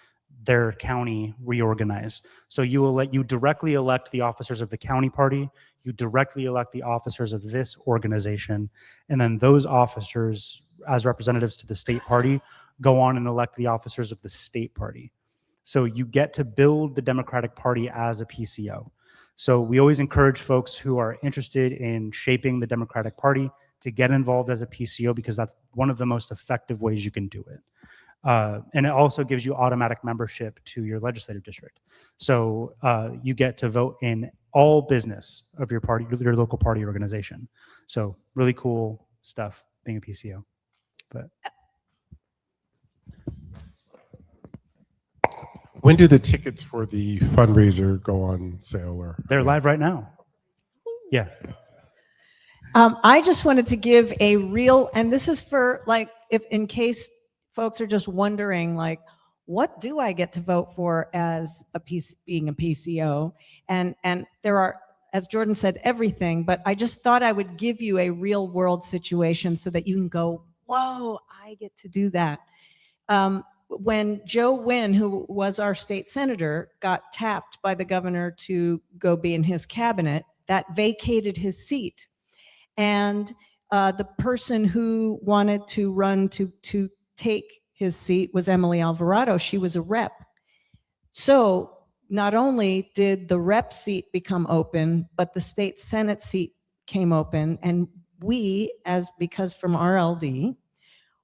their county reorganize. So you directly elect the officers of the county party, you directly elect the officers of this organization, and then those officers, as representatives to the state party, go on and elect the officers of the state party. So you get to build the Democratic Party as a PCO. So we always encourage folks who are interested in shaping the Democratic Party to get involved as a PCO, because that's one of the most effective ways you can do it. And it also gives you automatic membership to your legislative district. So you get to vote in all business of your party, your local party organization. So really cool stuff being a PCO. But When do the tickets for the fundraiser go on sale? Or They're live right now. Yeah. I just wanted to give a real, and this is for like, if in case folks are just wondering, like, what do I get to vote for as being a PCO? And there are, as Jordan said, everything, but I just thought I would give you a real world situation so that you can go, whoa, I get to do that. When Joe Wynn, who was our state senator, got tapped by the governor to go be in his cabinet, that vacated his seat. And the person who wanted to run to take his seat was Emily Alvarado. She was a rep. So not only did the rep seat become open, but the state Senate seat came open. And we, because from RLD,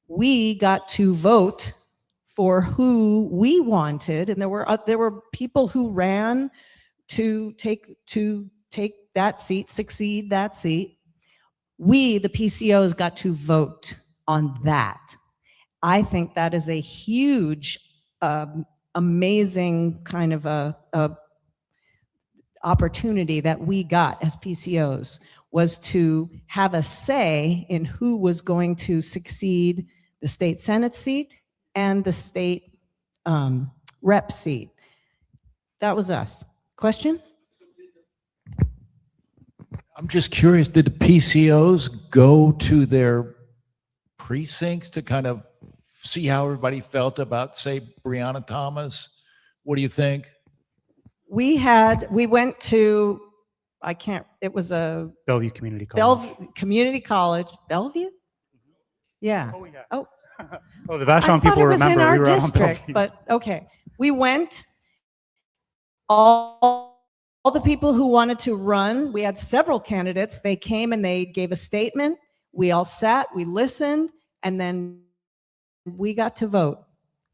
we got to vote for who we wanted. And there were people who ran to take that seat, succeed that seat. We, the PCOs, got to vote on that. I think that is a huge, amazing kind of a opportunity that we got as PCOs, was to have a say in who was going to succeed the state Senate seat and the state rep seat. That was us. Question? I'm just curious, did the PCOs go to their precincts to kind of see how everybody felt about, say, Breonna Thomas? What do you think? We went to, it was a Bellevue Community College. Community College. Bellevue? Yeah. Oh, yeah. Oh. Oh, the Vashon people it was remember. in our we were out on district, Bellevue. but okay. We went, all the people who wanted to run, we had several candidates. They came and they gave a statement. We all sat, we listened, and then we got to vote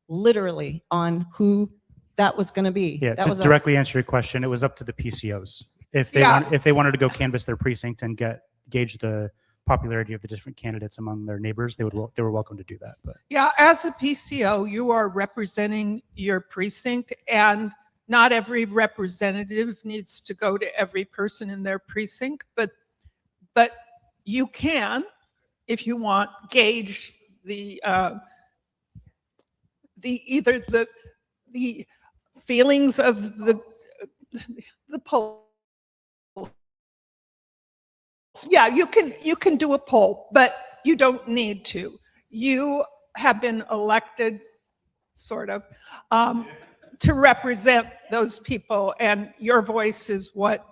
literally on who that was going to be. Yeah, that to was directly us. answer your question, it was up to the PCOs. If they Yeah. if they wanted to go canvass their precinct and gauge the popularity of the different candidates among their neighbors, they were welcome to do that. But Yeah, as a PCO, you are representing your precinct, and not every representative needs to go to every person in their precinct, but you can, if you want, gauge the feelings of the poll. Yeah, you can do a poll, but you don't need to. You have been elected, sort of, to represent those people, and your voice is what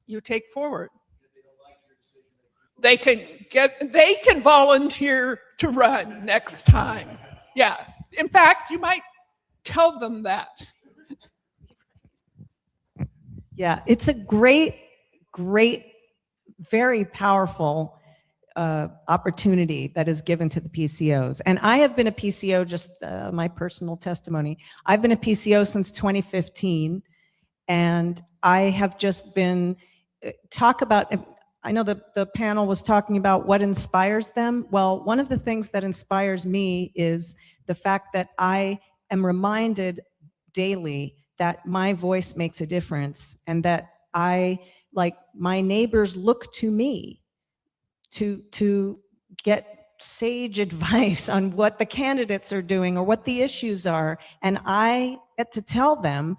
you take forward. They can volunteer to run next time. Yeah. In fact, you might tell them that. Yeah, it's a great, very powerful opportunity that is given to the PCOs. And I have been a PCO, just my personal testimony. I've been a PCO since 2015, and I have just been I know the panel was talking about what inspires them. Well, one of the things that inspires me is the fact that I am reminded daily that my voice makes a difference, and that my neighbors look to me to get sage advice on what the candidates are doing or what the issues are. And I get to tell them,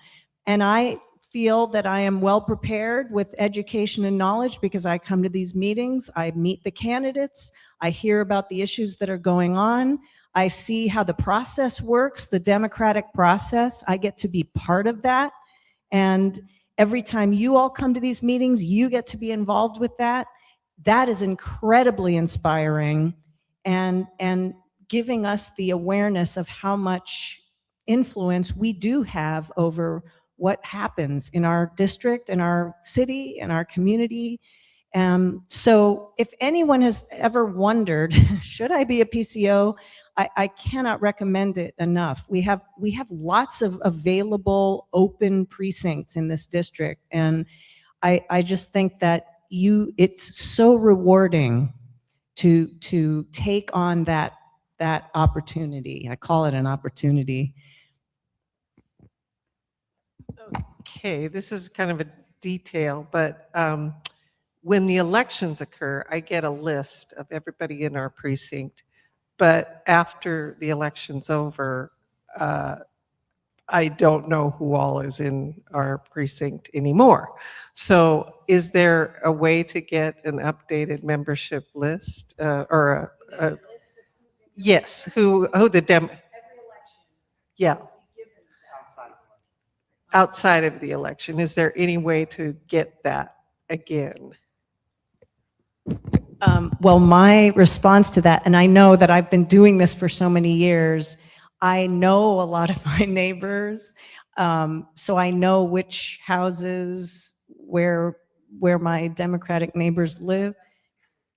and I feel that I am well prepared with education and knowledge because I come to these meetings, I meet the candidates, I hear about the issues that are going on, I see how the process works, the democratic process. I get to be part of that. And every time you all come to these meetings, you get to be involved with that. That is incredibly inspiring and giving us the awareness of how much influence we do have over what happens in our district, in our city, in our community. So if anyone has ever wondered, should I be a PCO? I cannot recommend it enough. We have lots of available open precincts in this district. And I just think that it's so rewarding to take on that opportunity. I call it an opportunity. Okay, this is kind of a detail, but when the elections occur, I get a list of everybody in our precinct. But after the election's over, I don't know who all is in our precinct anymore. So is there a way to get an updated membership list or yes, who the yeah. Outside of the election, is there any way to get that again? Well, my response to that, and I know that I've been doing this for so many years, I know a lot of my neighbors, so I know which houses where my Democratic neighbors live.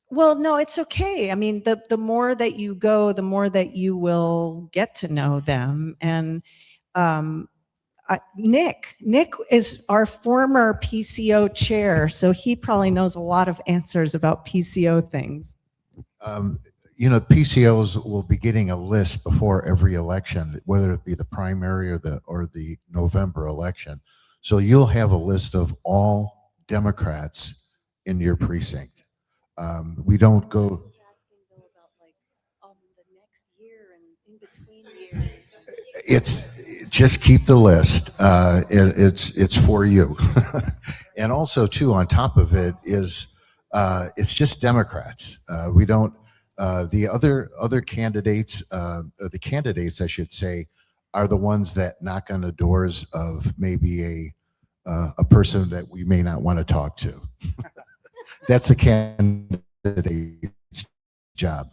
Well, no, it's okay. I mean, the more that you go, the more that you will get to know them. And Nick is our former PCO chair, so he probably knows a lot of answers about PCO things. You know, PCOs will be getting a list before every election, whether it be the primary or the November election. So you'll have a list of all Democrats in your precinct. We don't go. It's just keep the list. It's for you. And also too, on top of it is it's just Democrats. We don't. The other candidates, the candidates, I should say, are the ones that knock on the doors of maybe a person that we may not want to talk to. That's the candidate's job.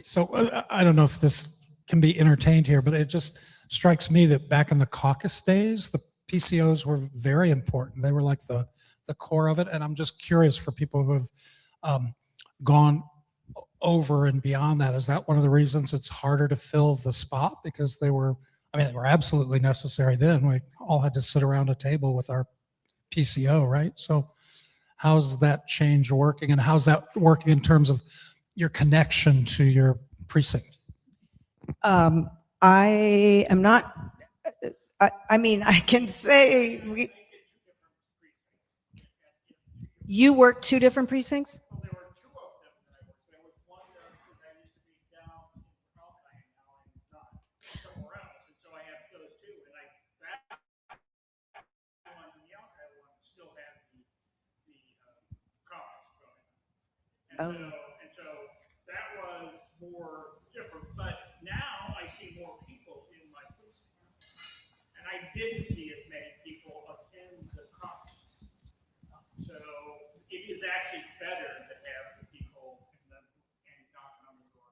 So I don't know if this can be entertained here, but it just strikes me that back in the caucus days, the PCOs were very important. They were like the core of it. And I'm just curious for people who have gone over and beyond that. Is that one of the reasons it's harder to fill the spot? Because they were absolutely necessary then. We all had to sit around a table with our PCO, right? So how's that change working? And how's that working in terms of your connection to your precinct? I am not, I mean, I can say you work 2 different precincts? And so that was more different, but now I see more people in my precinct. And I didn't see as many people attend the conference. So it is actually better to have the people and knocking on the door.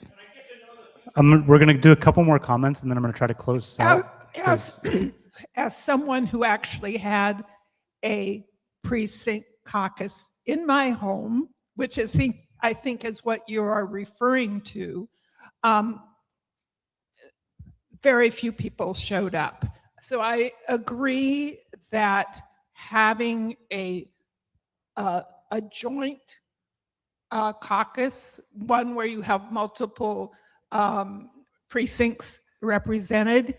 And I get to know them. We're going to do a couple more comments, and then I'm going to try to close this out. As someone who actually had a precinct caucus in my home, which is I think is what you are referring to, very few people showed up. So I agree that having a joint caucus, one where you have multiple precincts represented,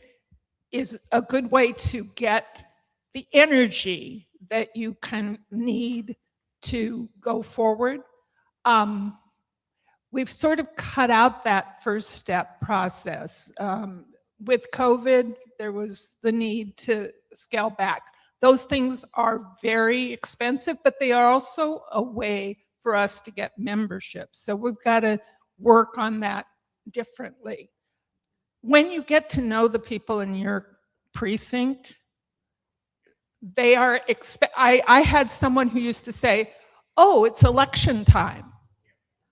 is a good way to get the energy that you kind of need to go forward. We've sort of cut out that first step process. With COVID, there was the need to scale back. Those things are very expensive, but they are also a way for us to get membership. So we've got to work on that differently. When you get to know the people in your precinct, they are, I had someone who used to say, oh, it's election time.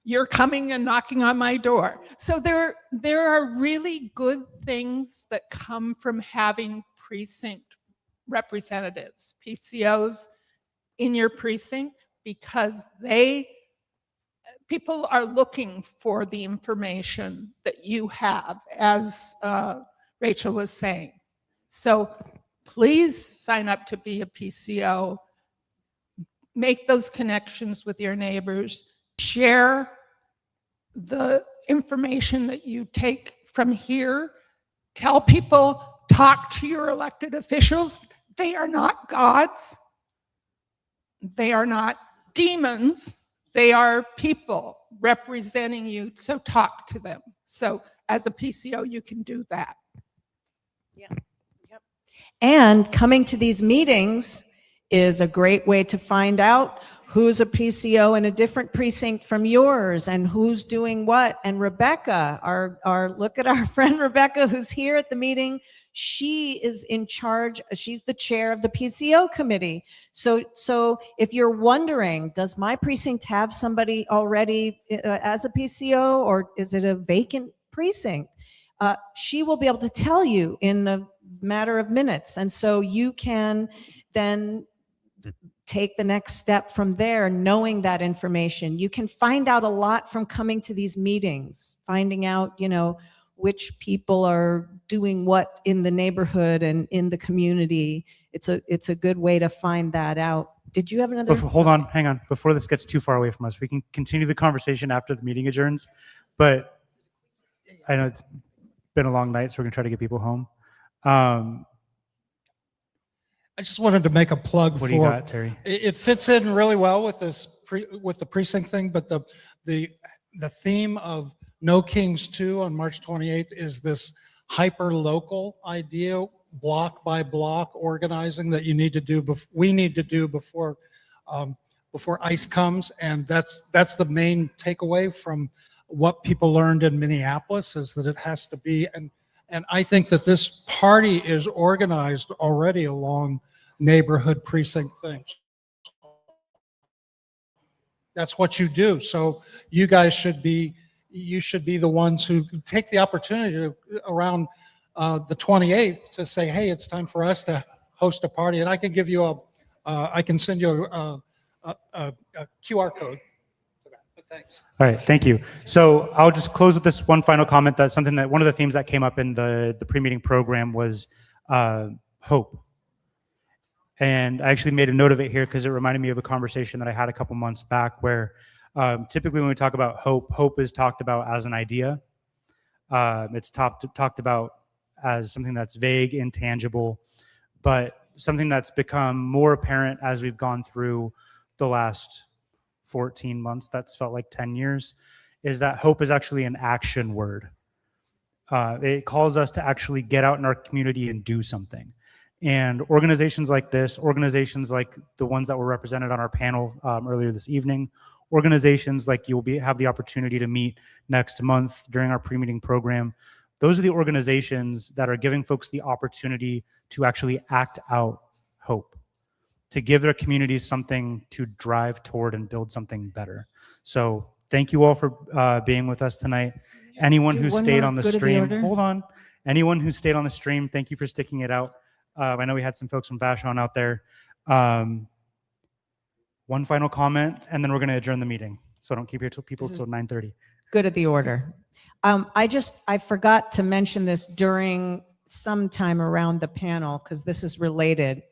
You're coming and knocking on my door. So there are really good things that come from having precinct representatives, PCOs, in your precinct, because people are looking for the information that you have, as Rachel was saying. So please sign up to be a PCO. Make those connections with your neighbors. Share information that you take from here. Tell people, talk to your elected officials. They are not gods. They are not demons. They are people representing you, so talk to them. So as a PCO, you can do that. And coming to these meetings is a great way to find out who's a PCO in a different precinct from yours and who's doing what. And Rebecca, look at our friend Rebecca, who's here at the meeting. She is in charge. She's the chair of the PCO committee. So if you're wondering, does my precinct have somebody already as a PCO, or is it a vacant precinct? She will be able to tell you in a matter of minutes. And so you can then take the next step from there, knowing that information. You can find out a lot from coming to these meetings, finding out, which people are doing what in the neighborhood and in the community. It's a good way to find that out. Did you have another? Hold on, hang on. Before this gets too far away from us, we can continue the conversation after the meeting adjourns. But I know it's been a long night, so we're gonna try to get people home. I just wanted to make a plug What for. do you got, Terry? It fits in really well with this with the precinct thing, but the theme of No Kings 2 on March 28th is this hyper local idea, block by block organizing that you need to do. We need to do before ICE comes, and that's the main takeaway from what people learned in Minneapolis, is that it has to be. And I think that this party is organized already along neighborhood precinct things. That's what you do. So you guys should be the ones who take the opportunity to, around the 28th, to say, hey, it's time for us to host a party. And I can give you I can send you a QR code for that. But thanks. All right, thank you. So I'll just close with this one final comment. That's something that one of the themes that came up in the pre-meeting program was hope. And I actually made a note of it here because it reminded me of a conversation that I had a couple months back where typically when we talk about hope is talked about as an idea. It's talked about as something that's vague, intangible, but something that's become more apparent as we've gone through the last 14 months, that's felt like 10 years, is that hope is actually an action word. It calls us to actually get out in our community and do something. And organizations like this, organizations like the ones that were represented on our panel earlier this evening, organizations like you'll have the opportunity to meet next month during our pre-meeting program, those are the organizations that are giving folks the opportunity to actually act out hope, to give their communities something to drive toward and build something better. So thank you all for being with us tonight. Anyone who stayed on the stream, hold on. Anyone who stayed on the stream, thank you for sticking it out. I know we had some folks from Vashon out there. One final comment, and then we're going to adjourn the meeting. So don't keep people till 9:30. Good at the order. I forgot to mention this during some time around the panel because this is related.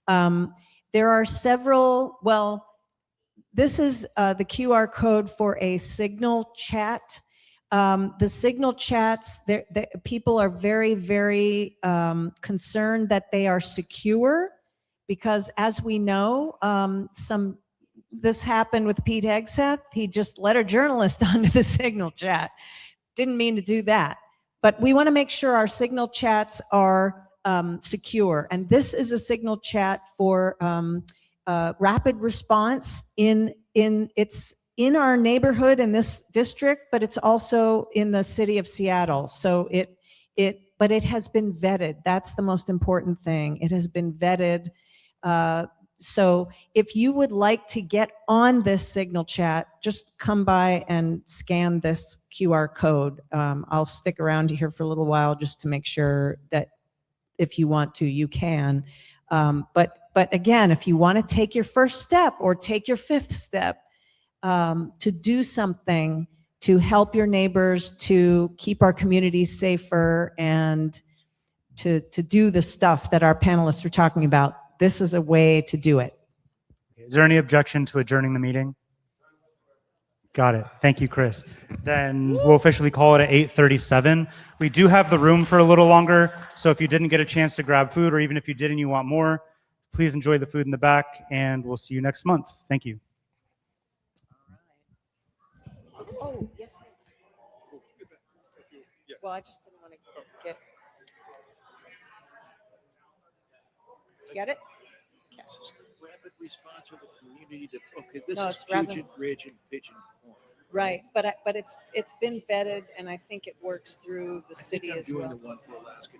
There are several, this is the QR code for a Signal chat. The Signal chats, people are very, very concerned that they are secure because, as we know, this happened with Pete Hegseth. He just let a journalist onto the Signal chat. Didn't mean to do that. But we want to make sure our Signal chats are secure. And this is a Signal chat for rapid response it's in our neighborhood in this district, but it's also in the city of Seattle. So but it has been vetted. That's the most important thing. It has been vetted. So if you would like to get on this Signal chat, just come by and scan this QR code. I'll stick around here for a little while just to make sure that if you want to, you can. But again, if you want to take your first step or take your fifth step, to do something to help your neighbors, to keep our communities safer, and to do the stuff that our panelists were talking about, this is a way to do it. Is there any objection to adjourning the meeting? Got it. Thank you, Chris. Then we'll officially call it at 8:37. We do have the room for a little longer, so if you didn't get a chance to grab food, or even if you did and you want more, please enjoy the food in the back, and we'll see you next month. Thank you. Oh, yes, yes. Well, I just didn't want to get. Get it? Rapid response of the community to, okay, this No, is it's rapid. Puget Ridge and Pigeon Point. Right, but it's been vetted, and I think it works through the city as well. I'm doing the one for Alaska